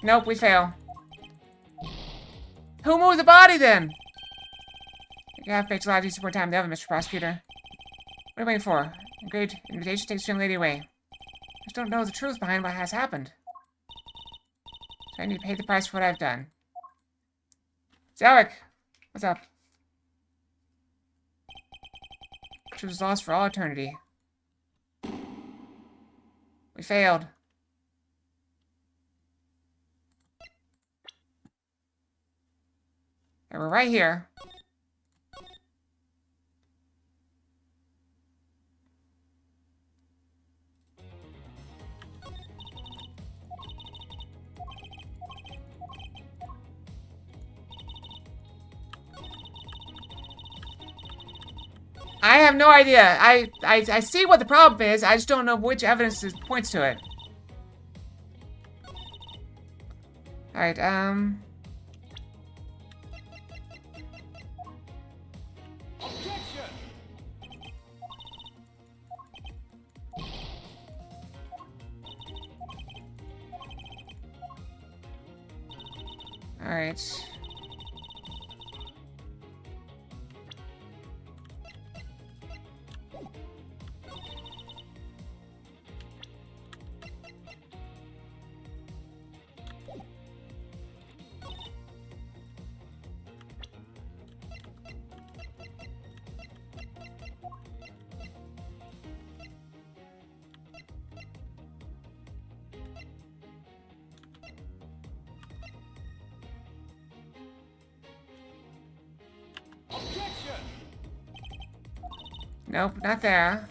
Nope, we fail. Who moved the body then? You have faked a lot easier more time than the other, Mr. Prosecutor. What are you waiting for? Engraved invitation takes this young lady away. I just don't know the truth behind what has happened. So I need to pay the price for what I've done. Zarek! What's up? Truth was lost for all eternity. We failed. And we're right here. I have no idea. I see what the problem is. I just don't know which evidence points to it. Alright, Objection! Alright. Objection! Nope, not there.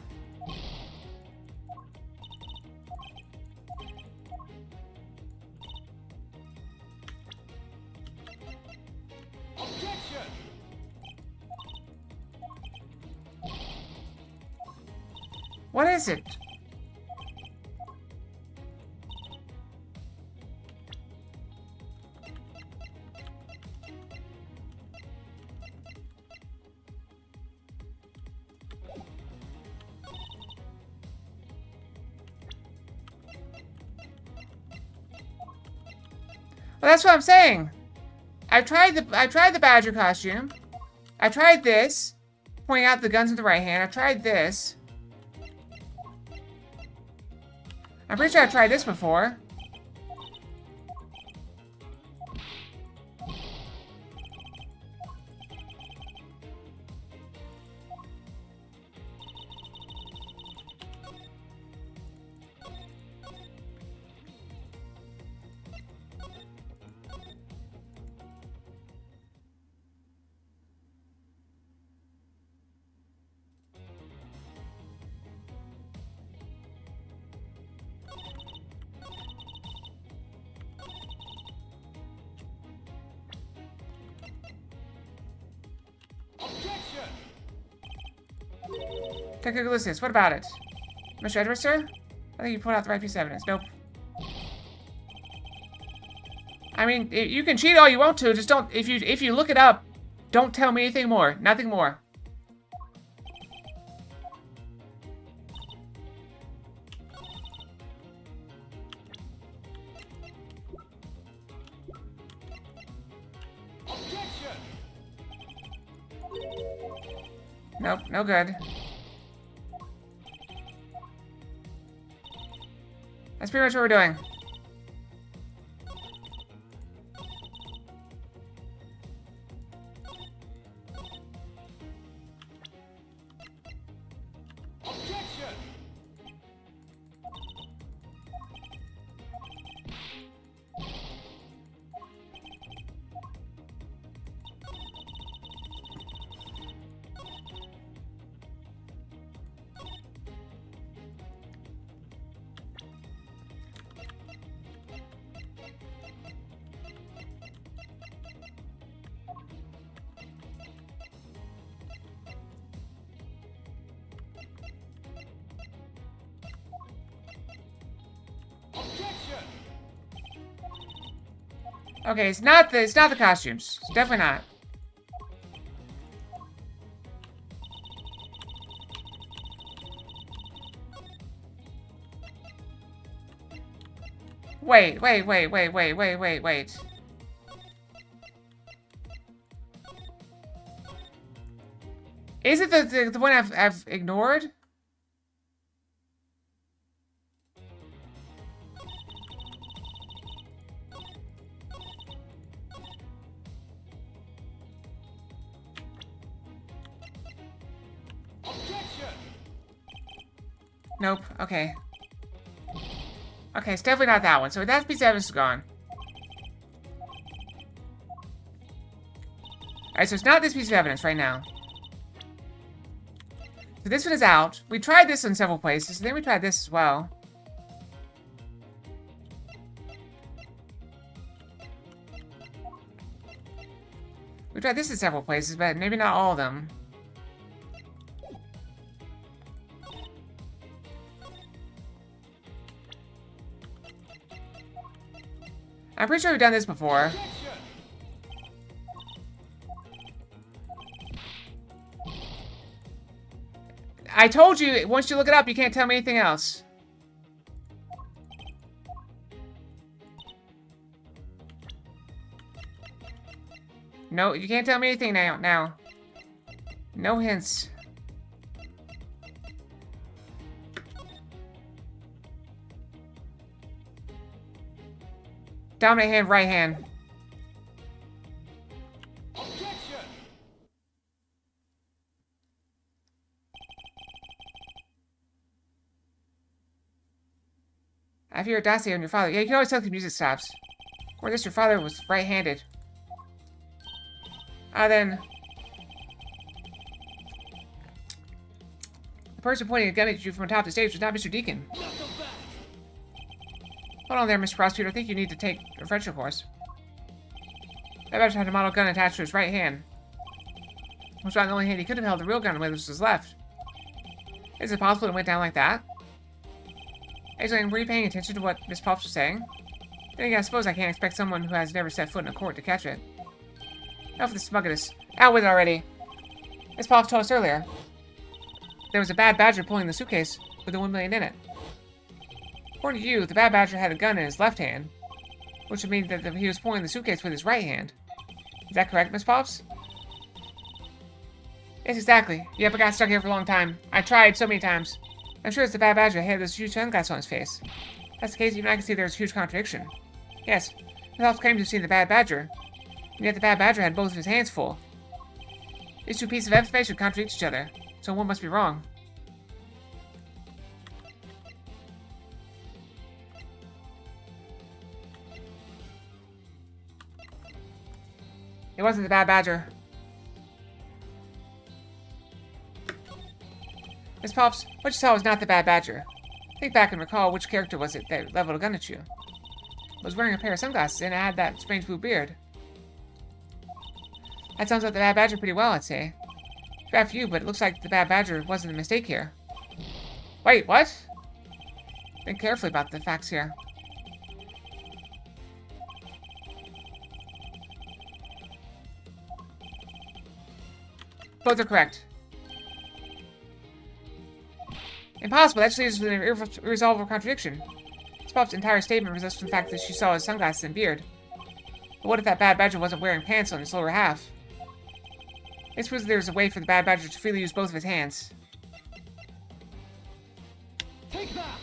Objection! What is it? Well, that's what I'm saying. I tried the badger costume. I tried this, pointing out the guns with the right hand. I tried this. I'm pretty sure I tried this before. Objection! Detective Ulysses, what about it? Mr. Edwards, sir? I think you put out the right piece of evidence. Nope. I mean, you can cheat all you want to, just don't, if you look it up, don't tell me anything more. Nothing more. Objection! Nope, no good. That's pretty much what we're doing. Objection! Objection! Okay, it's not the costumes. It's definitely not. Wait. Is it the one I've ignored? Objection! Nope. Okay. Okay, it's definitely not that one. So that piece of evidence is gone. Alright, so it's not this piece of evidence right now. So this one is out. We tried this in several places, and then we tried this as well. We tried this in several places, but maybe not all of them. I'm pretty sure we've done this before. Objection! I told you, once you look it up, you can't tell me anything else. No, you can't tell me anything now. No hints. Dominant hand, right hand. Objection! I have your dossier on your father. Yeah, you can always tell if the music stops. Or this, your father was right-handed. Then... The person pointing a gun at you from atop the stage was not Mr. Deacon. Hold on there, Mr. Prosecutor. I think you need to take a refresher course. That badger had a model gun attached to his right hand. Which was the only hand he could have held the real gun with was his left. Is it possible it went down like that? Actually, were you paying attention to what Miss Pops was saying? Then again, I suppose I can't expect someone who has never set foot in a court to catch it. Enough of the smugginess. Out with it already. Miss Pops told us earlier. There was a bad badger pulling the suitcase with the 1 million in it. According to you, the bad badger had a gun in his left hand, which would mean that he was pulling the suitcase with his right hand. Is that correct, Miss Pops? Yes, exactly. Yep, I got stuck here for a long time. I tried so many times. I'm sure it's the bad badger that had this huge sunglasses on his face. If that's the case, even I can see there's a huge contradiction. Yes, Miss Pops claimed to have seen the bad badger, and yet the bad badger had both of his hands full. These two pieces of information contradict each other, so one must be wrong. It wasn't the bad badger. Miss Pops, what you saw was not the bad badger. Think back and recall which character was it that leveled a gun at you. It was wearing a pair of sunglasses and it had that strange blue beard. That sounds like the bad badger pretty well, I'd say. It's bad for you, but it looks like the bad badger wasn't the mistake here. Wait, what? Think carefully about the facts here. Both are correct. Impossible. That leaves us with an irresolvable contradiction. Miss Pop's entire statement results from the fact that she saw his sunglasses and beard. But what if that bad badger wasn't wearing pants on his lower half? I suppose there was a way for the bad badger to freely use both of his hands. Take that!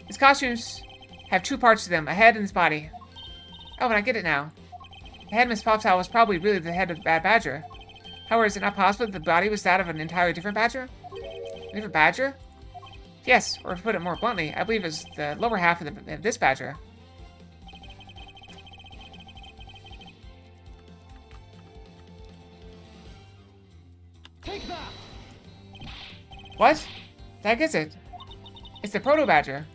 His costumes have two parts to them, a head and his body. Oh, and I get it now. The head Miss Pop's was probably really the head of the bad badger. However, is it not possible that the body was that of an entirely different badger? A different badger? Yes, or to put it more bluntly, I believe it's the lower half of this badger. Take that! What? The heck is it? It's the proto-badger.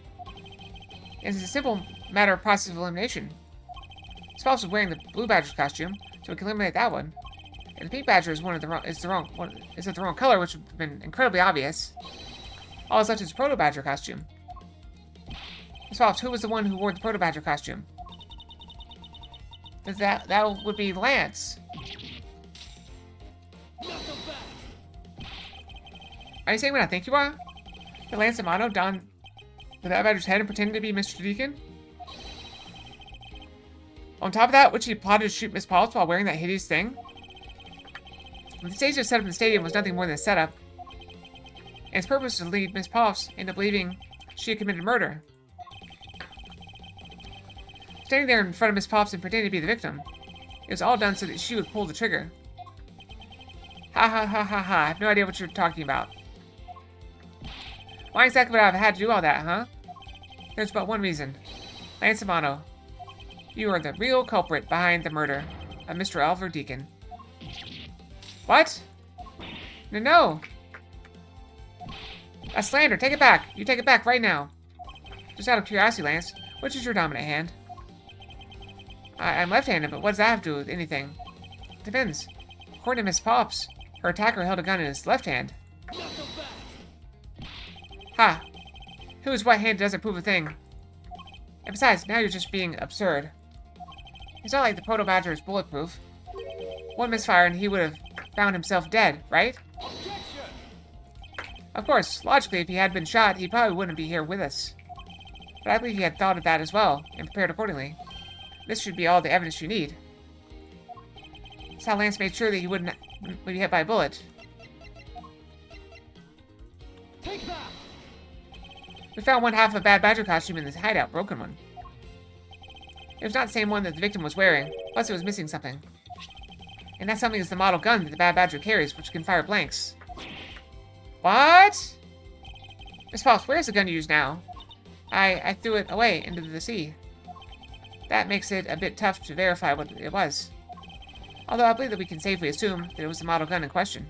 It's a simple matter of process of elimination. Miss Pops was wearing the blue badger's costume, so we can eliminate that one. And the pink badger is the wrong color, which would have been incredibly obvious. All that's left is the proto-badger costume. Miss Pops, who was the one who wore the proto-badger costume? That would be Lance. Are you saying what I think you are? That Lance Amano donned the bad badger's head and pretended to be Mr. Deacon? On top of that, would she plotted to shoot Miss Pops while wearing that hideous thing? The stage that was set up in the stadium was nothing more than a setup, and its purpose was to lead Miss Pops into believing she had committed murder. Standing there in front of Miss Pops and pretending to be the victim, it was all done so that she would pull the trigger. Ha ha ha ha ha, I have no idea what you're talking about. Why exactly would I have had to do all that, huh? There's but one reason. Lance Amano, you are the real culprit behind the murder of Mr. Oliver Deacon. What? No. That's slander. Take it back. You take it back right now. Just out of curiosity, Lance, which is your dominant hand? I'm left-handed, but what does that have to do with anything? Depends. According to Miss Pops, her attacker held a gun in his left hand. Ha! Whose what hand doesn't prove a thing? And besides, now you're just being absurd. It's not like the Proto Badger is bulletproof. One misfire and he would have found himself dead, right? Of course, logically, if he had been shot, he probably wouldn't be here with us. But I believe he had thought of that as well, and prepared accordingly. This should be all the evidence you need. That's how Lance made sure that he wouldn't be hit by a bullet. Take that! We found one half of a Bad Badger costume in this hideout, broken one. It was not the same one that the victim was wearing, plus it was missing something. And that something is the model gun that the Bad Badger carries, which can fire blanks. What? Miss Pops, where's the gun you use now? I threw it away into the sea. That makes it a bit tough to verify what it was. Although I believe that we can safely assume that it was the model gun in question.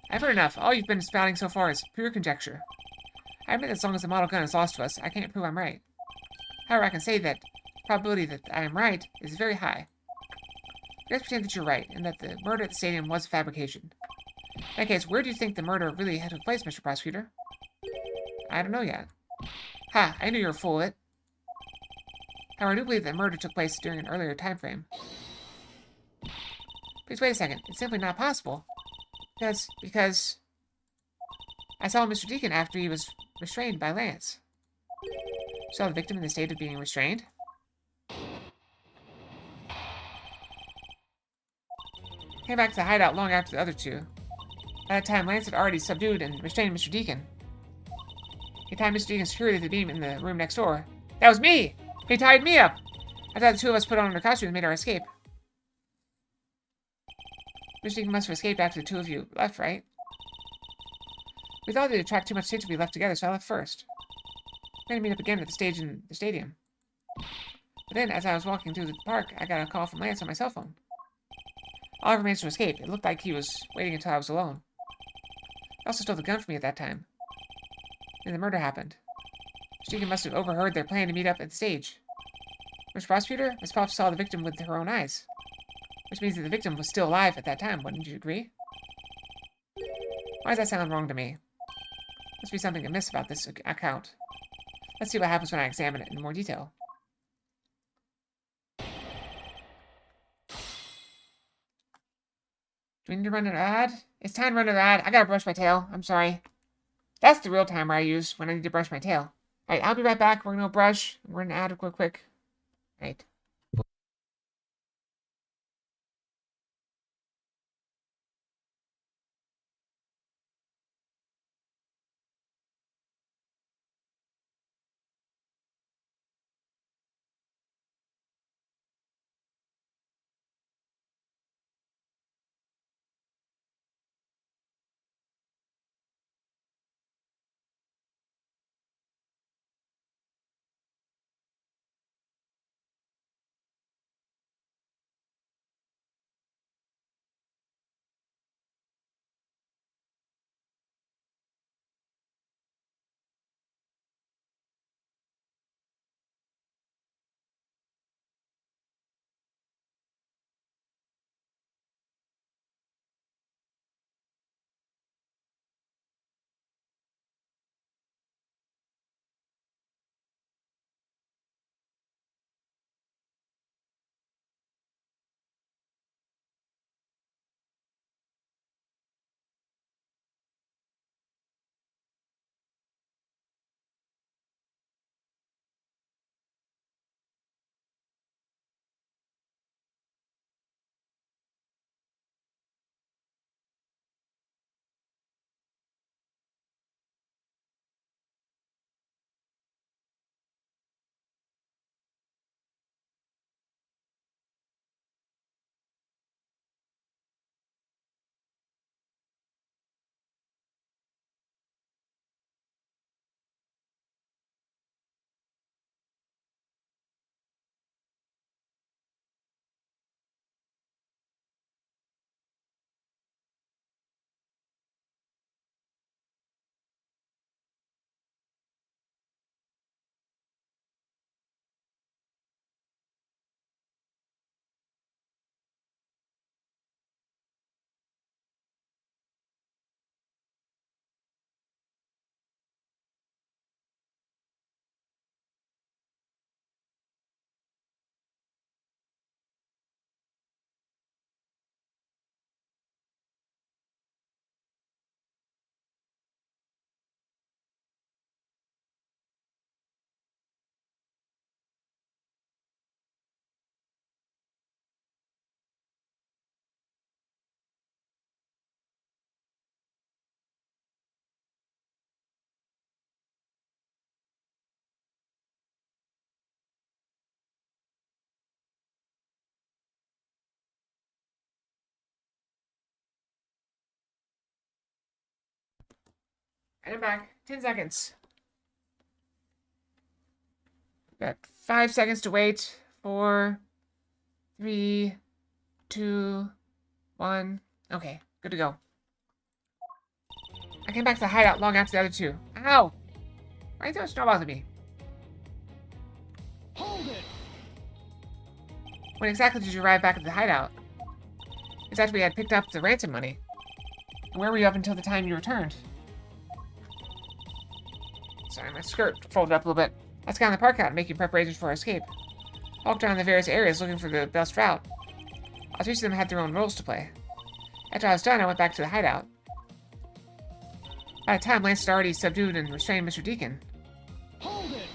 I've heard enough. All you've been spouting so far is pure conjecture. I admit that as long as the model gun is lost to us, I can't prove I'm right. However, I can say that the probability that I am right is very high. Let's pretend that you're right, and that the murder at the stadium was a fabrication. In that case, where do you think the murder really had took place, Mr. Prosecutor? I don't know yet. Ha, I knew you were full of it. However, I do believe that murder took place during an earlier time frame. Please wait a second. It's simply not possible. Because I saw Mr. Deacon after he was restrained by Lance. Saw the victim in the state of being restrained? Came back to the hideout long after the other two. By that time, Lance had already subdued and restrained Mr. Deacon. He tied Mr. Deacon's security to the beam in the room next door. That was me! He tied me up! I thought the two of us put on our costumes and made our escape. Mr. Deacon must have escaped after the two of you left, right? We thought it'd attract too much attention if we left together, so I left first. We're going to meet up again at the stage in the stadium. But then, as I was walking through the park, I got a call from Lance on my cell phone. Oliver managed to escape. It looked like he was waiting until I was alone. He also stole the gun from me at that time. Then the murder happened. Mr. Deacon must have overheard their plan to meet up at the stage. Mr. Prosecutor, Miss Pops saw the victim with her own eyes. Which means that the victim was still alive at that time, wouldn't you agree? Why does that sound wrong to me? Must be something amiss about this account. Let's see what happens when I examine it in more detail. Do we need to run an ad? It's time to run an ad. I gotta brush my tail. I'm sorry. That's the real timer I use when I need to brush my tail. Alright, I'll be right back. We're gonna brush. We're gonna add real quick. Right. And I'm back. 10 seconds. Got 5 seconds to wait. 4, 3, 2, 1. Okay, good to go. I came back to the hideout long after the other two. Ow! Why are you throwing snowballs at me? Hold it! When exactly did you arrive back at the hideout? It's after we had picked up the ransom money. And where were you up until the time you returned? Sorry, my skirt folded up a little bit. I scanned the park out, making preparations for our escape. I walked around the various areas looking for the best route. All each of them had their own roles to play. After I was done, I went back to the hideout. By the time, Lance had already subdued and restrained Mr. Deacon. Hold it!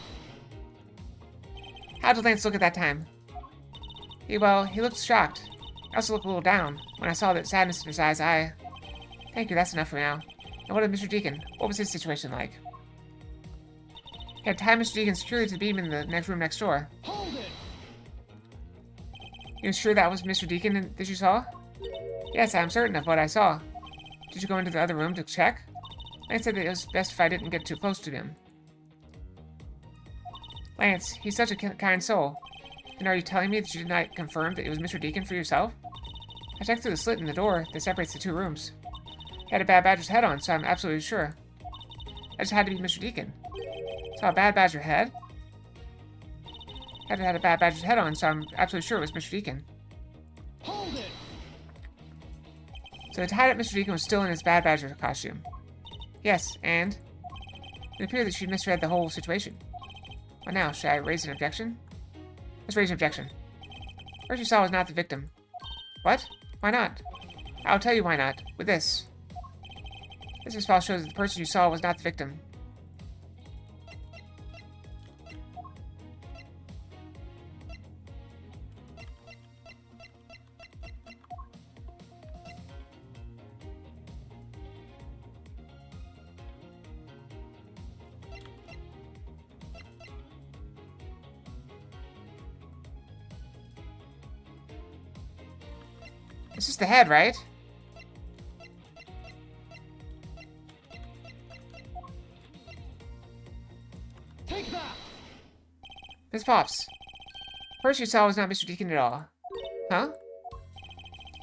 How did Lance look at that time? He looked shocked. I also looked a little down. When I saw that sadness in his eyes, Thank you, that's enough for now. And what of Mr. Deacon? What was his situation like? He had tied Mr. Deacon securely to the beam in the next room next door. Hold it! You sure that was Mr. Deacon that you saw? Yes, I'm certain of what I saw. Did you go into the other room to check? Lance said that it was best if I didn't get too close to him. Lance, he's such a kind soul. And are you telling me that you did not confirm that it was Mr. Deacon for yourself? I checked through the slit in the door that separates the two rooms. He had a Bad Badger's head on, so I'm absolutely sure. I just had to be Mr. Deacon. Saw a Bad Badger head? Had a Bad Badger's head on, so I'm absolutely sure it was Mr. Deacon. Hold it! So the tied-up Mr. Deacon was still in his Bad Badger costume. Yes, and? It appeared that she misread the whole situation. What now? Should I raise an objection? Let's raise an objection. First you saw was not the victim. What? Why not? I'll tell you why not. With this. This response shows that the person you saw was not the victim. This is the head, right? Take that! Miss Pops. First you saw was not Mr. Deacon at all. Huh?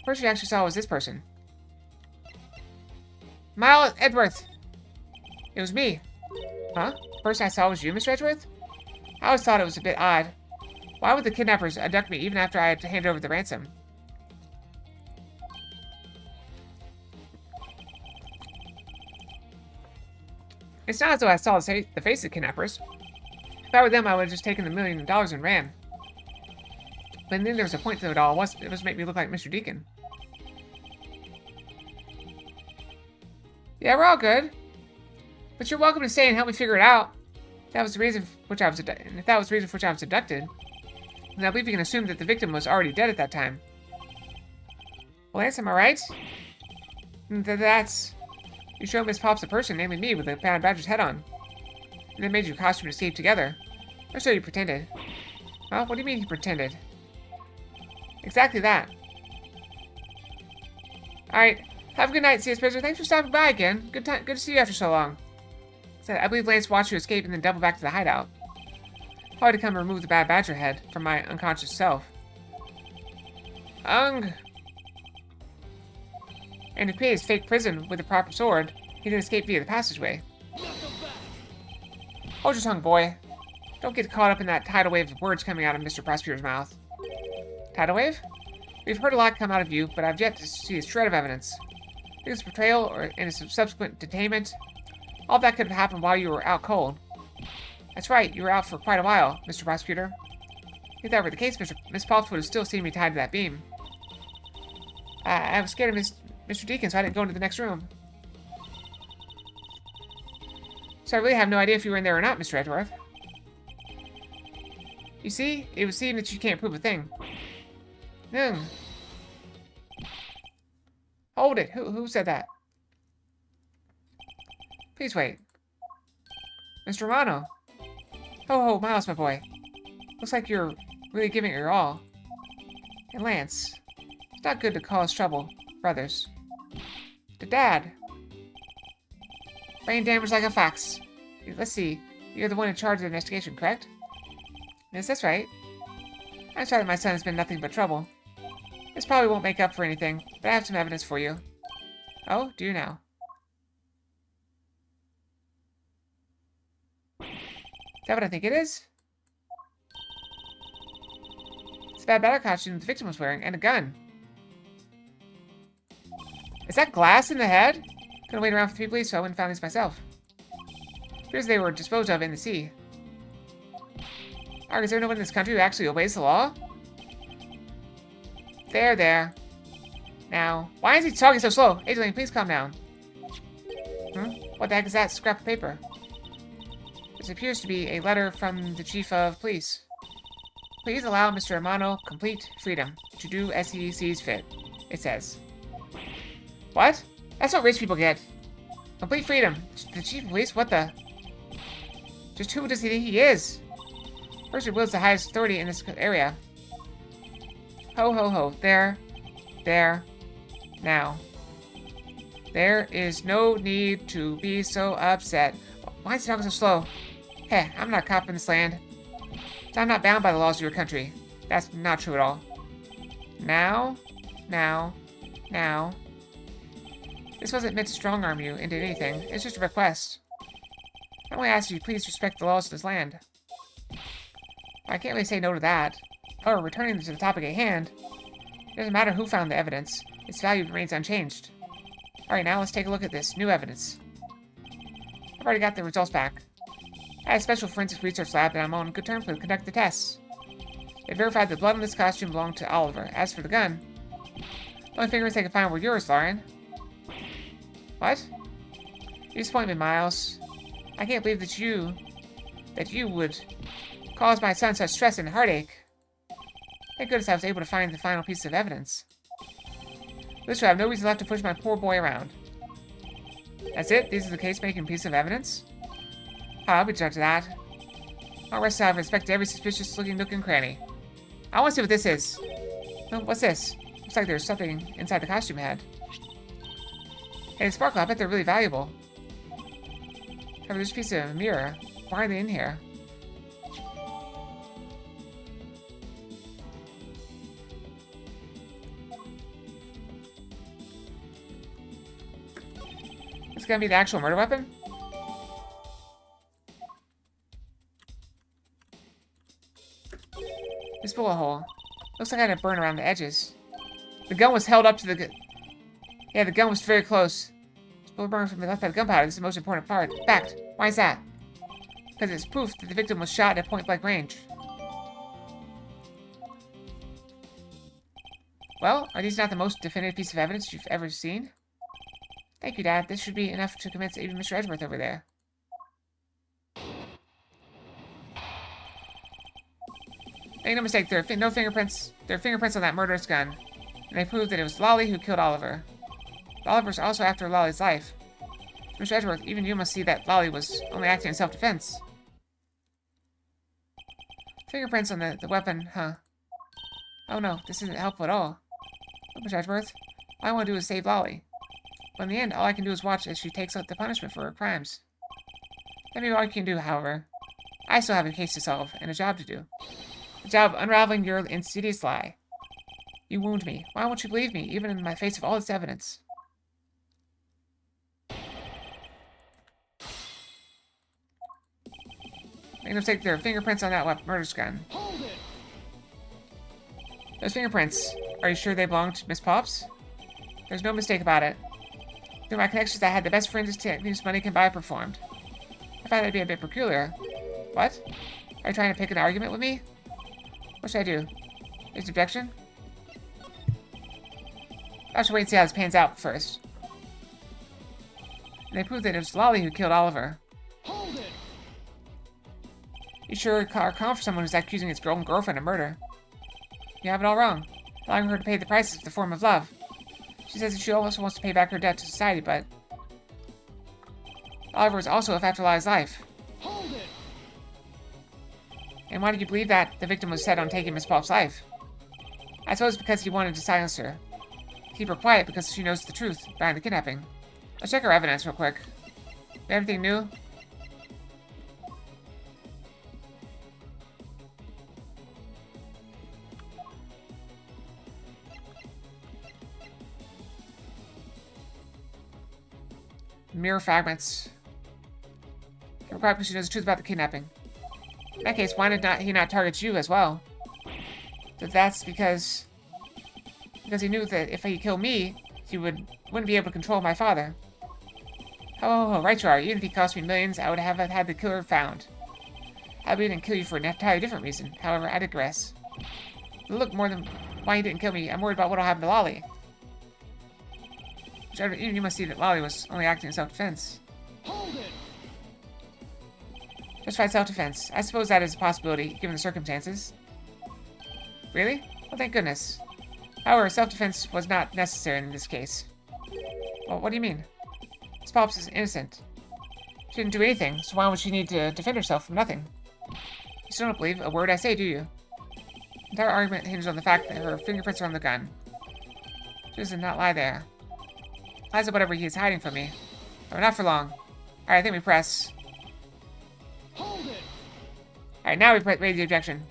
First you actually saw was this person. Miles Edgeworth! It was me. Huh? First I saw was you, Mr. Edgeworth? I always thought it was a bit odd. Why would the kidnappers abduct me even after I had to hand over the ransom? It's not as though I saw the face of the kidnappers. If I were them, I would have just taken the $1 million and ran. But then there was a point to it all. It was to make me look like Mr. Deacon. Yeah, we're all good. But you're welcome to stay and help me figure it out. If that was the reason for which I was abducted, then I believe you can assume that the victim was already dead at that time. Well, Lance, am I right? That's... You showed Miss Pops a person, namely me, with a Bad Badger's head on. And they made your costume and escape together. Or so you pretended. Well, what do you mean you pretended? Exactly that. Alright, have a good night, CS Prisoner. Thanks for stopping by again. Good to see you after so long. Said, I believe Lance watched you escape and then double back to the hideout. Probably to come and remove the Bad Badger head from my unconscious self. And to create his fake prison with a proper sword, he then escaped via the passageway. Hold your tongue, boy. Don't get caught up in that tidal wave of words coming out of Mr. Prosecutor's mouth. Tidal wave? We've heard a lot come out of you, but I've yet to see a shred of evidence. His betrayal and his subsequent detainment, all that could have happened while you were out cold. That's right, you were out for quite a while, Mr. Prosecutor. If that were the case, Miss Pops would have still seen me tied to that beam. I was scared of Mr. Deacon, so I didn't go into the next room. So I really have no idea if you were in there or not, Mr. Edgeworth. You see? It would seem that you can't prove a thing. Hold it. Who said that? Please wait. Mr. Romano. Ho, Miles, my boy. Looks like you're really giving it your all. And Lance, it's not good to cause trouble for others. To Dad. Brain damage like a fox. Let's see. You're the one in charge of the investigation, correct? Yes, that's right. I'm sorry that my son has been nothing but trouble. This probably won't make up for anything, but I have some evidence for you. Oh, do you now? Is that what I think it is? It's a bad battle costume the victim was wearing, and a gun. Is that glass in the head? Couldn't wait around for 3 police, so I went and found these myself. Appears they were disposed of in the sea. Is there no one in this country who actually obeys the law? There. Now, why is he talking so slow? Angeline, please calm down. What the heck is that scrap of paper? This appears to be a letter from the chief of police. Please allow Mr. Amano complete freedom to do as he sees fit, it says. What? That's what rich people get. Complete freedom. The chief of police? What the? Just who does he think he is? Person wields the highest authority in this area. Ho, ho, ho. There. Now. There is no need to be so upset. Why is he talking so slow? Heh, I'm not a cop in this land. So I'm not bound by the laws of your country. That's not true at all. Now. This wasn't meant to strong-arm you into anything. It's just a request. I only ask you please respect the laws of this land. I can't really say no to that. However, returning to the topic at hand, it doesn't matter who found the evidence. Its value remains unchanged. Alright, now let's take a look at this new evidence. I've already got the results back. I had a special forensic research lab that I'm on good terms with to conduct the tests. They verified the blood on this costume belonged to Oliver. As for the gun, the only fingerprints they could find were yours, Lauren. What? You disappoint me, Miles. I can't believe that you would cause my son such stress and heartache. Thank goodness I was able to find the final piece of evidence. This way I have no reason left to push my poor boy around. That's it? These are the case-making piece of evidence? I'll be judged to that. I'll rest out of respect to every suspicious-looking nook and cranny. I want to see what this is. Oh, what's this? Looks like there's something inside the costume head. Hey, Sparkle, I bet they're really valuable. However, there's a piece of a mirror. Why are they in here? It's gonna be the actual murder weapon? This bullet hole. Looks like I had a burn around the edges. The gun was held up to the... Yeah, the gun was very close. This bullet burn from the left by the gunpowder. This is the most important part. Fact. Why is that? Because it's proof that the victim was shot at point-blank range. Well, are these not the most definitive piece of evidence you've ever seen? Thank you, Dad. This should be enough to convince even Mr. Edgeworth over there. Make no mistake, there are no fingerprints. There are fingerprints on that murderous gun. And they prove that it was Lolly who killed Oliver. But Oliver's also after Lolly's life. Mr. Edgeworth, even you must see that Lolly was only acting in self-defense. Fingerprints on the weapon, huh? Oh no, this isn't helpful at all. Look, Mr. Edgeworth, all I want to do is save Lolly. But in the end, all I can do is watch as she takes out the punishment for her crimes. That may be all you can do, however. I still have a case to solve, and a job to do. A job of unraveling your insidious lie. You wound me. Why won't you believe me, even in the face of all this evidence? Make no mistake, there are fingerprints on that murderous gun. Hold it! Those fingerprints, are you sure they belong to Miss Pops? There's no mistake about it. Through my connections, I had the best forensic techniques money can buy performed. I find that to be a bit peculiar. What? Are you trying to pick an argument with me? What should I do? Is an objection? I should wait and see how this pans out first. And they proved that it was Lolly who killed Oliver. Hold it! You sure are calm for someone who's accusing his own girlfriend of murder. You have it all wrong. Allowing her to pay the price is the form of love. She says that she also wants to pay back her debt to society, but Oliver is also after Lolly's life. Hold it! And why did you believe that the victim was set on taking Miss Pop's life? I suppose because he wanted to silence her. Keep her quiet because she knows the truth behind the kidnapping. Let's check her evidence real quick. Anything new? Mirror fragments. Probably she knows the truth about the kidnapping. In that case, why did he not target you as well? That's because he knew that if he killed me, he wouldn't be able to control my father. Oh, right you are. Even if he cost me millions, I would have had the killer found. I didn't kill you for an entirely different reason. However, I digress. Look, more than why he didn't kill me, I'm worried about what'll happen to Lolly. Even you must see that Lolly was only acting in self-defense. Hold it! Justified self-defense. I suppose that is a possibility, given the circumstances. Really? Well, thank goodness. However, self-defense was not necessary in this case. Well, what do you mean? Miss Pops is innocent. She didn't do anything, so why would she need to defend herself from nothing? You still don't believe a word I say, do you? The entire argument hinges on the fact that her fingerprints are on the gun. She does not lie there. Lies of whatever he is hiding from me. But not for long. Alright, I think we press. Hold it! Alright, now we raise the objection.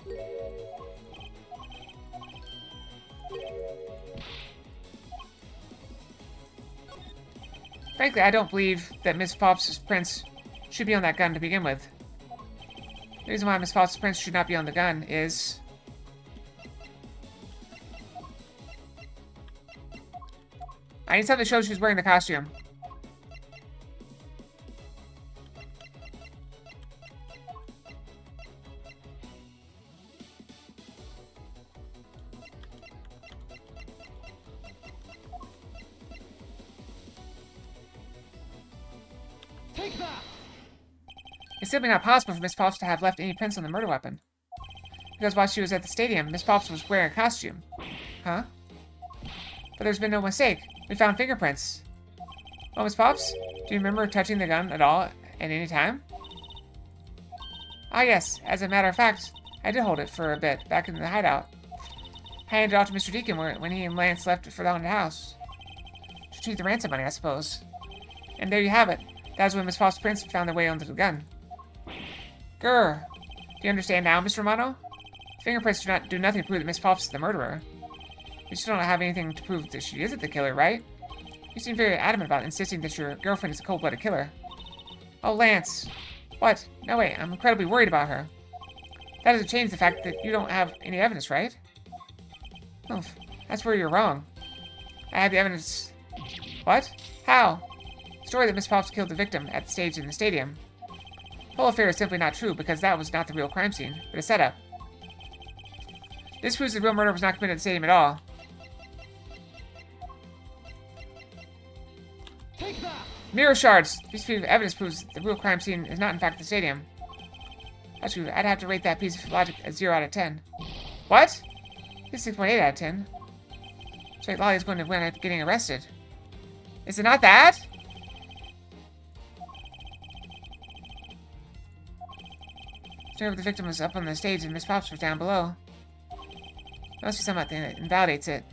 Frankly, I don't believe that Miss Pops' prints should be on that gun to begin with. The reason why Miss Pops' prints should not be on the gun is... I need something to show she's wearing the costume. Take that! It's simply not possible for Miss Pops to have left any prints on the murder weapon. Because while she was at the stadium, Miss Pops was wearing a costume. Huh? But there's been no mistake. We found fingerprints. Oh, Miss Pops? Do you remember touching the gun at all at any time? Ah, yes. As a matter of fact, I did hold it for a bit back in the hideout. I handed it off to Mr. Deacon when he and Lance left for the haunted house. To retrieve the ransom money, I suppose. And there you have it. That's when Miss Pops' prints found their way onto the gun. Grr. Do you understand now, Mr. Romano? Fingerprints do nothing to prove that Miss Pops is the murderer. You still don't have anything to prove that she isn't the killer, right? You seem very adamant about insisting that your girlfriend is a cold-blooded killer. Oh, Lance. What? No, wait. I'm incredibly worried about her. That doesn't change the fact that you don't have any evidence, right? Oh, that's where you're wrong. I have the evidence. What? How? The story that Miss Pops killed the victim at the stage in the stadium. The whole affair is simply not true because that was not the real crime scene, but a setup. This proves the real murder was not committed at the stadium at all. Take that! Mirror shards! This piece of evidence proves the real crime scene is not in fact the stadium. Actually, I'd have to rate that piece of logic a 0 out of 10. What? It's 6.8 out of 10. So Lolly's going to wind up getting arrested. Is it not that? Sure, the victim was up on the stage and Miss Pops was down below. There must be something that invalidates it.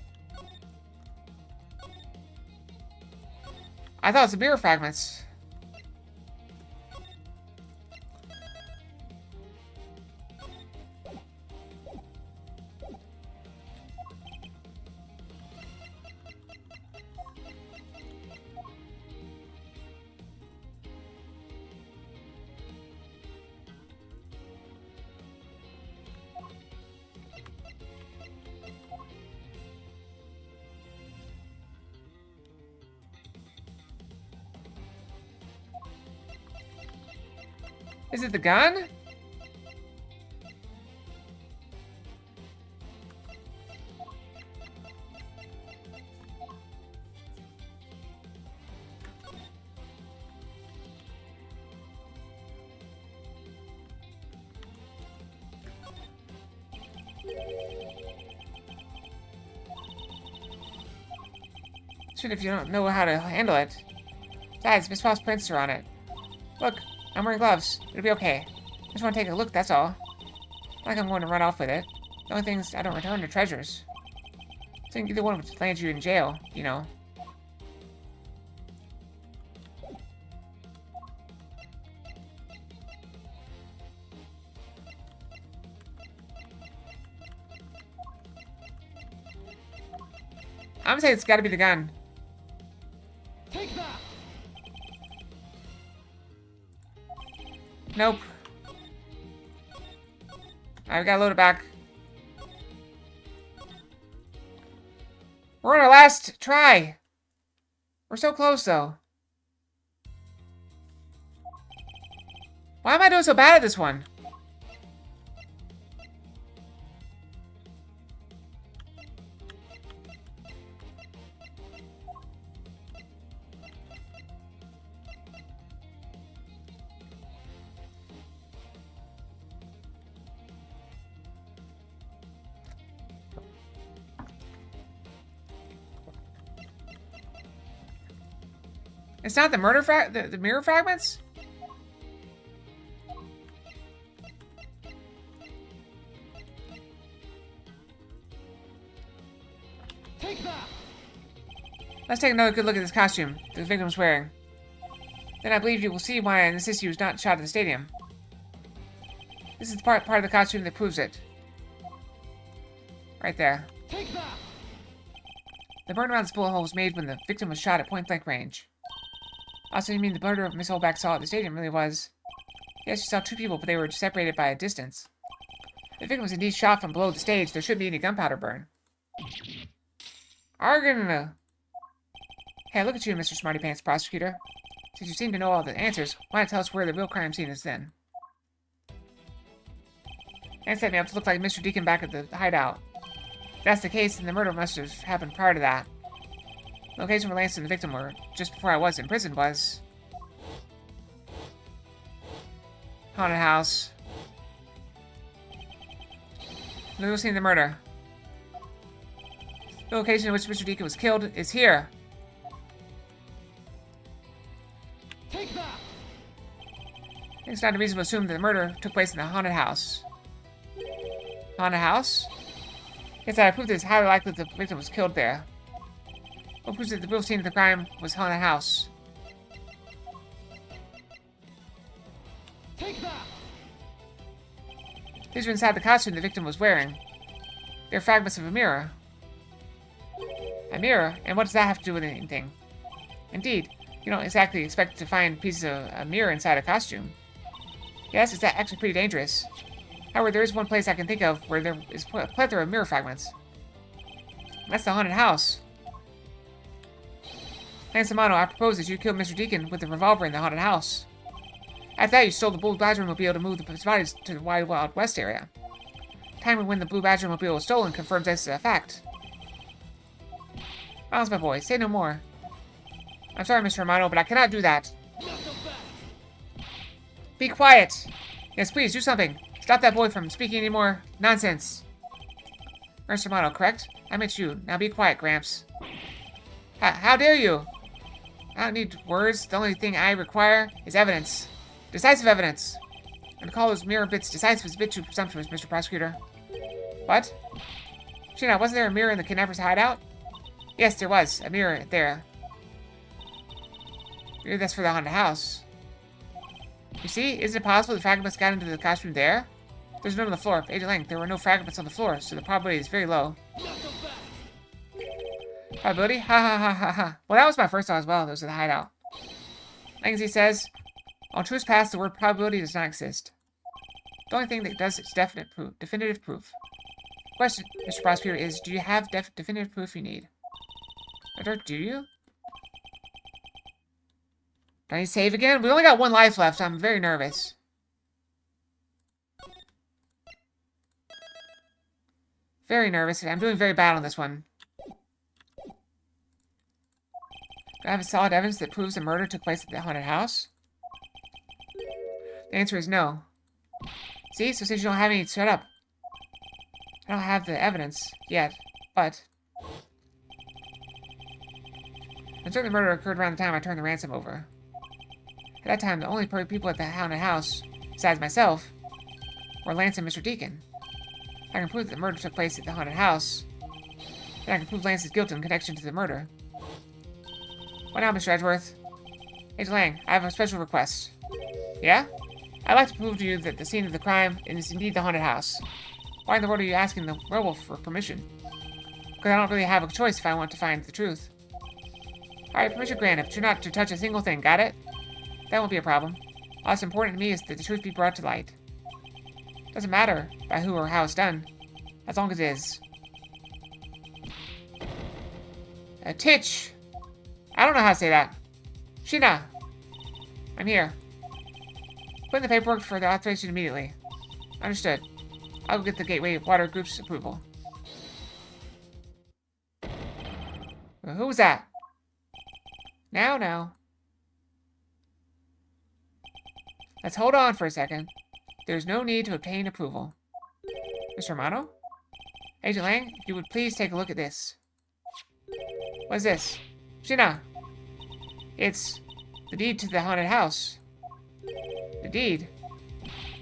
I thought it was the mirror fragments. Is it the gun? Shit, if you don't know how to handle it. Besides, Miss Pops' prints are on it. Look, I'm wearing gloves. It'll be okay. I just want to take a look, that's all. Not like I'm going to run off with it. The only thing is I don't return the treasures. I think either one would land you in jail, you know. I'm gonna say it's gotta be the gun. Take that. Nope. Alright, we gotta load it back. We're on our last try. We're so close, though. Why am I doing so bad at this one? It's not the murder the mirror fragments? Take that. Let's take another good look at this costume the victim's wearing. Then I believe you will see why I insist he was not shot at the stadium. This is the part of the costume that proves it. Right there. Take that. The burn around this bullet hole was made when the victim was shot at point-blank range. Also, you mean the murder Miss Holback saw at the stadium really was... Yes, she saw two people, but they were separated by a distance. If the victim was indeed shot from below the stage, there shouldn't be any gunpowder burn. Argon! Hey, look at you, Mr. Smarty Pants Prosecutor. Since you seem to know all the answers, why not tell us where the real crime scene is then? And set me up to look like Mr. Deacon back at the hideout. If that's the case, then the murder must have happened prior to that. The location where Lance and the victim were just before I was in prison was... haunted house. The real scene of the murder. The location in which Mr. Deacon was killed is here. Take that. It's not unreasonable to assume that the murder took place in the haunted house. Haunted house? Yes, I proved that it's highly likely that the victim was killed there. What proves that the real scene of the crime was haunted house? Take that. These were inside the costume the victim was wearing. They're fragments of a mirror. A mirror? And what does that have to do with anything? Indeed, you don't exactly expect to find pieces of a mirror inside a costume. Yes, it's actually pretty dangerous. However, there is one place I can think of where there is a plethora of mirror fragments. That's the haunted house. Lance Amano, I propose that you killed Mr. Deacon with the revolver in the haunted house. After that, you stole the Blue Badger Mobile to move the bodies to the Wide Wild West area. The time when the Blue Badger Mobile was stolen confirms this as a fact. Miles, my boy, say no more. I'm sorry, Mr. Amano, but I cannot do that. Be quiet! Yes, please, do something. Stop that boy from speaking any more nonsense. Mr. Amano, correct? I meant you. Now be quiet, Gramps. How dare you? I don't need words. The only thing I require is evidence. Decisive evidence. And to call those mirror bits decisive is a bit too presumptuous, Mr. Prosecutor. What? Sheena, wasn't there a mirror in the kidnapper's hideout? Yes, there was. A mirror there. Maybe that's for the haunted house. You see? Isn't it possible the fragments got into the costume there? There's none on the floor. Agent Lang, there were no fragments on the floor, so the probability is very low. Probability? Ha ha ha ha ha. Well, that was my first thought as well. Those are the hideout. Langsy says, on truth's past, the word probability does not exist. The only thing that does is definitive proof. Question, Mr. Prosecutor, is do you have definitive proof you need? Do you? Do I need to save again? We only got one life left, so I'm very nervous. Very nervous. I'm doing very bad on this one. Do I have solid evidence that proves the murder took place at the haunted house? The answer is no. See? So since you don't have any, shut up. I don't have the evidence yet, but... I'm certain the murder occurred around the time I turned the ransom over. At that time, the only people at the haunted house, besides myself, were Lance and Mr. Deacon. I can prove that the murder took place at the haunted house. Then I can prove Lance's guilt in connection to the murder. What now, Mr. Edgeworth? Agent Lang, I have a special request. Yeah? I'd like to prove to you that the scene of the crime is indeed the haunted house. Why in the world are you asking the werewolf for permission? Because I don't really have a choice if I want to find the truth. Alright, permission granted, but you're not to touch a single thing, got it? That won't be a problem. All that's important to me is that the truth be brought to light. Doesn't matter by who or how it's done, as long as it is. Titch! I don't know how to say that. Sheena! I'm here. Put in the paperwork for the authorization immediately. Understood. I'll go get the Gateway Water Group's approval. Who was that? Now. Let's hold on for a second. There's no need to obtain approval. Mr. Romano? Agent Lang, if you would please take a look at this. What is this? Sheena! It's the deed to the haunted house. The deed?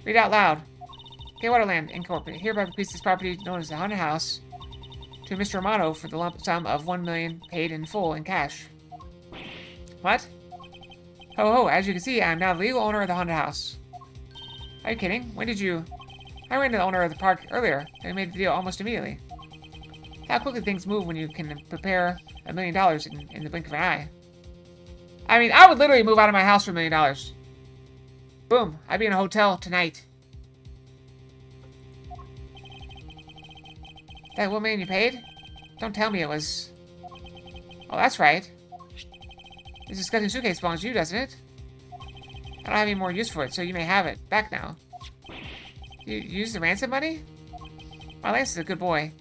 Read out loud. Gay Waterland Incorporated hereby bequeaths this property known as the haunted house to Mr. Romano for the lump sum of 1 million paid in full in cash. What? Ho, as you can see, I am now the legal owner of the haunted house. Are you kidding? When did you... I ran to the owner of the park earlier, and we made the deal almost immediately. How quickly things move when you can prepare $1 million in the blink of an eye. I mean, I would literally move out of my house for $1 million. Boom, I'd be in a hotel tonight. That $1 million you paid? Don't tell me it was... Oh, that's right. This disgusting suitcase belongs to you, doesn't it? I don't have any more use for it, so you may have it. Back now. You used the ransom money? My Lance is a good boy.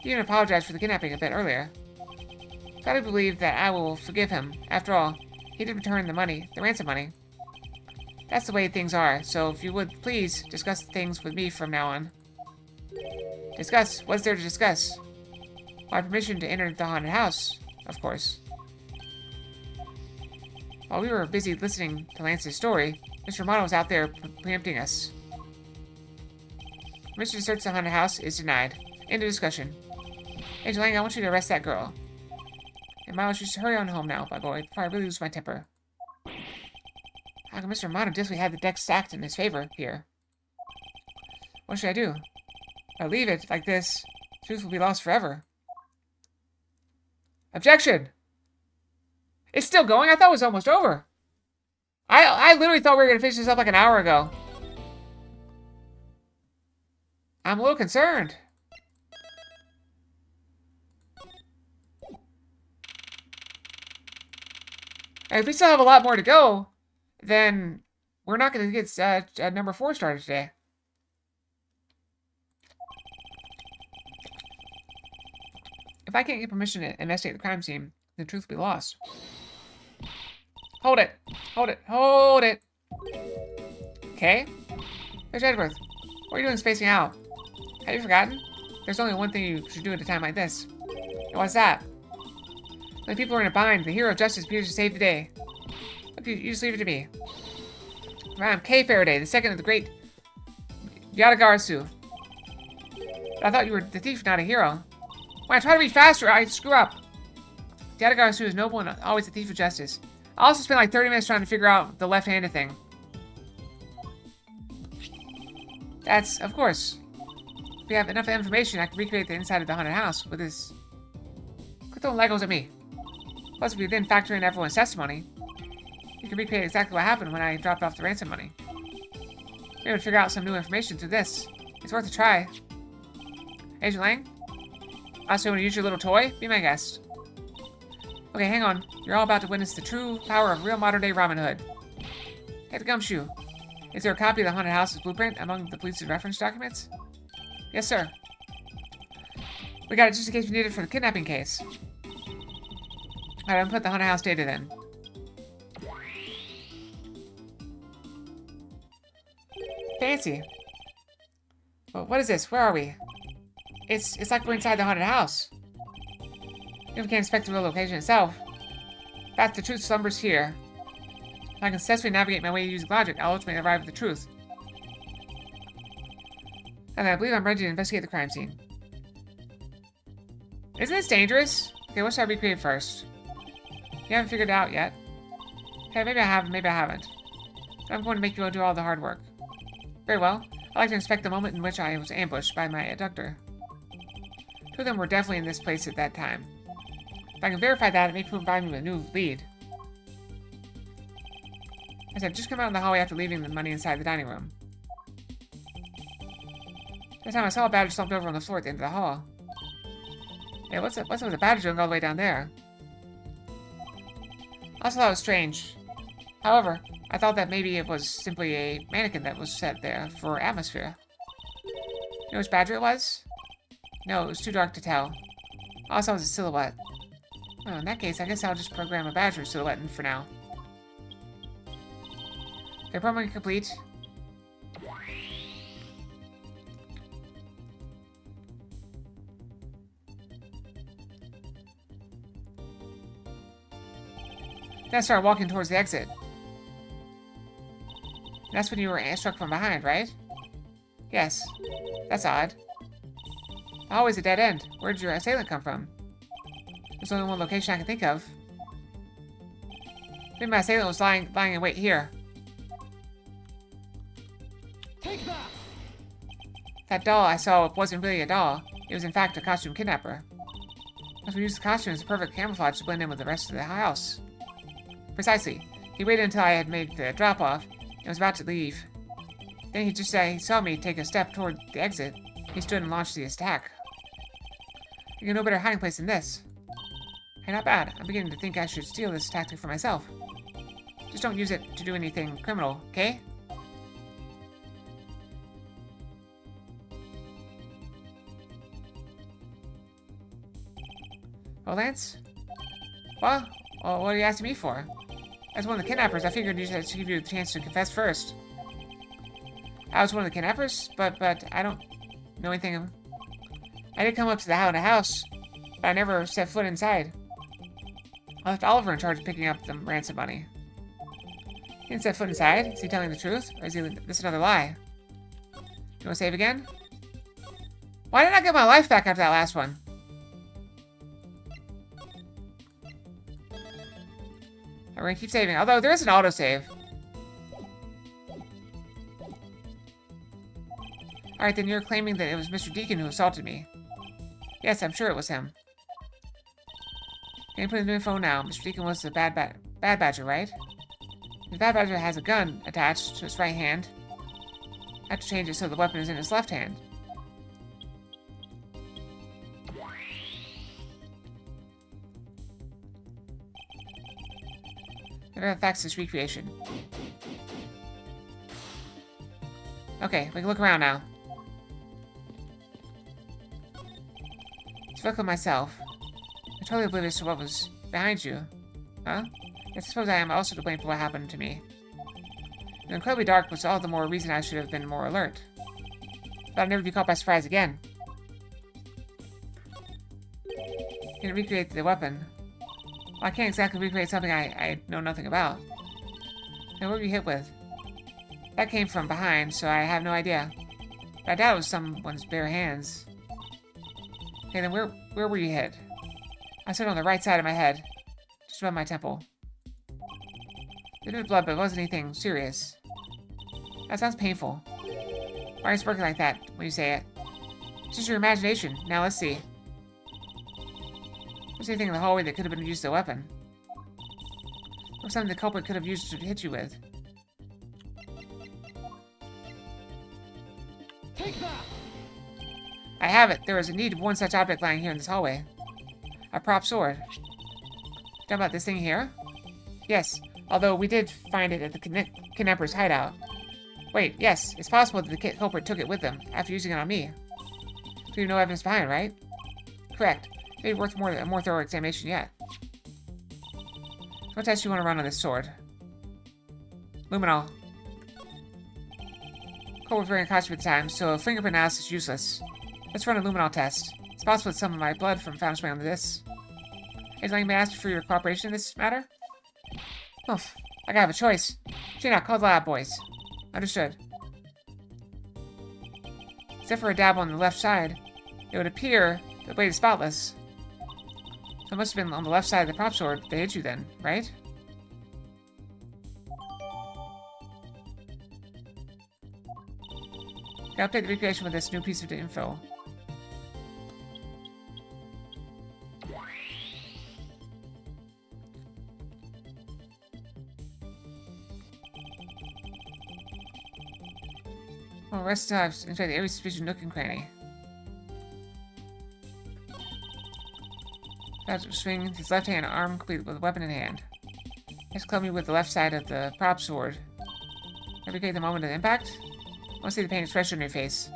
He even apologized for the kidnapping a bit earlier. Gotta believe that I will forgive him. After all, he did return the money, the ransom money. That's the way things are, so if you would please discuss things with me from now on. Discuss? What's there to discuss? My permission to enter the haunted house, of course. While we were busy listening to Lance's story, Mr. Romano was out there preempting us. Permission to search the haunted house is denied. End of discussion. Agent Lang, I want you to arrest that girl. And Miles, you should hurry on home now, my boy, before I really lose my temper. How can Mr. Romano definitely have the deck stacked in his favor here? What should I do? If I leave it like this, truth will be lost forever. Objection! It's still going? I thought it was almost over. I literally thought we were going to finish this up like an hour ago. I'm a little concerned. And if we still have a lot more to go, then we're not going to get number 4 started today. If I can't get permission to investigate the crime scene, the truth will be lost. Hold it. Hold it. Hold it. Okay. There's Edgeworth. What are you doing spacing out? Have you forgotten? There's only one thing you should do at a time like this. And what's that? When people are in a bind, the hero of justice appears to save the day. Look, you just leave it to me. I'm Kay Faraday, the second of the great Yadagarasu. I thought you were the thief, not a hero. When I try to read faster, I screw up. Yadagarasu is noble and always a thief of justice. I also spent like 30 minutes trying to figure out the left-handed thing. That's, of course. If we have enough information, I can recreate the inside of the haunted house with this. Quit throwing Legos at me. Plus, if we then factor in everyone's testimony, you can recreate exactly what happened when I dropped off the ransom money. Maybe we'll figure out some new information through this. It's worth a try. Agent Lang? Also, want to use your little toy? Be my guest. Okay, hang on. You're all about to witness the true power of real modern-day Robin Hood. Hey, the gumshoe. Is there a copy of the haunted house's blueprint among the police's reference documents? Yes, sir. We got it just in case we need it for the kidnapping case. Alright, I'm gonna put the haunted house data then. Fancy. Well, what is this? Where are we? It's like we're inside the haunted house. If we can't inspect the real location itself. That's the truth slumbers here. If I can successfully navigate my way using logic, I'll ultimately arrive at the truth. And I believe I'm ready to investigate the crime scene. Isn't this dangerous? Okay, what should I recreate first? You haven't figured it out yet. Okay, maybe I have, maybe I haven't. But I'm going to make you do all the hard work. Very well. I'd like to inspect the moment in which I was ambushed by my abductor. To Two of them were definitely in this place at that time. If I can verify that, it may provide me with a new lead. As I've just come out in the hallway after leaving the money inside the dining room. That time I saw a badger slumped over on the floor at the end of the hall. Yeah, what's up with the badger doing all the way down there? I also thought it was strange. However, I thought that maybe it was simply a mannequin that was set there for atmosphere. You know which badger it was? No, it was too dark to tell. All I saw was a silhouette. Oh, in that case, I guess I'll just program a badger silhouette in for now. Okay, programming complete. Then I started walking towards the exit. That's when you were struck from behind, right? Yes. That's odd. Always a dead end. Where did your assailant come from? There's only one location I can think of. Maybe my assailant was lying in wait here. Take that! That doll I saw wasn't really a doll. It was in fact a costume kidnapper. As we used the costume as a perfect camouflage to blend in with the rest of the house. Precisely. He waited until I had made the drop-off and was about to leave. Then he just he saw me take a step toward the exit. He stood and launched the attack. You got no better hiding place than this. Hey, not bad. I'm beginning to think I should steal this tactic for myself. Just don't use it to do anything criminal, okay? Oh, Lance? Well, what are you asking me for? As one of the kidnappers, I figured I should give you a chance to confess first. I was one of the kidnappers, but I don't know anything of... I did come up to the house, but I never set foot inside. I left Oliver in charge of picking up the ransom money. He didn't set foot inside. Is he telling the truth, or is this another lie? You want to save again? Why did I get my life back after that last one? We're gonna keep saving, although there is an autosave. Alright, then you're claiming that it was Mr. Deacon who assaulted me. Yes, I'm sure it was him. Can you put in the info now? Mr. Deacon was the bad badger, right? The bad badger has a gun attached to his right hand. I have to change it so the weapon is in his left hand. Never affects this recreation. Okay, we can look around now. Let's look at myself. I'm totally oblivious to what was behind you. Huh? Yes, I suppose I am also to blame for what happened to me. The incredibly dark was all the more reason I should have been more alert. But I'll never be caught by surprise again. You can recreate the weapon. Well, I can't exactly recreate something I know nothing about. Now, what were you hit with? That came from behind, so I have no idea. But I doubt it was someone's bare hands. Okay, then where were you hit? I stood on the right side of my head, just above my temple. It was blood, but it wasn't anything serious. That sounds painful. Why are you smirking like that when you say it? It's just your imagination. Now let's see. Was anything in the hallway that could have been used as a weapon? Or something the culprit could have used to hit you with? Take that! I have it. There is indeed one such object lying here in this hallway. A prop sword. Talking about this thing here? Yes, although we did find it at the kidnapper's hideout. Wait, yes, it's possible that the culprit took it with them after using it on me. So you have no evidence behind, right? Correct. Maybe worth a more thorough examination yet. What test do you want to run on this sword? Luminol. Cole was wearing a costume at the time, so fingerprint analysis is useless. Let's run a luminol test. It's possible that some of my blood found its way onto this. Is anything asked for your cooperation in this matter? Oh, I gotta have a choice. Gina, call the lab boys. Understood. Except for a dab on the left side, it would appear the blade is spotless. So it must have been on the left side of the prop sword they hit you then, right? Okay, I'll update the recreation with this new piece of info. Oh, rest I've inspected every suspicious nook and cranny. Badger swing his left hand, arm complete with a weapon in hand. Just club me with the left side of the prop sword. Replicate the moment of impact? I want to see the pain expression on your face.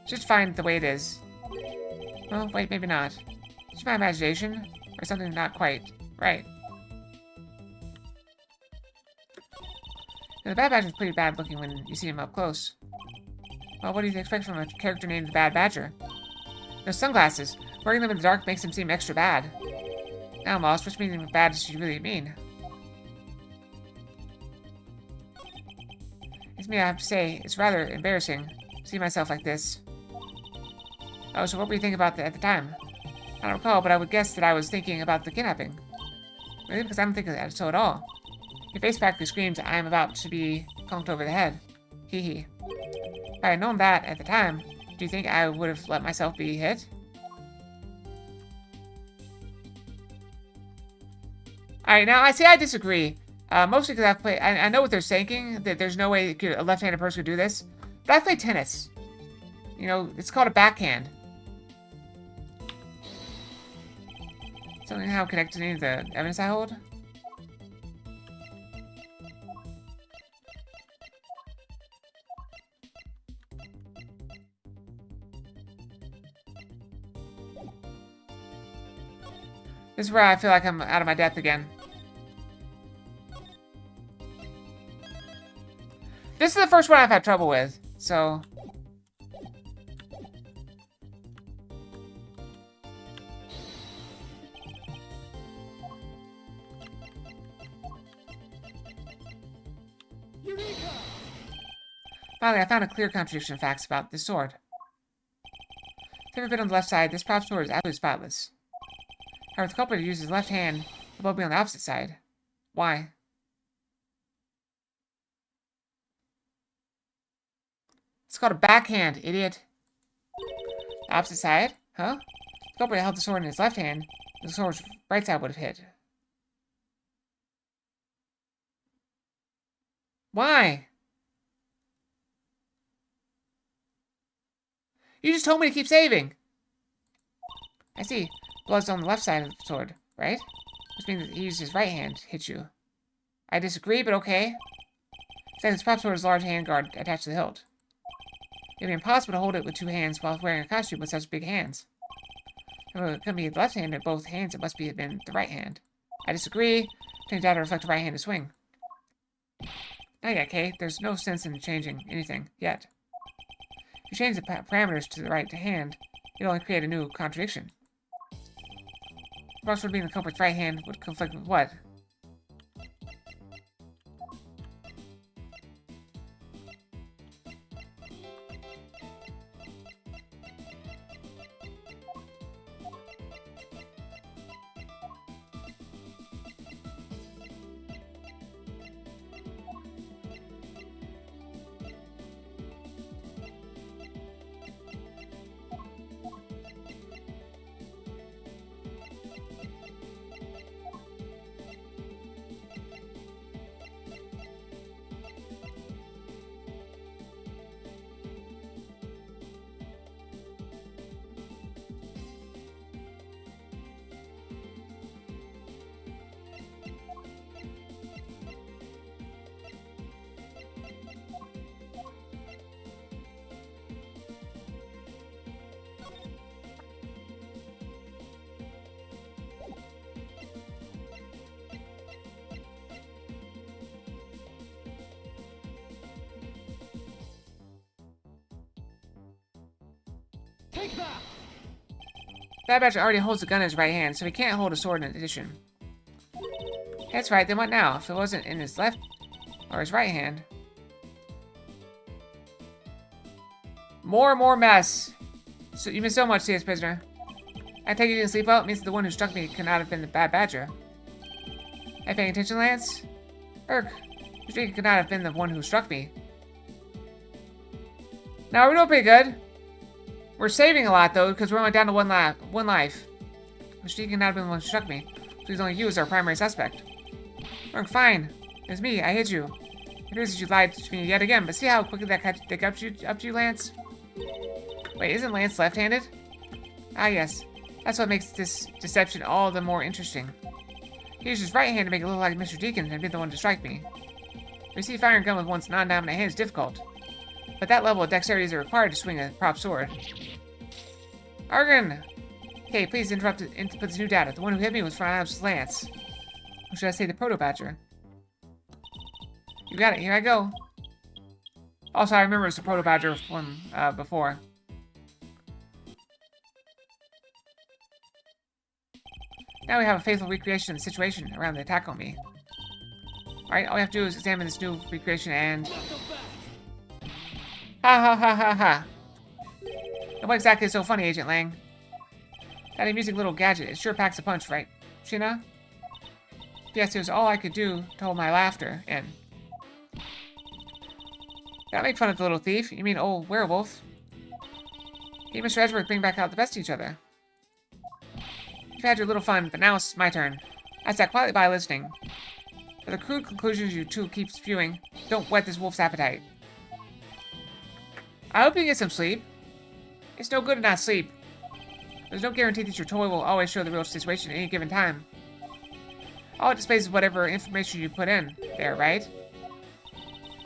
Just find the way it is. Well, wait, maybe not. Just my imagination? Or something not quite right. Now, the Bad Badger's pretty bad looking when you see him up close. Well, what do you expect from a character named the Bad Badger? Those sunglasses. Wearing them in the dark makes him seem extra bad. Now I'm lost. Which meaning bad does she really mean? It's me, I have to say. It's rather embarrassing to see myself like this. Oh, so what were you thinking about at the time? I don't recall, but I would guess that I was thinking about the kidnapping. Really? Because I don't think of that so at all. Your face practically screams, I am about to be conked over the head. Hee hee. If I had known that at the time, do you think I would have let myself be hit? Alright, now, I disagree. Mostly because I've played... I know what they're saying, that there's no way a left-handed person could do this. But I've played tennis. You know, it's called a backhand. Something how connected to any of the evidence I hold? This is where I feel like I'm out of my depth again. This is the first one I've had trouble with, so... Eureka! Finally, I found a clear contradiction of facts about this sword. If every bit on the left side, this prop sword is absolutely spotless. However, the culprit used his left hand above me on the opposite side. Why? It's called a backhand, idiot. The opposite side? Huh? The culprit held the sword in his left hand, the sword's right side would have hit. Why? You just told me to keep saving. I see. Blood's on the left side of the sword, right? Which means that he used his right hand to hit you. I disagree, but okay. Second, this prop sword has a large handguard attached to the hilt. It would be impossible to hold it with two hands while wearing a costume with such big hands. If it couldn't be the left hand in both hands, it must have been the right hand. I disagree. Change out to reflect a right-handed swing. Not yet, Kay. There's no sense in changing anything yet. If you change the parameters to the right hand, you'll only create a new contradiction. The brush would be in the culprit's right hand would conflict with what? Take that! Bad Badger already holds a gun in his right hand, so he can't hold a sword in addition. That's right, then what now? If it wasn't in his left or his right hand. More and more mess. So you missed so much, CS prisoner. I take it you didn't sleep out? It means that the one who struck me could not have been the Bad Badger. Are you paying attention, Lance? Urk, you think it could not have been the one who struck me. Now we're doing pretty good. We're saving a lot though, because we're only down to one life. Which could not have been the one who struck me. Please only you as our primary suspect. Urk, fine. It's me. I hit you. The news is you lied to me yet again, but see how quickly that got up to you, Lance? Wait, isn't Lance left-handed? Ah, yes. That's what makes this deception all the more interesting. He used his right hand to make it look like Mr. Deacon and be the one to strike me. You see, firing a gun with one's non-dominant hand is difficult, but that level of dexterity is required to swing a prop sword. Argon! Okay, please input this new data. The one who hit me was from Lance. Or should I say the Proto-Badger? You got it, here I go. Also, I remember it's the Proto-Badger from before. Now we have a faithful recreation of the situation around the attack on me. Alright, all we have to do is examine this new recreation and... Ha ha ha ha ha! And what exactly is so funny, Agent Lang? That amusing little gadget, it sure packs a punch, right, Shina? Yes, it was all I could do to hold my laughter in. Don't make fun of the little thief. You mean old werewolf? You and Mr. Edgeworth bring back out the best of each other. You've had your little fun, but now it's my turn. I sat quietly by listening. For the crude conclusions you two keep spewing, don't whet this wolf's appetite. I hope you get some sleep. It's no good to not sleep. There's no guarantee that your toy will always show the real situation at any given time. All it displays is whatever information you put in there, right?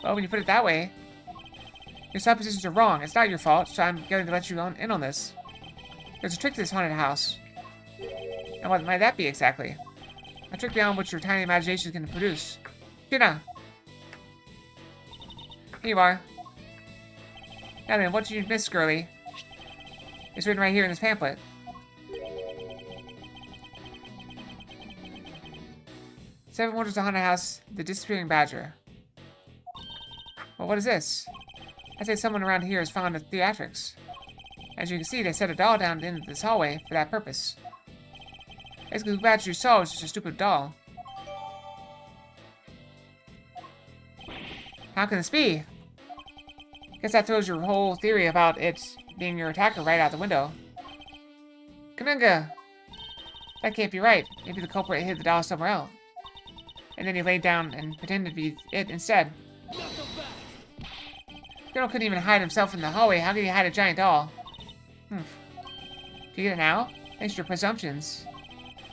Well, when you put it that way, your suppositions are wrong. It's not your fault, so I'm going to let you in on this. There's a trick to this haunted house. And what might that be exactly? A trick beyond what your tiny imagination can produce. Gina! Here you are. Now then, what did you miss, girlie? It's written right here in this pamphlet. Seven Wonders of the Haunted House, The Disappearing Badger. Well, what is this? I say someone around here is fond of theatrics. As you can see, they set a doll down in this hallway for that purpose. Basically, the badger you saw was just a stupid doll. How can this be? Guess that throws your whole theory about it being your attacker right out the window. Kanunga! That can't be right. Maybe the culprit hid the doll somewhere else. And then he laid down and pretended to be it instead. Colonel couldn't even hide himself in the hallway. How could he hide a giant doll? Do you get it now? Thanks to your presumptions.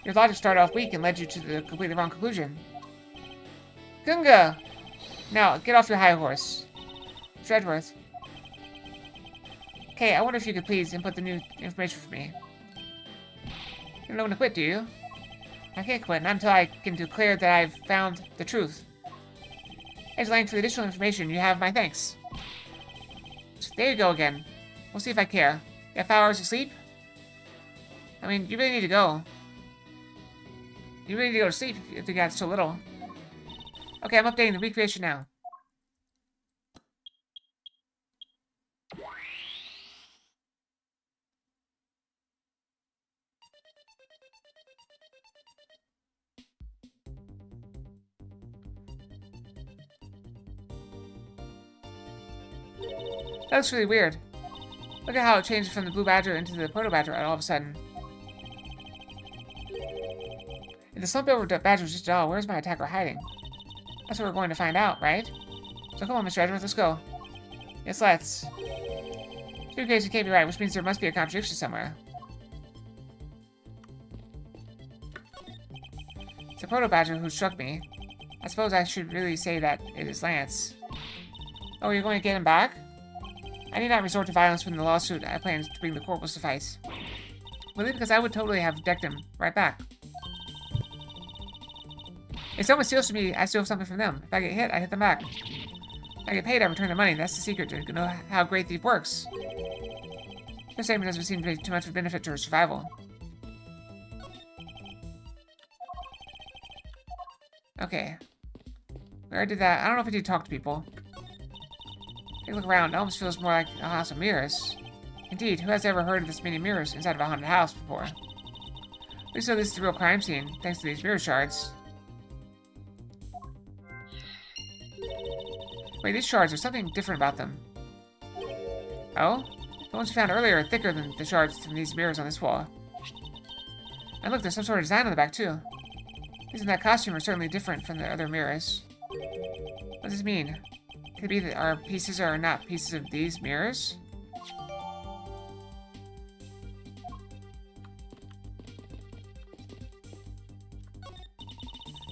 Your logic started off weak and led you to the completely wrong conclusion. Gunga! Now, get off your high horse. Edgeworth. Okay, I wonder if you could please input the new information for me. You don't know when to quit, do you? I can't quit, not until I can declare that I've found the truth. Thanks, Lang, for the additional information. You have my thanks. There you go again. We'll see if I care. You have 5 hours of sleep? I mean, you really need to go. You really need to go to sleep if you got so little. Okay, I'm updating the recreation now. That looks really weird. Look at how it changed from the blue badger into the proto badger all of a sudden. If the slump over badger was just a doll, where's my attacker hiding? That's what we're going to find out, right? So come on, Mr. Edgeworth, let's go. Yes, let's. Two cases can't be right, which means there must be a contradiction somewhere. It's the proto badger who struck me. I suppose I should really say that it is Lance. Oh, you're going to get him back? I need not resort to violence when the lawsuit I plan to bring the court will suffice. Really? Because I would totally have decked him right back. If someone steals from me, I steal something from them. If I get hit, I hit them back. If I get paid, I return the money. That's the secret to know how great thief works. Your statement doesn't seem to be too much of a benefit to her survival. Okay. Where did that? I don't know if I need to talk to people. Take a look around. It almost feels more like a house of mirrors. Indeed, who has ever heard of this many mirrors inside of a haunted house before? At least so this is the real crime scene, thanks to these mirror shards. Wait, these shards, there's something different about them. Oh? The ones we found earlier are thicker than the shards from these mirrors on this wall. And look, there's some sort of design on the back, too. These in that costume are certainly different from the other mirrors. What does this mean? Could it be that our pieces are not pieces of these mirrors?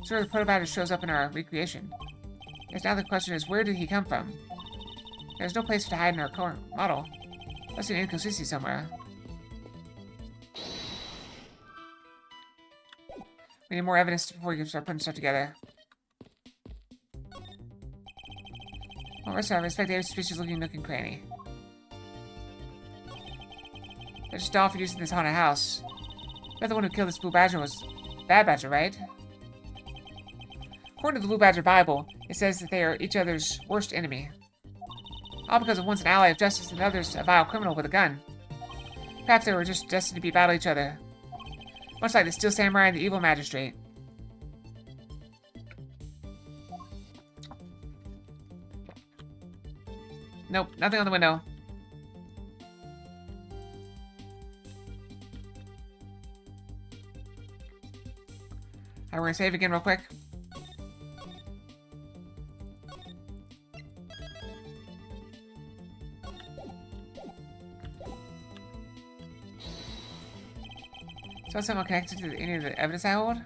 Sure, the proto-badger shows up in our recreation. Yes, now the question is, where did he come from? There's no place to hide in our current model. Must be an inconsistency somewhere. We need more evidence before we can start putting stuff together. Well, rest of our respect every suspicious looking nook and cranny. There's just all for use in this haunted house. But the one who killed this blue badger was Bad Badger, right? According to the Blue Badger Bible, it says that they are each other's worst enemy. All because of one's an ally of justice and the other's a vile criminal with a gun. Perhaps they were just destined to battle each other. Much like the Steel Samurai and the Evil Magistrate. Nope, nothing on the window. Alright, we're gonna save again real quick. So it's somehow connected to any of the evidence I hold?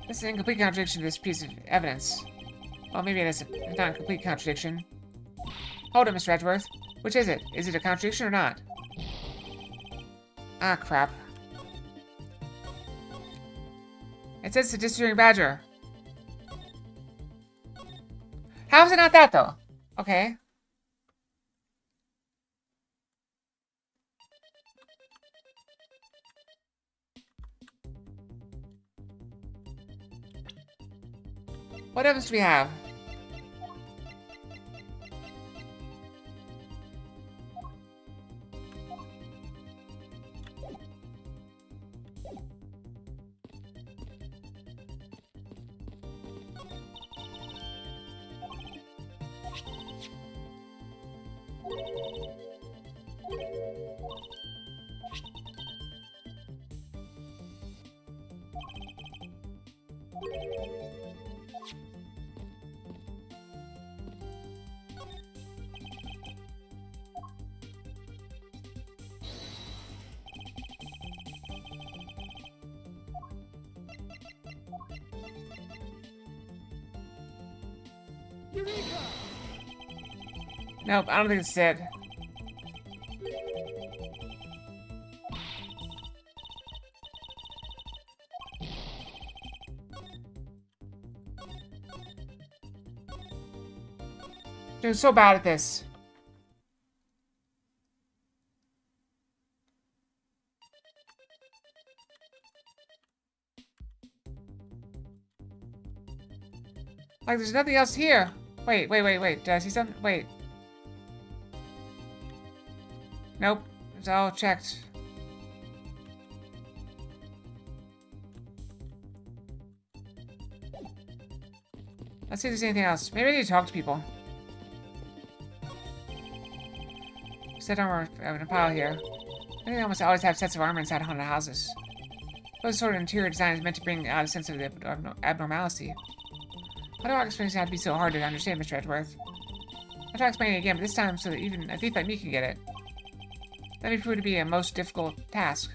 This is an incomplete contradiction to this piece of evidence. Well, maybe it is not a complete contradiction. Hold it, Mr. Edgeworth. Which is it? Is it a contradiction or not? Ah, crap. It says it's a disappearing badger. How is it not that, though? Okay. What evidence do we have? Nope, I don't think it's it. Doing so bad at this. Like, there's nothing else here. Wait. Did I see something? Wait. Nope. It's all checked. Let's see if there's anything else. Maybe I need to talk to people. Set armor in a pile here. I think they almost always have sets of armor inside haunted houses. This sort of interior design is meant to bring out a sense of the abnormality. Why do our experience have to be so hard to understand, Mr. Edgeworth? I'll try explaining it again, but this time so that even a thief like me can get it. That may prove to be a most difficult task.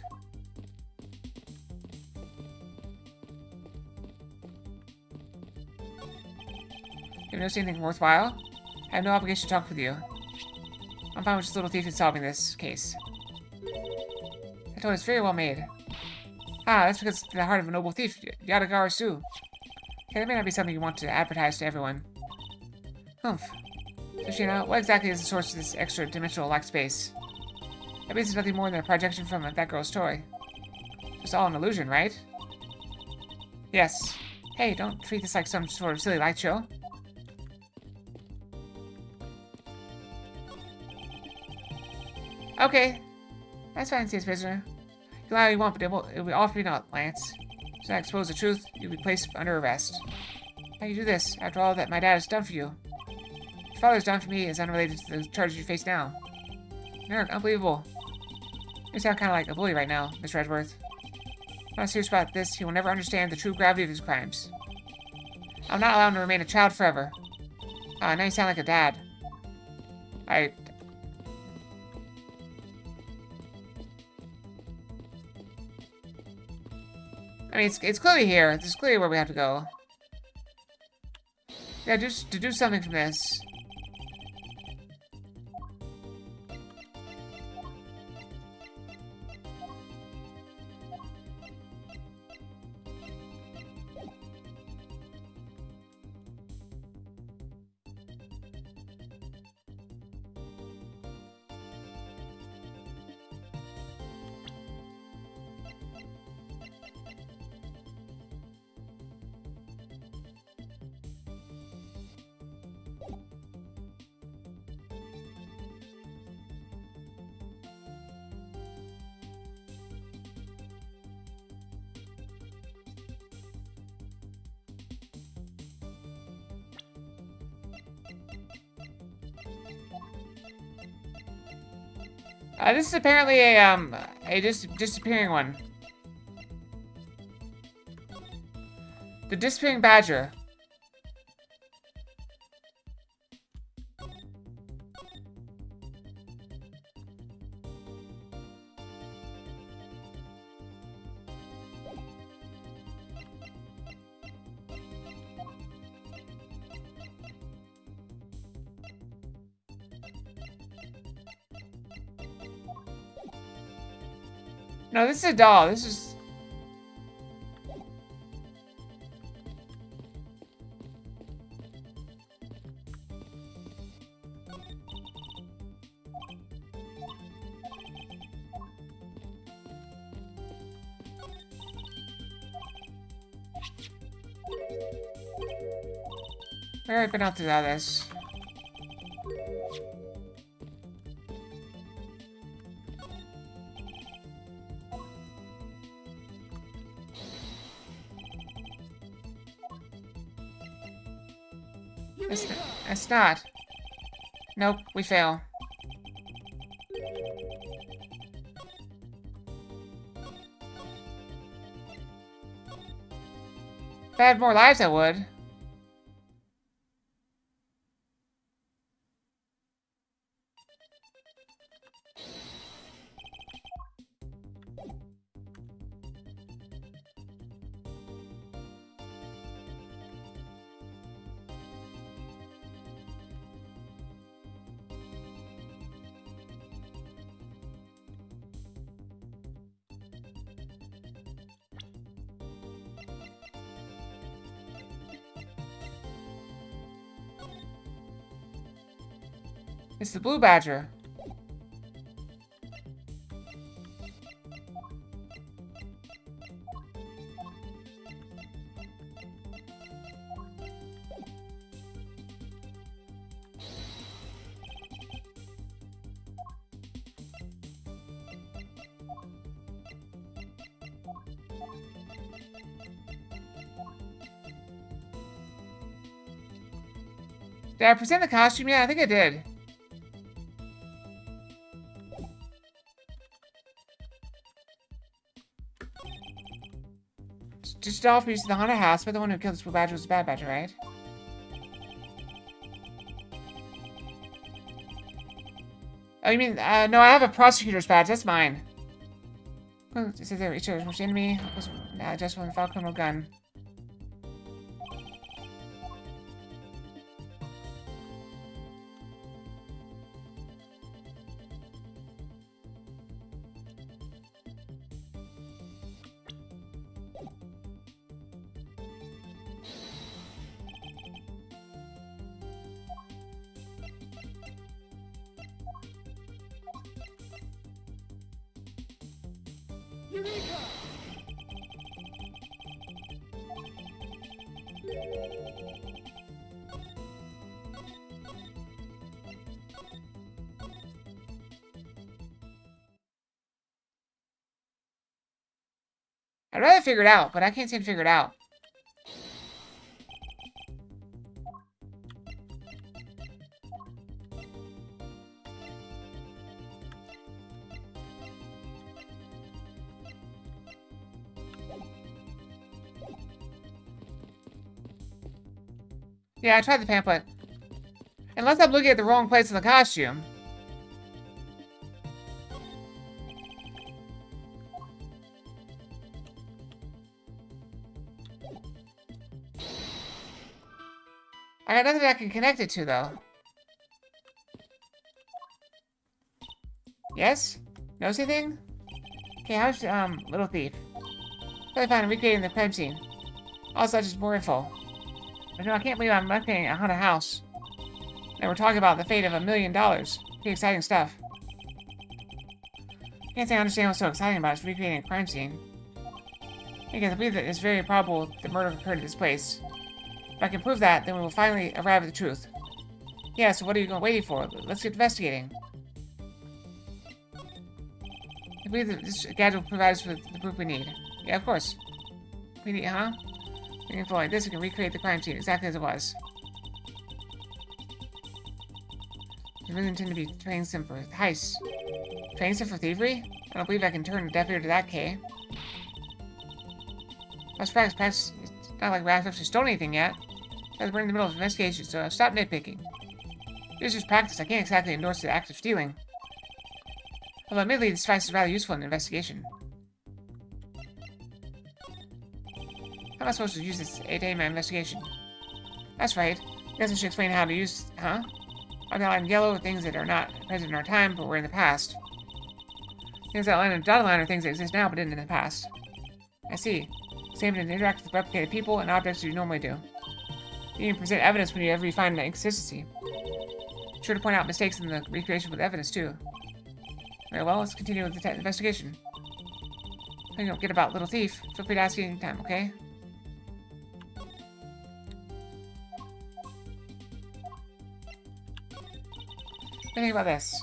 If you notice anything worthwhile, I have no obligation to talk with you. I'm fine with this little thief in solving this case. I told you it's very well made. Ah, that's because it's the heart of a noble thief, Yadagara Su. Okay, that may not be something you want to advertise to everyone. Humph. So, Sheena, what exactly is the source of this extra-dimensional-like space? That means it's nothing more than a projection from that girl's toy. It's all an illusion, right? Yes. Hey, don't treat this like some sort of silly light show. Okay. That's fine, Says Prisoner. You can lie all you want, but it will all be not, Lance. So I expose the truth, you'll be placed under arrest. How do you do this, after all that my dad has done for you? Your father's done for me is unrelated to the charges you face now. Nerk, unbelievable. You sound kind of like a bully right now, Mr. Edgeworth. I'm not serious about this. He will never understand the true gravity of his crimes. I'm not allowed to remain a child forever. Now you sound like a dad. I mean, it's clearly here. This is clearly where we have to go. Yeah, just to do something from this. This is apparently a disappearing one. The disappearing badger. No, this is a doll. This is... Where have I been out through all this? It's not. Nope, we fail. If I had more lives, I would. It's the blue badger. Did I present the costume yet? I think I did. Just doll for use in the haunted house, but the one who killed this blue badger was a bad badger, right? Oh, you mean, no, I have a prosecutor's badge. That's mine. It says there, each other's most enemy was just one file criminal gun. Eureka! I'd rather figure it out, but I can't seem to figure it out. Yeah, I tried the pamphlet. Unless I'm looking at the wrong place in the costume. I got nothing I can connect it to, though. Yes? Knows anything? Okay, how's, Little Thief? Really fine recreating the crime scene. All such is more info. But no, I can't believe I'm recreating a haunted house. And we're talking about the fate of $1 million. Pretty exciting stuff. Can't say I understand what's so exciting about it, recreating a crime scene. Because I believe that it's very probable the murder occurred at this place. If I can prove that, then we will finally arrive at the truth. Yeah, so what are you waiting for? Let's get investigating. I believe that this gadget will provide us with the proof we need. Yeah, of course. We need, huh? With info like this, we can recreate the crime scene exactly as it was. I really intend to be training him for heist. Training him for thievery? I don't believe I can turn a deaf ear to that, Kay. Let's practice. It's not like we haven't actually stolen anything yet. We're in the middle of an investigation, so stop nitpicking. It's just practice. I can't exactly endorse the act of stealing. Although admittedly, this device is rather useful in an investigation. How am I supposed to use this to aid my investigation? That's right. I guess I should explain how to use... Huh? I've outlined yellow things that are not present in our time, but were in the past. Things outlined in dotted line are things that exist now, but didn't in the past. I see. Same and interact with replicated people and objects you normally do. You can present evidence whenever you find an inconsistency. Be sure to point out mistakes in the recreation with evidence, too. Very well, let's continue with the investigation. If you don't get about Little Thief, feel free to ask anytime, okay? Think about this.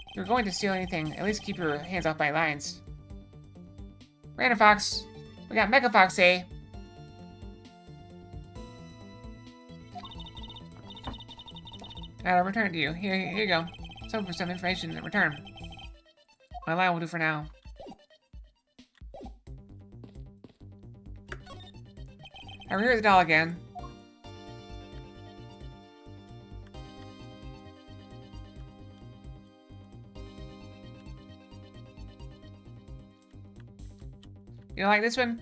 If you're going to steal anything, at least keep your hands off my lines. Random Fox. We got Mecha Fox, eh? I'll return to you. Here you go. For some information in return. My line will do for now. Alright, here's the doll again. You don't like this one?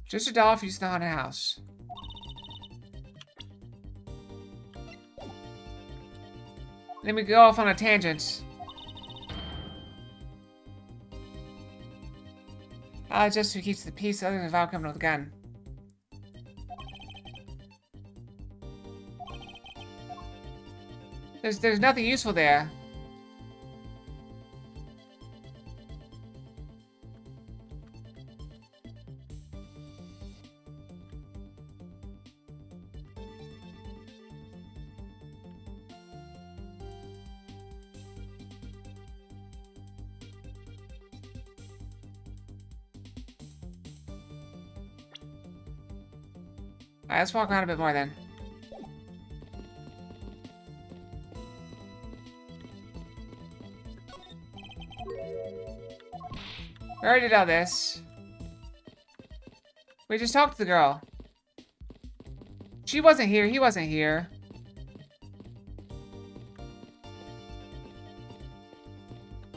Just a doll if you use the haunted house. Then we go off on a tangent. Just who keeps the peace, other than Val coming with a gun. There's nothing useful there. Alright, let's walk around a bit more then. We already did all this. We just talked to the girl. She wasn't here, he wasn't here.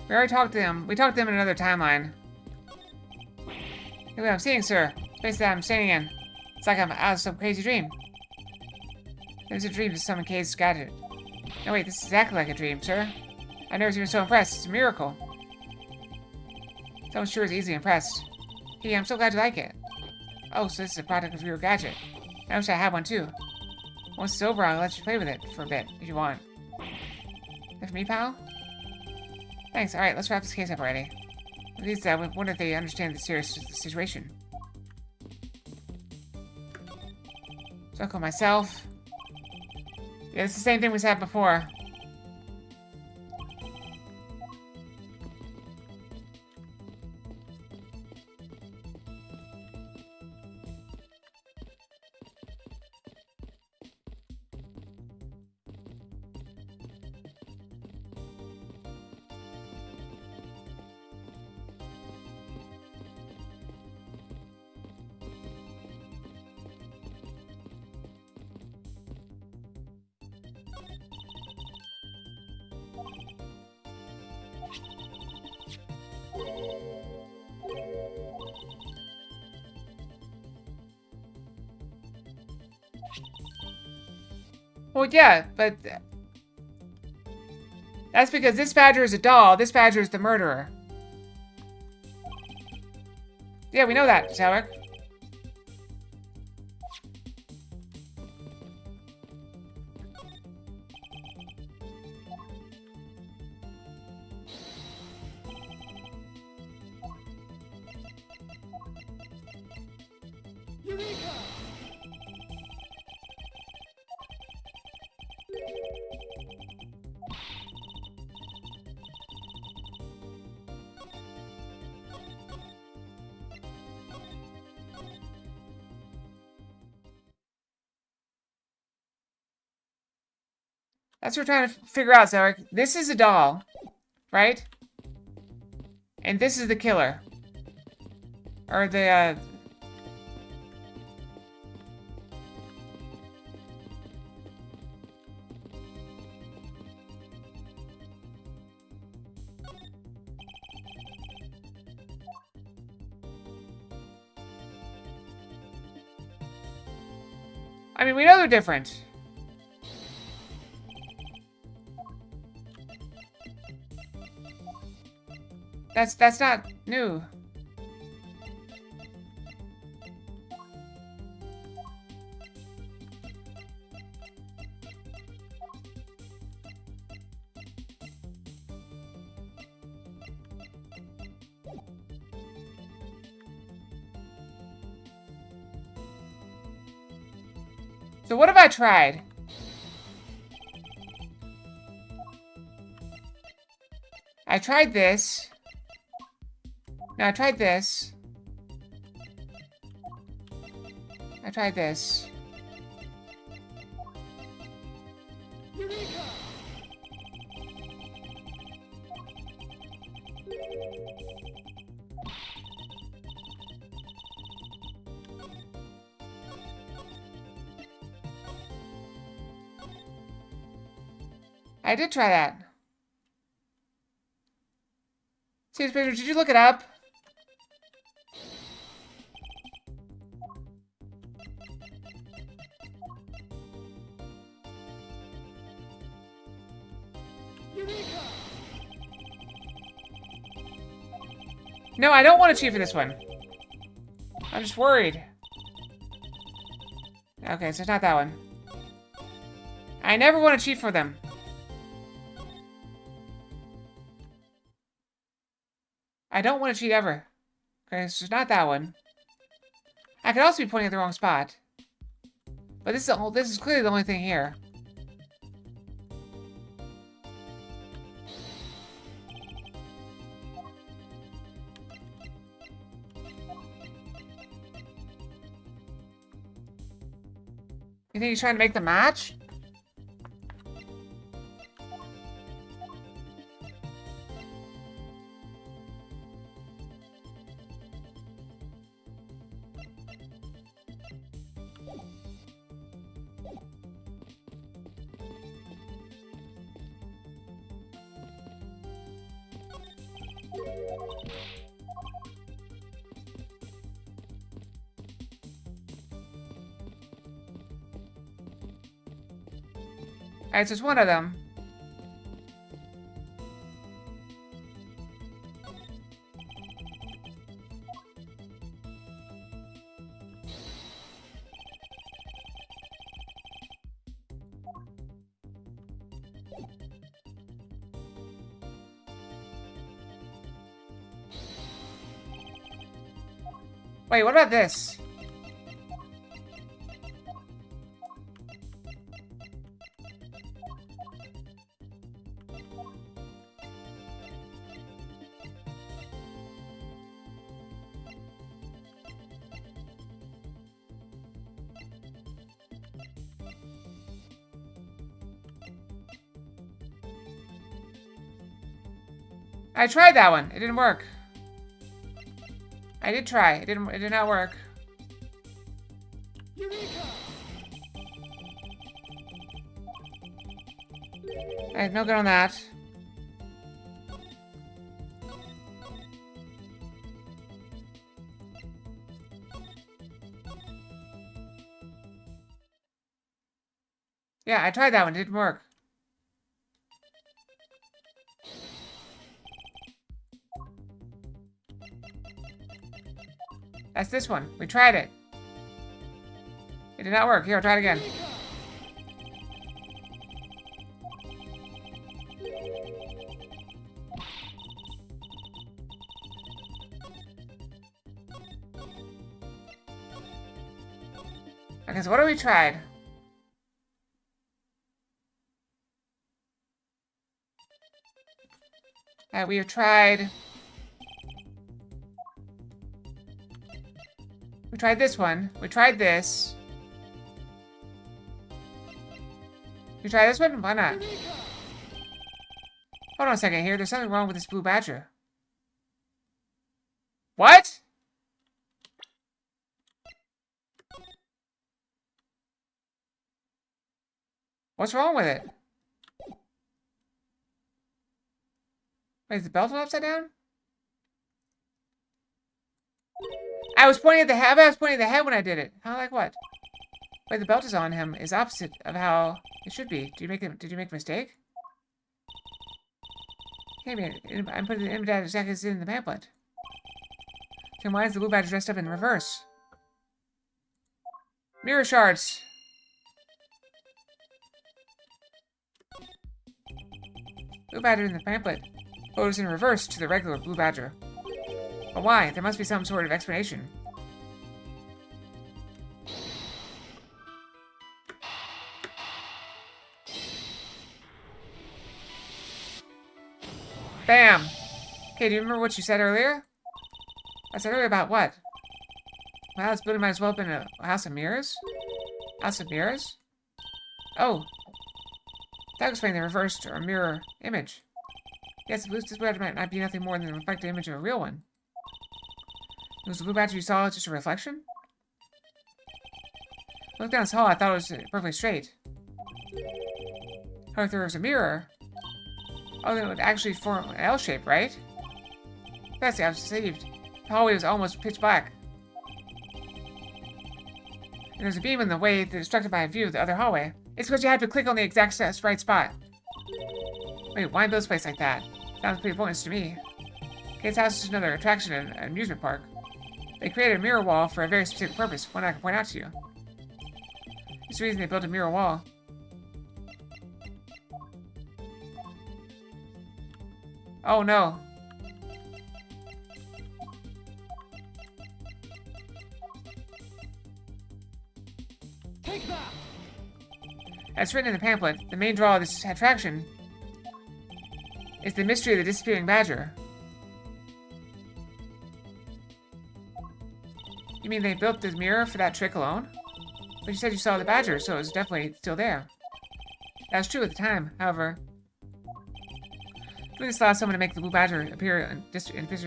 We already talked to him. We talked to him in another timeline. Look what I'm seeing, sir. Space that I'm standing in. It's like I'm out of some crazy dream. There's a dream to summon Kay's gadget. No, wait, this is exactly like a dream, sir. I've never been so impressed. It's a miracle. Someone sure is easily impressed. Hey, I'm so glad you like it. Oh, so this is a product of your gadget. I wish I had one too. Once it's over, I'll let you play with it for a bit, if you want. Is that for me, pal? Thanks. Alright, let's wrap this case up already. At least I wonder if they understand the serious situation. So I'll call myself. Yeah, it's the same thing we said before. Well, yeah, but that's because this badger is a doll. This badger is the murderer. Yeah, we know that, Zoic. Eureka! That's what we're trying to figure out, Zoic. This is a doll, right? And this is the killer. Or the, I mean, we know they're different. That's not new. So what have I tried? I tried this. No, I tried this. I tried this. Eureka! I did try that. See this picture? Did you look it up? Eureka! No, I don't want to cheat for this one. I'm just worried. Okay, so it's not that one. I never want to cheat for them. I don't want to cheat ever. Okay, so it's not that one. I could also be pointing at the wrong spot. But this is clearly the only thing here. You think he's trying to make the match? Alright, so it's one of them. Wait, what about this? I tried that one. It didn't work. I did try. It did not work. Eureka! I have no good on that. Yeah, I tried that one. It didn't work. That's this one. We tried it. It did not work. Here, I'll try it again. Okay, so what have we tried? We have tried... We tried this one. We tried this. You try this one? Why not? Hold on a second here. There's something wrong with this blue badger. What? What's wrong with it? Wait, is the belt upside down? I was pointing at the head. I was pointing at the head when I did it. How, like what? Wait, the belt is on him is opposite of how it should be. Did you make a mistake? Hey man, I'm putting the image exactly as in the pamphlet. Then why is the blue badger dressed up in reverse? Mirror shards. Blue badger in the pamphlet photos in reverse to the regular blue badger. But why? There must be some sort of explanation. Bam! Okay, do you remember what you said earlier? I said earlier about what? Well, this building might as well have been a house of mirrors? House of mirrors? Oh. That would explain the reversed or mirror image. Yes, this badger might not be nothing more than the reflected image of a real one. Was the blue badger you saw just a reflection? I looked down this hall, I thought it was perfectly straight. However, if there was a mirror, oh, then it would actually form an L shape, right? That's it, I was deceived. The hallway was almost pitch black. And there's a beam in the way that obstructed my view of the other hallway. It's because you had to click on the exact right spot. Wait, why build this place like that? Sounds pretty pointless to me. Kate's house is just another attraction in an amusement park. They created a mirror wall for a very specific purpose, one I can point out to you. It's the reason they built a mirror wall. Oh no. Take that! As written in the pamphlet, the main draw of this attraction is the mystery of the disappearing badger. You mean they built the mirror for that trick alone? But you said you saw the badger, so it was definitely still there. That was true at the time, however. Doing this allowed someone to make the blue badger appear in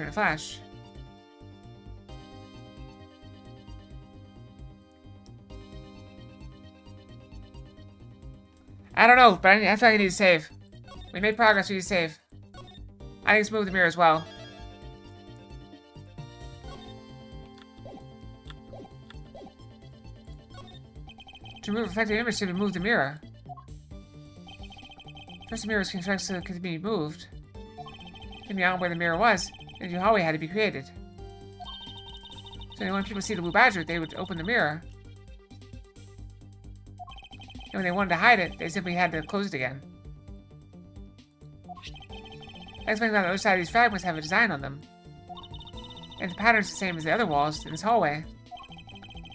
a flash. I don't know, but I feel like I need to save. We made progress, we need to save. I need to move the mirror as well. To remove affected image, to remove the mirror. First, the mirror was constructed so it could be moved. Then beyond where the mirror was, a new hallway had to be created. So when people see the blue badger, they would open the mirror. And when they wanted to hide it, they simply had to close it again. I explained that the other side of these fragments have a design on them. And the pattern is the same as the other walls in this hallway.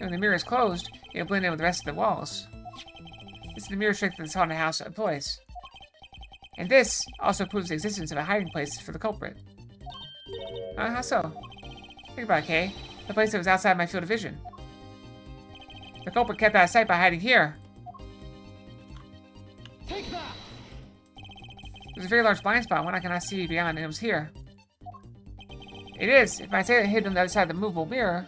And when the mirror is closed, it will blend in with the rest of the walls. This is the mirror trick that this haunted house employs. And this also proves the existence of a hiding place for the culprit. How so? Think about it, Kay. The place that was outside my field of vision. The culprit kept out of sight by hiding here. Take that! There's a very large blind spot, one I cannot see beyond, and it was here. It is. If I say it hid on the other side of the movable mirror,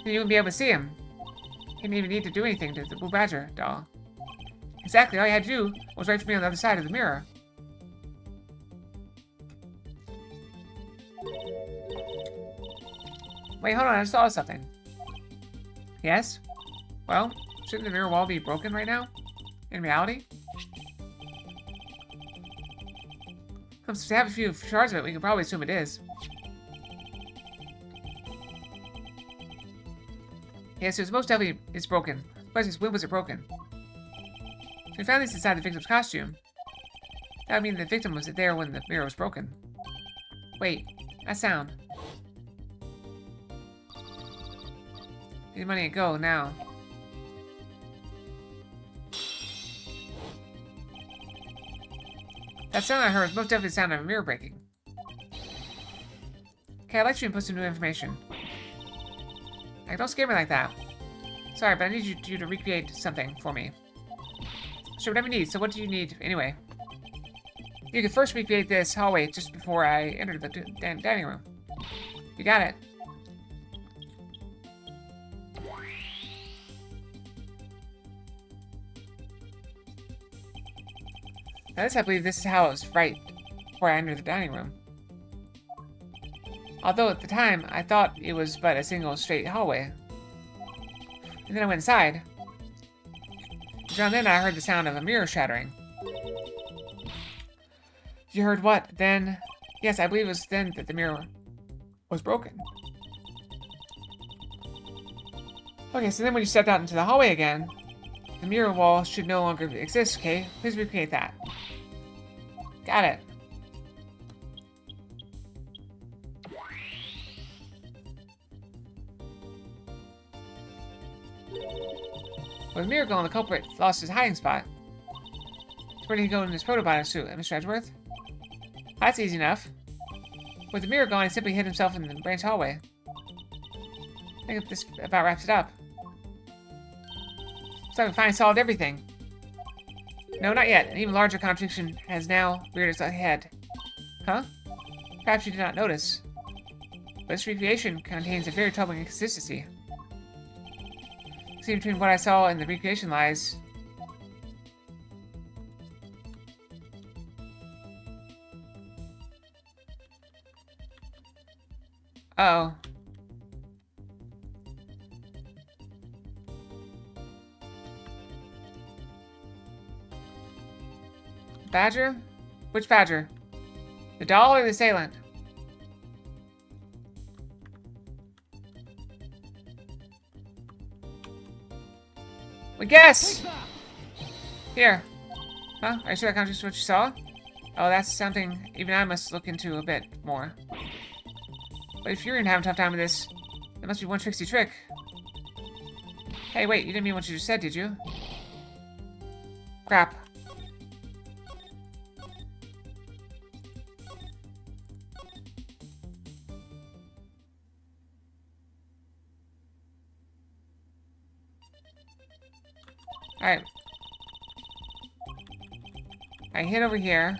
then you wouldn't be able to see him. He didn't even need to do anything to the blue badger doll. Exactly, all you had to do was wait for me on the other side of the mirror. Wait, hold on, I saw something. Yes? Well, Shouldn't the mirror wall be broken right now? In reality? Since we have a few shards of it, we can probably assume it is. Yes, it was most definitely it's broken. The question is, when was it broken? So we found these inside the victim's costume. That would mean the victim was there when the mirror was broken. Wait, that sound. Need money to go now. That sound I heard was most definitely the sound of a mirror breaking. Okay, I'd like you to input some new information. Like, don't scare me like that. Sorry, but I need you to recreate something for me. Sure, whatever you need. So what do you need anyway? You can first recreate this hallway just before I enter the dining room. You got it. Now this, I believe this is how it was right before I entered the dining room. Although at the time, I thought it was but a single straight hallway. And then I went inside. Around then I heard the sound of a mirror shattering. You heard what? Then? Yes, I believe it was then that the mirror was broken. Okay, so then when you stepped out into the hallway again, the mirror wall should no longer exist, okay? Please recreate that. Got it. With the mirror gone, the culprit lost his hiding spot. So where did he go in his protobiotic suit, Mr. Edgeworth? That's easy enough. With the mirror gone, he simply hid himself in the branch hallway. I think this about wraps it up. So we finally solved everything. No, not yet. An even larger contradiction has now reared its head. Huh? Perhaps you did not notice. But this recreation contains a very troubling inconsistency. See, between what I saw and the recreation lies... Uh-oh. Badger? Which badger? The doll or the assailant? We guess! Here. Huh? Are you sure that contradicts what you saw? Oh, that's something even I must look into a bit more. But if you're having a tough time with this, there must be one tricksy trick. Hey, wait, you didn't mean what you just said, did you? Crap. Alright. I hit over here.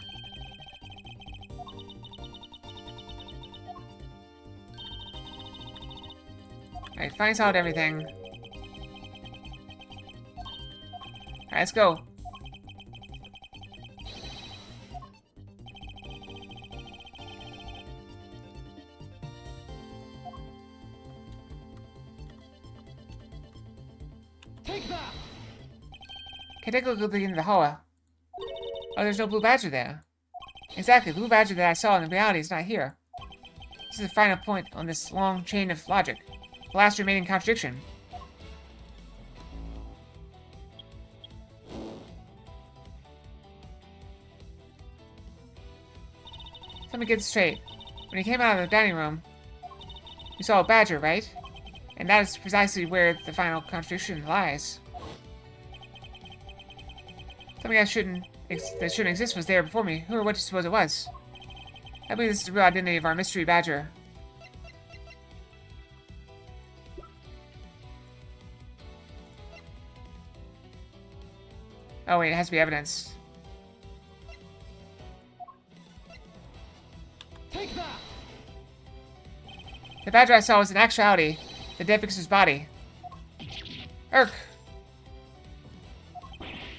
Alright, finally solved everything. Alright, let's go. Take that! Okay, take a look into the hall. Oh, there's no blue badger there. Exactly, the blue badger that I saw in reality is not here. This is the final point on this long chain of logic. The last remaining contradiction. Let me get this straight. When you came out of the dining room, you saw a badger, right? And that is precisely where the final contradiction lies. Something that shouldn't exist was there before me. Who or what do you suppose it was? I believe this is the real identity of our mystery badger. Oh wait, it has to be evidence. Take that! The badger I saw was in actuality the dead victim's body. Urk.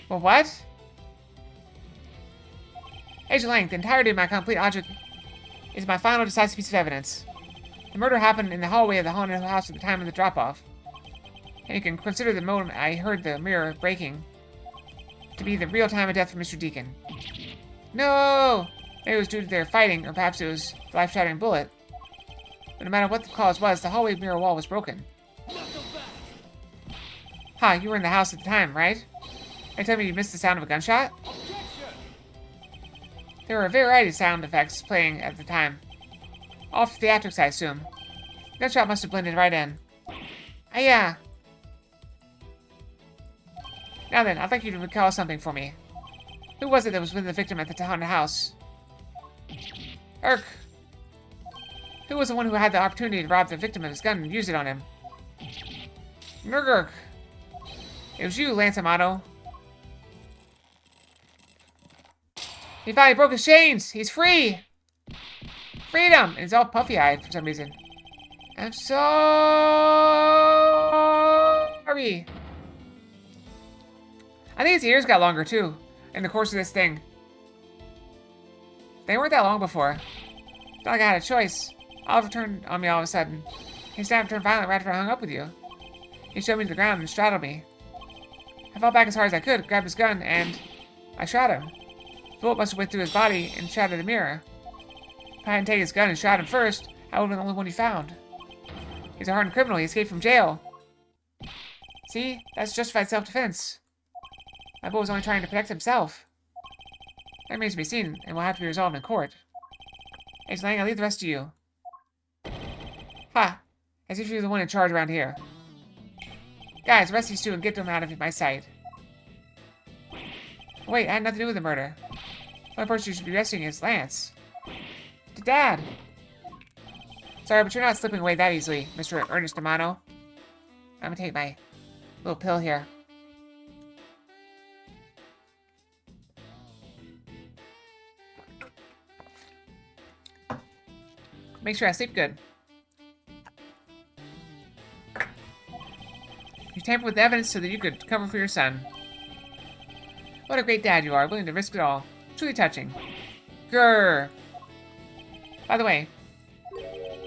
Well, what? Agent Lang, the entirety of my complete object is my final decisive piece of evidence. The murder happened in the hallway of the haunted house at the time of the drop-off. And you can consider the moment I heard the mirror breaking to be the real time of death for Mr. Deacon. No! Maybe it was due to their fighting, or perhaps it was the life-shattering bullet. But no matter what the cause was, the hallway mirror wall was broken. Ha, you were in the house at the time, right? Are you telling me you missed the sound of a gunshot? There were a variety of sound effects playing at the time. All for theatrics, I assume. The gunshot must have blended right in. Yeah. Now then, I'd like you to recall something for me. Who was it that was with the victim at the haunted house? Urk. Who was the one who had the opportunity to rob the victim of his gun and use it on him? Nurgurk. It was you, Lance Amato. He finally broke his chains! He's free! Freedom! And he's all puffy-eyed for some reason. I'm sorry! I think his ears got longer, too, in the course of this thing. They weren't that long before. It's not like I had a choice. Oliver turned on me all of a sudden. He snapped and turned violent right after I hung up with you. He shoved me to the ground and straddled me. I fell back as hard as I could, grabbed his gun, and I shot him. The bullet must have went through his body and shattered the mirror. If I hadn't taken his gun and shot him first, I would have been the only one he found. He's a hardened criminal. He escaped from jail. See? That's justified self-defense. My boy was only trying to protect himself. That remains to be seen, and will have to be resolved in court. Agent Lang, I'll leave the rest to you. Ha! As if you're the one in charge around here. Guys, arrest these two and get them out of my sight. Wait, I had nothing to do with the murder. The only person you should be arresting is Lance. Dad! Sorry, but you're not slipping away that easily, Mr. Ernest Amato. I'm gonna take my little pill here. Make sure I sleep good. You tampered with evidence so that you could cover for your son. What a great dad you are, willing to risk it all. Truly touching. Grrr. By the way,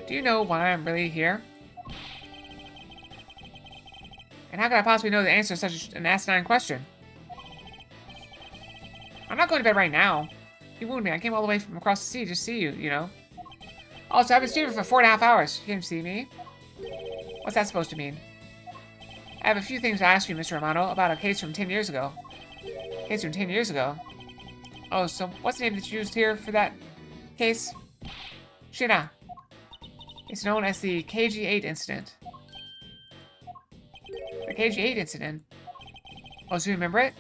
do you know why I'm really here? And how could I possibly know the answer to such an asinine question? I'm not going to bed right now. You wounded me. I came all the way from across the sea to see you, you know. Also, I've been streaming for 4.5 hours. You came to see me? What's that supposed to mean? I have a few things to ask you, Mr. Amato, about a case from 10 years ago. Case from 10 years ago? Oh, so what's the name that you used here for that case? Shina. It's known as the KG-8 incident. The KG-8 incident? Oh, so you remember it?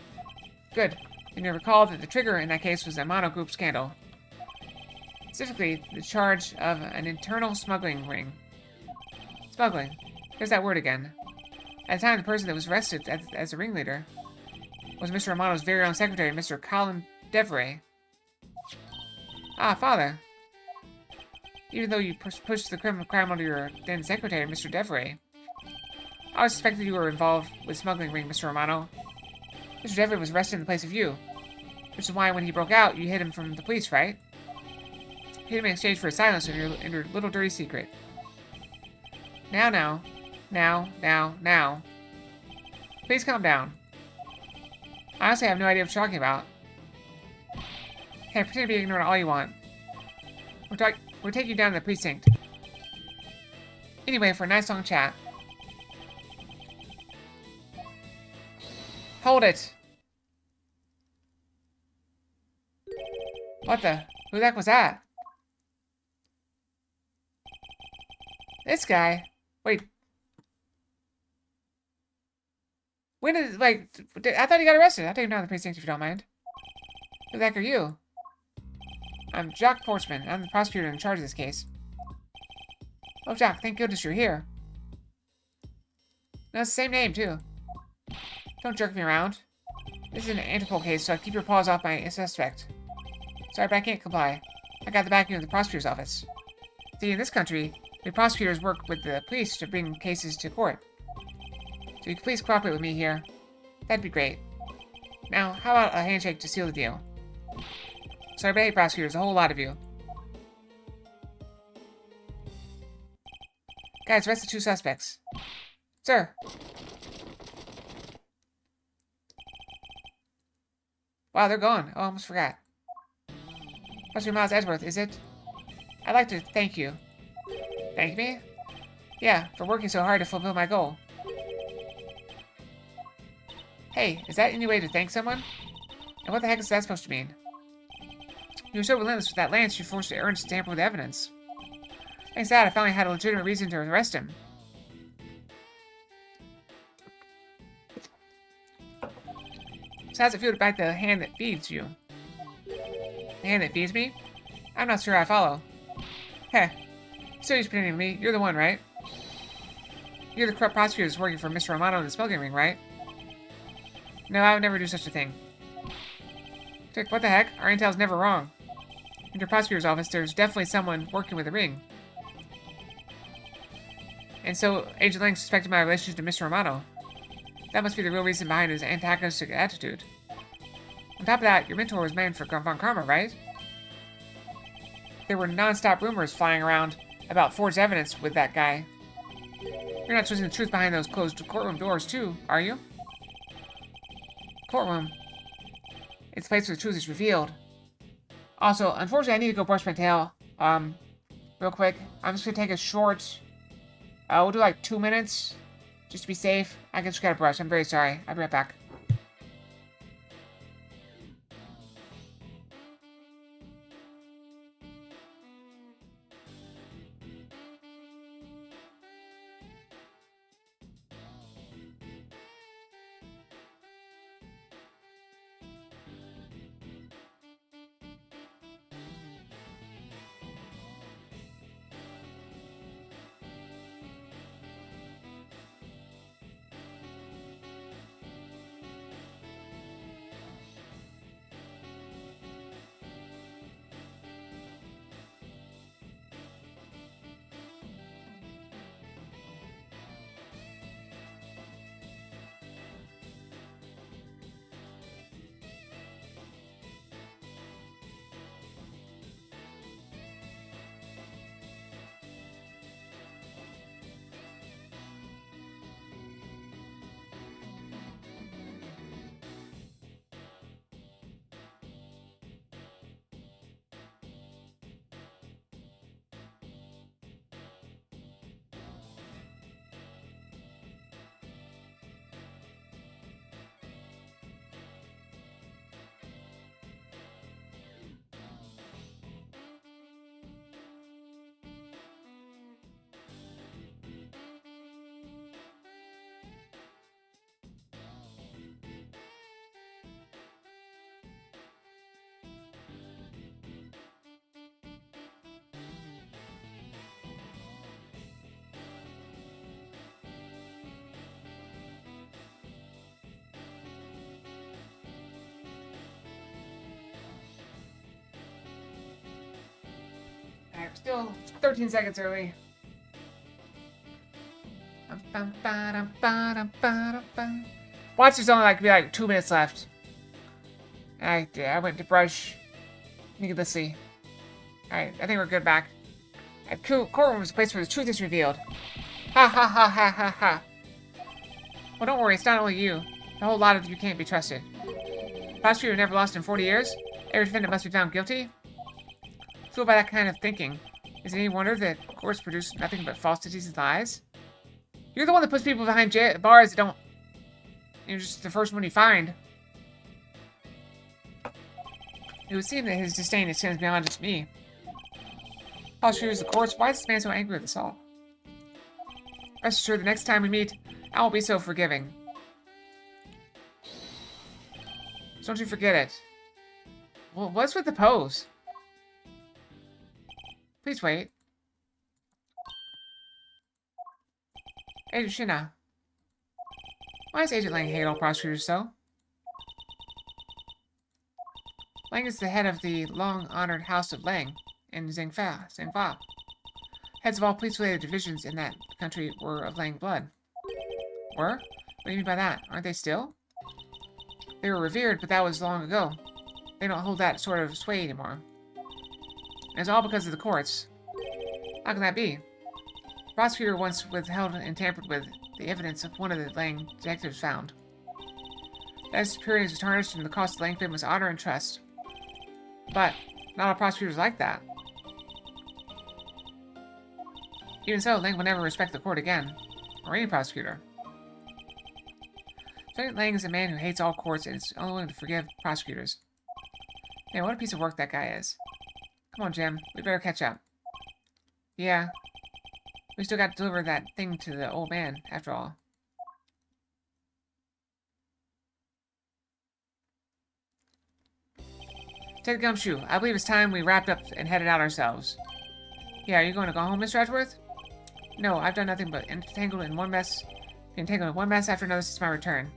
Good. And you recall that the trigger in that case was the Amato Group scandal. Specifically, the charge of an internal smuggling ring. Smuggling. There's that word again. At the time, the person that was arrested as the ringleader was Mr. Amato's very own secretary, Mr. Colin Deveray. Ah, Father. Even though you pushed the crime onto your then secretary, Mr. Deveray, I always suspected you were involved with smuggling ring, Mr. Amato. Mr. Deveray was arrested in the place of you, which is why when he broke out, you hid him from the police, right? You hid him in exchange for his silence in your little dirty secret. Now. Please calm down. I honestly have no idea what you're talking about. Hey, pretend to be ignorant all you want. We'll take you down to the precinct. Anyway, for a nice long chat. Hold it! What the? Who the heck was that? This guy? Wait. When did, like, I thought he got arrested. I'll take him down to the precinct if you don't mind. Who the heck are you? I'm Jacques Portsman. I'm the prosecutor in charge of this case. Oh, Jacques, thank goodness you're here. No, it's the same name, too. Don't jerk me around. This is an Interpol case, so keep your paws off my suspect. Sorry, but I can't comply. I got the backing of the prosecutor's office. See, in this country, the prosecutors work with the police to bring cases to court. So you can please cooperate with me here. That'd be great. Now, how about a handshake to seal the deal? Sorry, but hey, prosecutors, a whole lot of you. Guys, arrest the two suspects. Sir. Wow, they're gone. Oh, I almost forgot. Professor Miles Edgeworth, is it? I'd like to thank you. Thank me? Yeah, for working so hard to fulfill my goal. Hey, is that any way to thank someone? And what the heck is that supposed to mean? You were so relentless with that lance you forced Ernst to tamper with evidence. Thanks to that, I finally had a legitimate reason to arrest him. So how's it feel to bite the hand that feeds you? The hand that feeds me? I'm not sure I follow. Heh. Still you're pretending to me. You're the one, right? You're the corrupt prosecutor who's working for Mr. Romano in the smuggling ring, right? No, I would never do such a thing. Dick, what the heck? Our intel's never wrong. In your prosecutor's office, there's definitely someone working with the ring. And so, Agent Lang suspected my relationship to Mr. Romano. That must be the real reason behind his antagonistic attitude. On top of that, your mentor was man for Von Karma, right? There were non-stop rumors flying around about forged evidence with that guy. You're not twisting the truth behind those closed courtroom doors, too, are you? Courtroom. It's the place where the truth is revealed. Also, unfortunately, I need to go brush my tail. Real quick. I'm just gonna take a short... we'll do like 2 minutes. Just to be safe. I just gotta brush. I'm very sorry. I'll be right back. Alright, still 13 seconds early. Watch, there's only like 2 minutes left. I went to brush needlessly. Alright, I think we're good back. Courtroom is a place where the truth is revealed. Ha ha ha ha ha ha. Well, don't worry, it's not only you. A whole lot of you can't be trusted. Prosecutor never lost in 40 years? Every defendant must be found guilty? Fooled by that kind of thinking. Is it any wonder that courts produce nothing but falsities and lies? You're the one that puts people behind bars that don't... You're just the first one you find. It would seem that his disdain extends beyond just me. Prosecutors, the courts, why is this man so angry with us all? Rest assured, the next time we meet, I won't be so forgiving. So don't you forget it. Well, what's with the pose? Please wait. Agent Shina. Why does Agent Lang hate all prosecutors so? Lang is the head of the long-honored House of Lang in Zhengfa. Heads of all police-related divisions in that country were of Lang blood. Were? What do you mean by that? Aren't they still? They were revered, but that was long ago. They don't hold that sort of sway anymore. And it's all because of the courts. How can that be? The prosecutor once withheld and tampered with the evidence of one of the Lang detectives found. That superiority was tarnished, and the cost of Langford was honor and trust. But not all prosecutors like that. Even so, Lang will never respect the court again, or any prosecutor. Lieutenant Lang is a man who hates all courts and is only willing to forgive prosecutors. Man, what a piece of work that guy is. Come on, Jim. We better catch up. Yeah. We still got to deliver that thing to the old man, after all. Ted Gumshoe, I believe it's time we wrapped up and headed out ourselves. Yeah, are you going to go home, Mr. Edgeworth? No, I've done nothing but entangled in one mess after another since my return.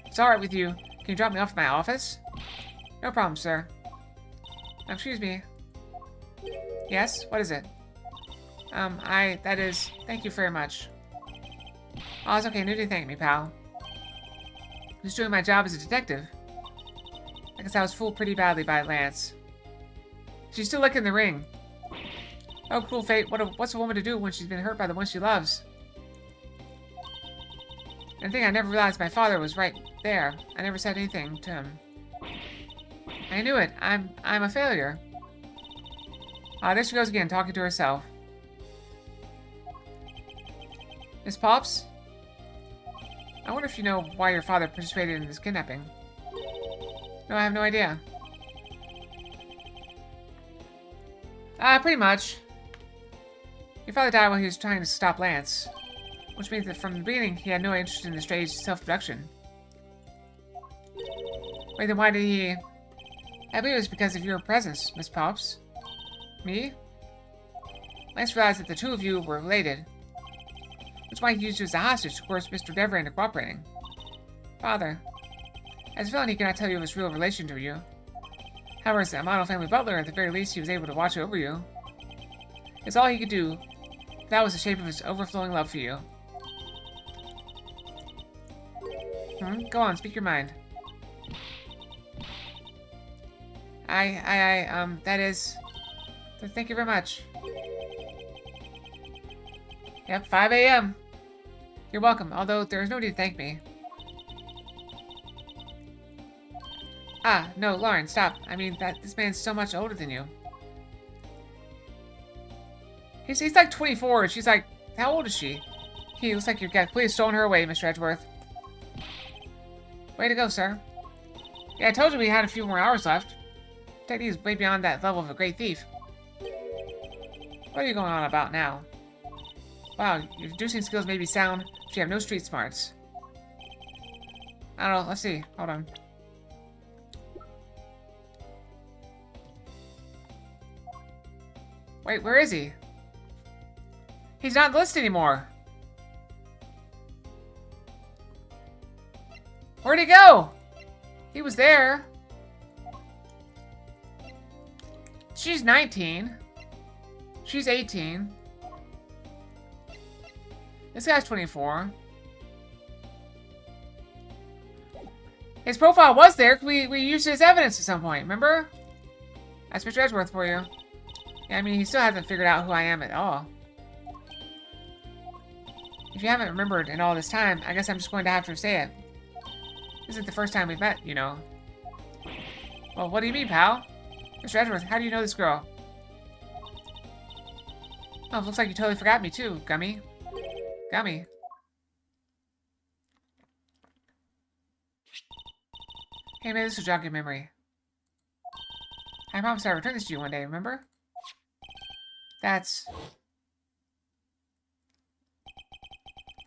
It's alright with you. Can you drop me off at my office? No problem, sir. Excuse me. Yes? What is it? Thank you very much. Oh, it's okay. No need to thank me, pal. I'm just doing my job as a detective. I guess I was fooled pretty badly by Lance. She's still licking the ring. Oh, cruel fate. What's a woman to do when she's been hurt by the one she loves? And the thing I never realized my father was right there. I never said anything to him. I knew it. I'm a failure. Ah, there she goes again, talking to herself. Miss Pops? I wonder if you know why your father participated in this kidnapping. No, I have no idea. Pretty much. Your father died while he was trying to stop Lance. Which means that from the beginning, he had no interest in the stray's self-production. Wait, then why did he... I believe it was because of your presence, Miss Pops. Me? Lance realized that the two of you were related. That's why he used you as a hostage to coerce Mr. Dever into cooperating. Father. As a villain, he cannot tell you of his real relation to you. However, as a model family butler, at the very least, he was able to watch over you. It's all he could do. That was the shape of his overflowing love for you. Go on, speak your mind. That is... Thank you very much. Yep, 5 a.m. You're welcome, although there is no need to thank me. Ah, no, Lauren, stop. I mean, this man's so much older than you. He's like 24, and she's like, how old is she? He looks like you've completely stolen her away, Mr. Edgeworth. Way to go, sir. Yeah, I told you we had a few more hours left. Technique is way beyond that level of a great thief. What are you going on about now? Wow, your deducing skills may be sound, but you have no street smarts. I don't know, let's see. Hold on. Wait, where is he? He's not on the list anymore. Where'd he go? He was there. She's 19. She's 18. This guy's 24. His profile was there. We used it as evidence at some point, remember? That's Mr. Edgeworth for you. Yeah, I mean, he still hasn't figured out who I am at all. If you haven't remembered in all this time, I guess I'm just going to have to say it. This isn't the first time we've met, you know. Well, what do you mean, pal? Mr. Edgeworth, how do you know this girl? Oh, looks like you totally forgot me too, Gummy. Gummy. Hey, maybe this will jog your memory. I promised I'd return this to you one day, remember? That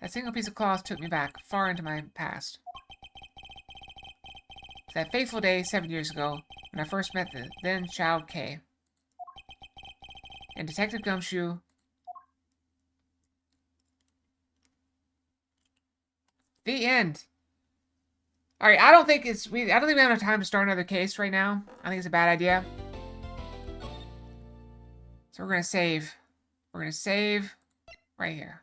single piece of cloth took me back, far into my past. To that fateful day 7 years ago, when I first met the then child Kay. And Detective Gumshoe... The end. Alright, I don't think we have enough time to start another case right now. I think it's a bad idea. So we're gonna save. We're gonna save right here.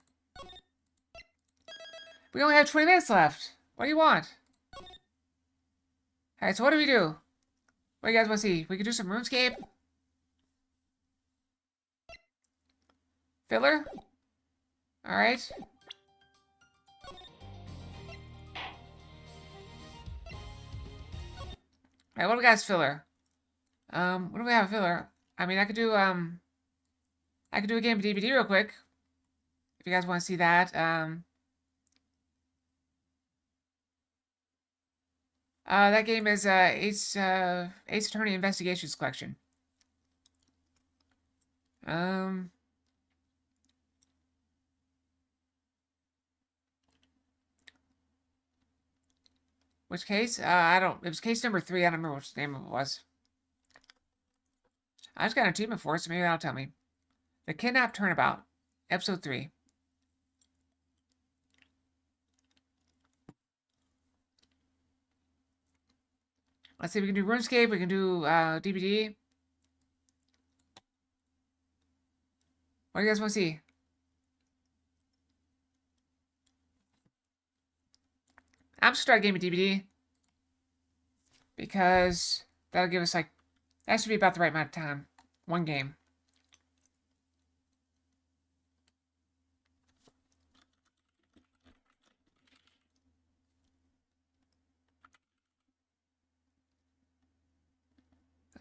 We only have 20 minutes left. What do you want? Alright, so what do we do? What do you guys want to see? We could do some RuneScape? Filler? Alright. Alright, what do we got as filler? What do we have as filler? I mean, I could do a game of DVD real quick. If you guys want to see that. That game is Ace Attorney Investigations Collection. Which case? I don't. It was case number 3. I don't remember which name it was. I just got an achievement for it, so maybe that'll tell me. The Kidnap Turnabout, episode 3. Let's see. We can do RuneScape. We can do DVD. What do you guys want to see? I'm just starting a game of DVD because that'll give us like that should be about the right amount of time. One game.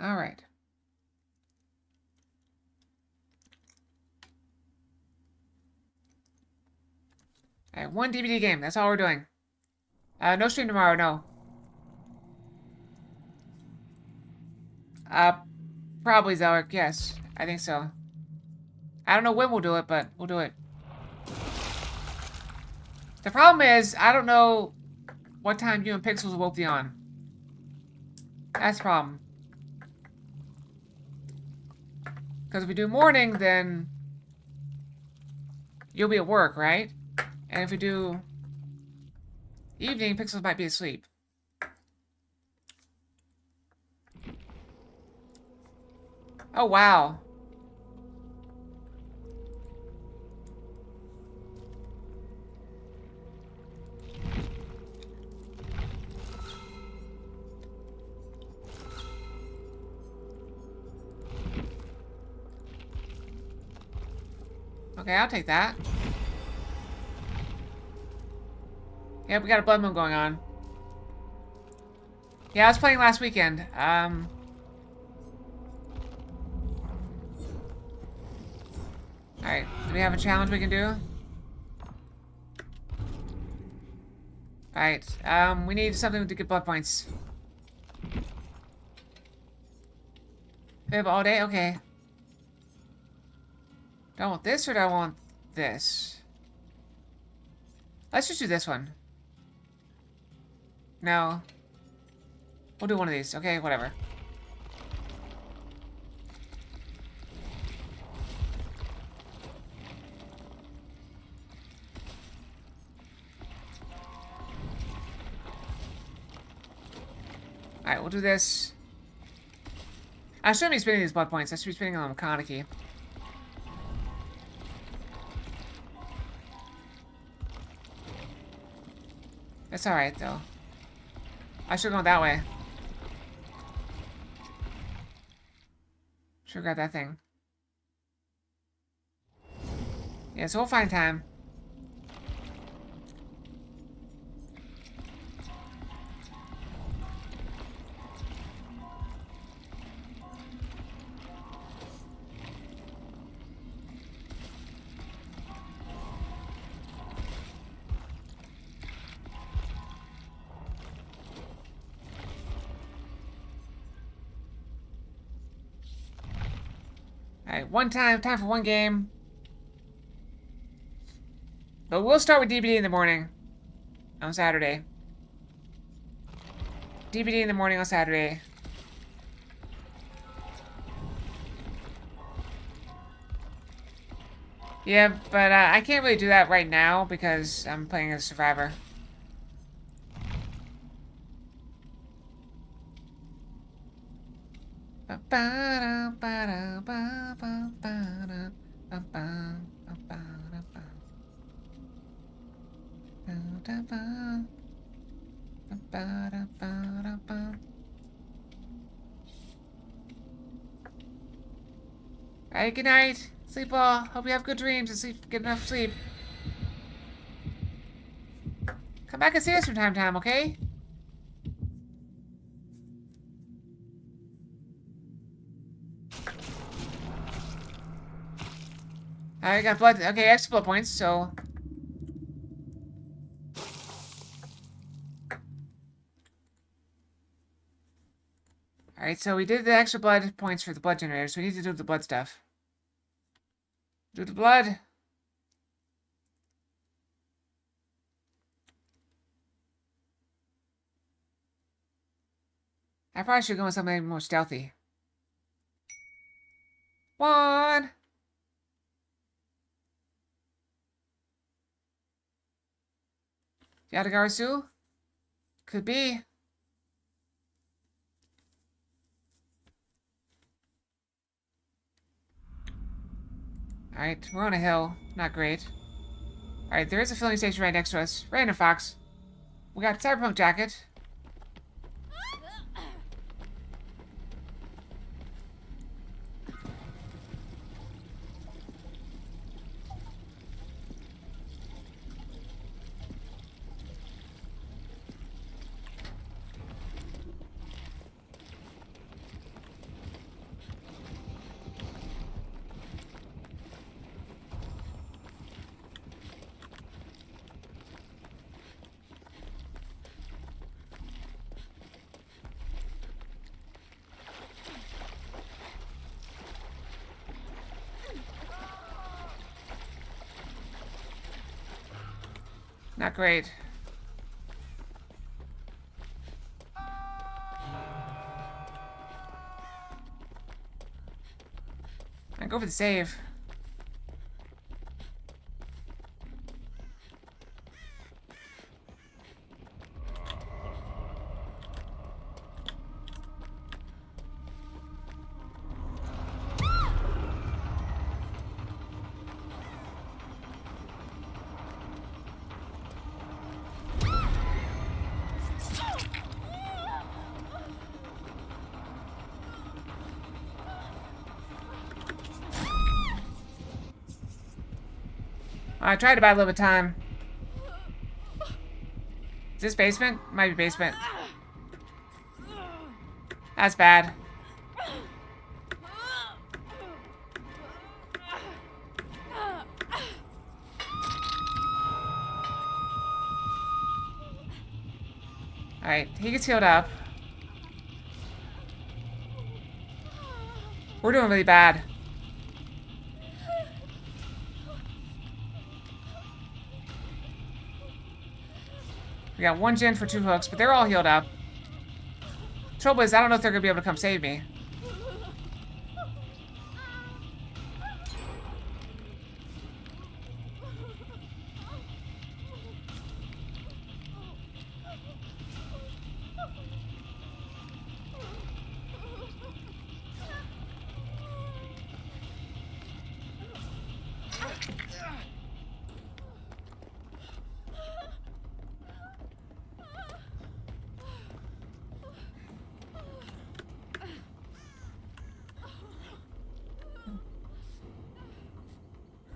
All right. All right, one DVD game. That's all we're doing. No stream tomorrow. No. Probably Zelric. Yes, I think so. I don't know when we'll do it, but we'll do it. The problem is, I don't know what time you and Pixels will be on. That's the problem. Because if we do morning, then you'll be at work, right? And if we do evening, Pixels might be asleep. Oh, wow. Okay, I'll take that. Yep, we got a blood moon going on. Yeah, I was playing last weekend. Alright, do we have a challenge we can do? Alright, we need something to get blood points. We have all day? Okay. Do I want this or do I want this? Let's just do this one. No. We'll do one of these. Okay, whatever. Alright, we'll do this. I shouldn't be spending these blood points. I should be spending them on Kaneki. It's alright, though. I should have gone that way. Should have grabbed that thing. Yeah, so we'll find time. Alright, time for one game. But we'll start with DVD in the morning. On Saturday. DVD in the morning on Saturday. Yeah, but I can't really do that right now because I'm playing as Survivor. Alright, good night. Sleep well. Hope you have good dreams and get enough sleep. Come back and see us from time to time, okay? I got blood. Okay, extra blood points, so. Alright, so we did the extra blood points for the blood generator, so we need to do the blood stuff. Do the blood. I probably should go with something more stealthy. 1. Yadagarasu? Could be. Alright, we're on a hill. Not great. Alright, there is a filling station right next to us. Random Fox. We got Cyberpunk Jacket. Not great. I go for the save. I tried to buy a little bit of time. Is this basement? Might be basement. That's bad. Alright, he gets healed up. We're doing really bad. We got 1 gen for 2 hooks, but they're all healed up. Trouble is, I don't know if they're gonna be able to come save me.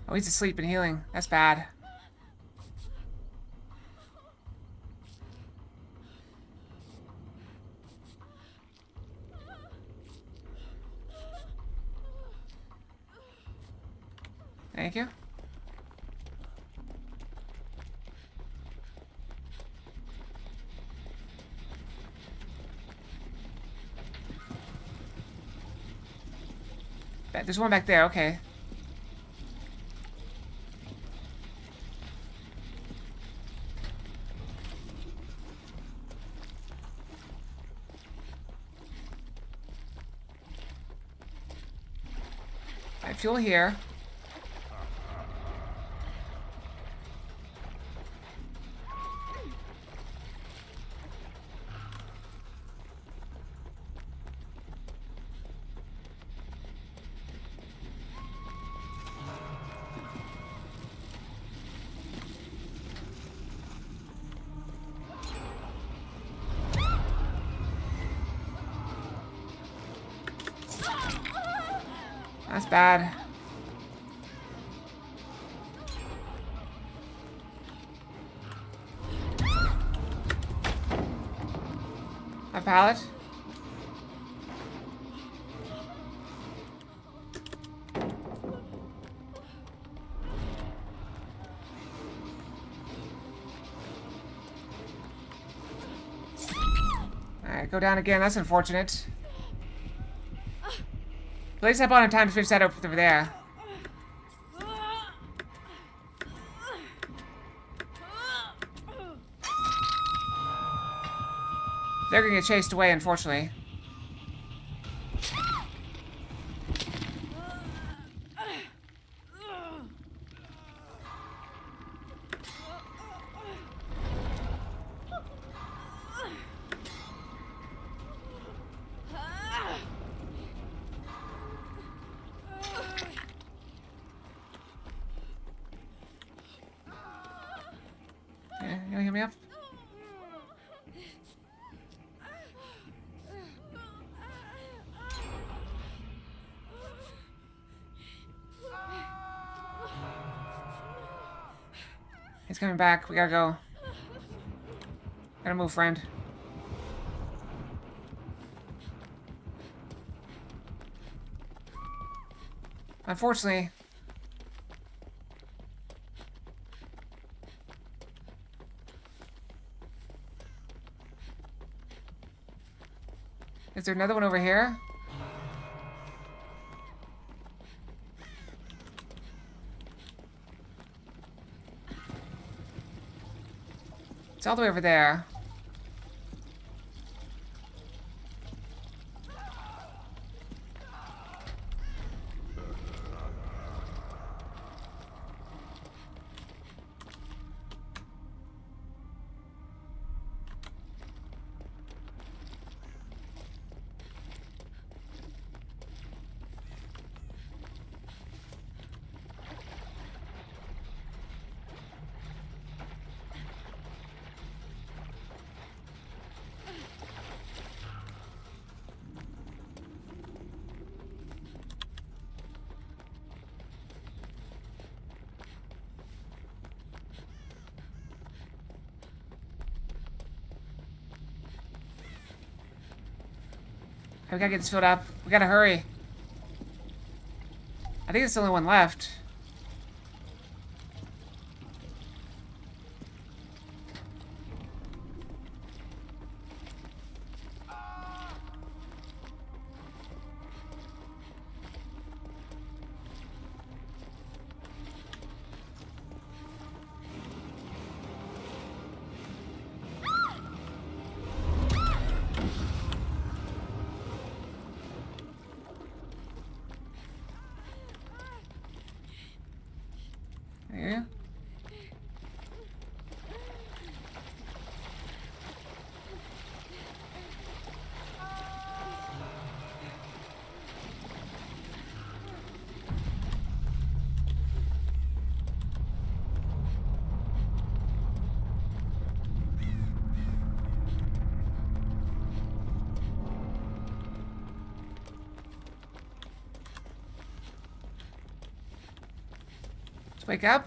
Oh, he's asleep and healing. That's bad. Thank you. There's one back there, okay. Alright, fuel here. That's bad. A pallet. Go down again. That's unfortunate. At least I bought him time to finish that up over there. They're gonna get chased away, unfortunately. Yeah, you wanna heal me up? He's coming back. We gotta go. Gotta move, friend. Unfortunately. Is there another one over here? It's all the way over there. We gotta get this filled up. We gotta hurry. I think it's the only one left. Yeah. Let's wake up.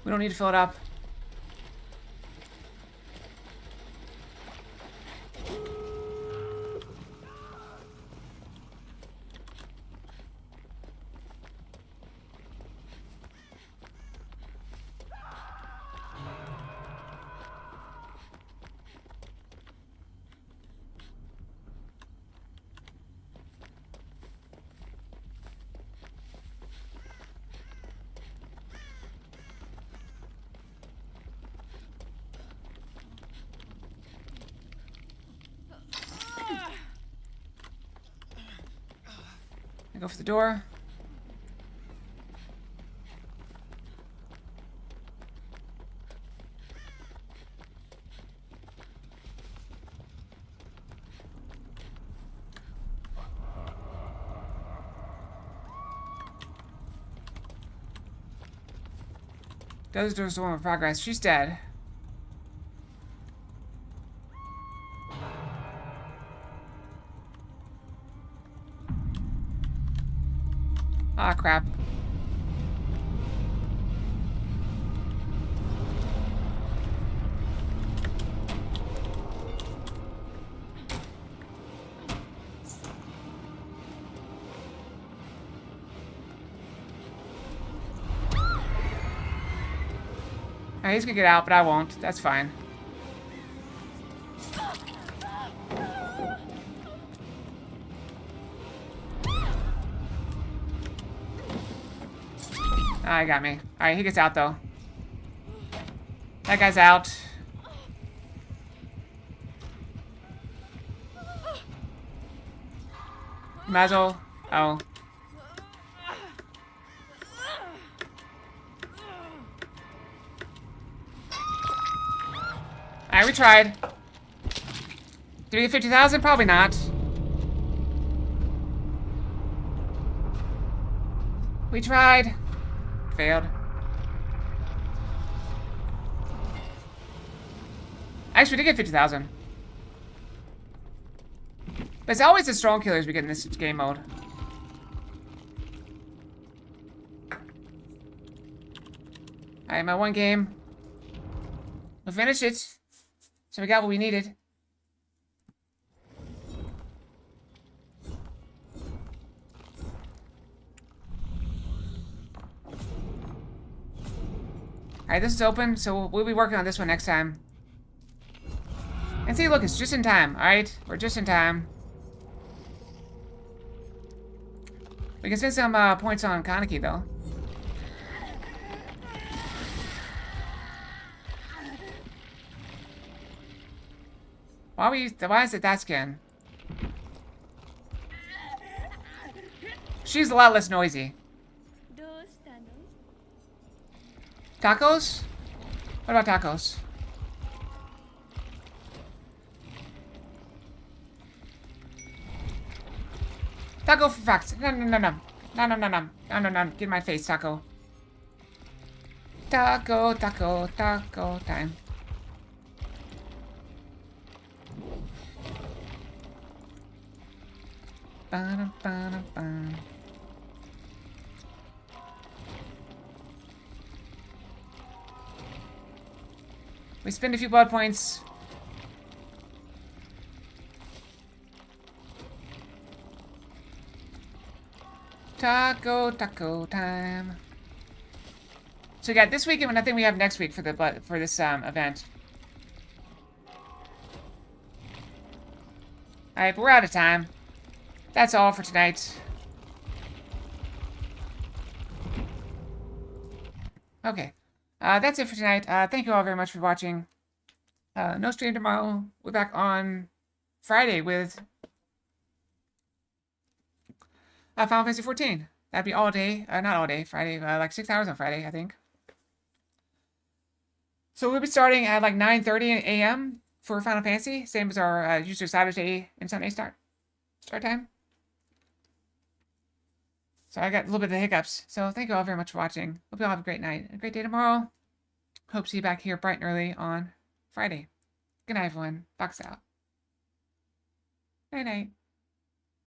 We don't need to fill it up. I go for the door. Those doors the one with progress. She's dead. Ah, crap. Alright, he's gonna get out, but I won't. That's fine. Ah, he got me. Alright, he gets out, though. That guy's out. Might as well. Oh. Alright, we tried. Did we get 50,000? Probably not. We tried. Failed. Actually, we did get 50,000. But it's always the strong killers we get in this game mode. Alright, my one game. We finished it. So we got what we needed. Alright, this is open, so we'll be working on this one next time. And see, look, it's just in time, alright? We're just in time. We can spend some points on Kaneki, though. Why is it that skin? She's a lot less noisy. Tacos? What about tacos? Taco for facts. No, no, no, no. No, no, no, no. No, no, no. Get in my face, taco. Taco, taco, taco time. Ba-dum, ba-dum, ba-dum. We spend a few blood points. Taco, taco time. So we got this week and I think we have next week for this event. Alright, but we're out of time. That's all for tonight. Okay. That's it for tonight. Thank you all very much for watching. No stream tomorrow. We're back on Friday with Final Fantasy 14. That'd be all day. Not all day. Friday. Like 6 hours on Friday, I think. So we'll be starting at like 9:30 a.m. for Final Fantasy. Same as our usual Saturday and Sunday start time. So I got a little bit of the hiccups. So thank you all very much for watching. Hope you all have a great night. A great day tomorrow. Hope to see you back here bright and early on Friday. Good night, everyone. Fox out. Night night.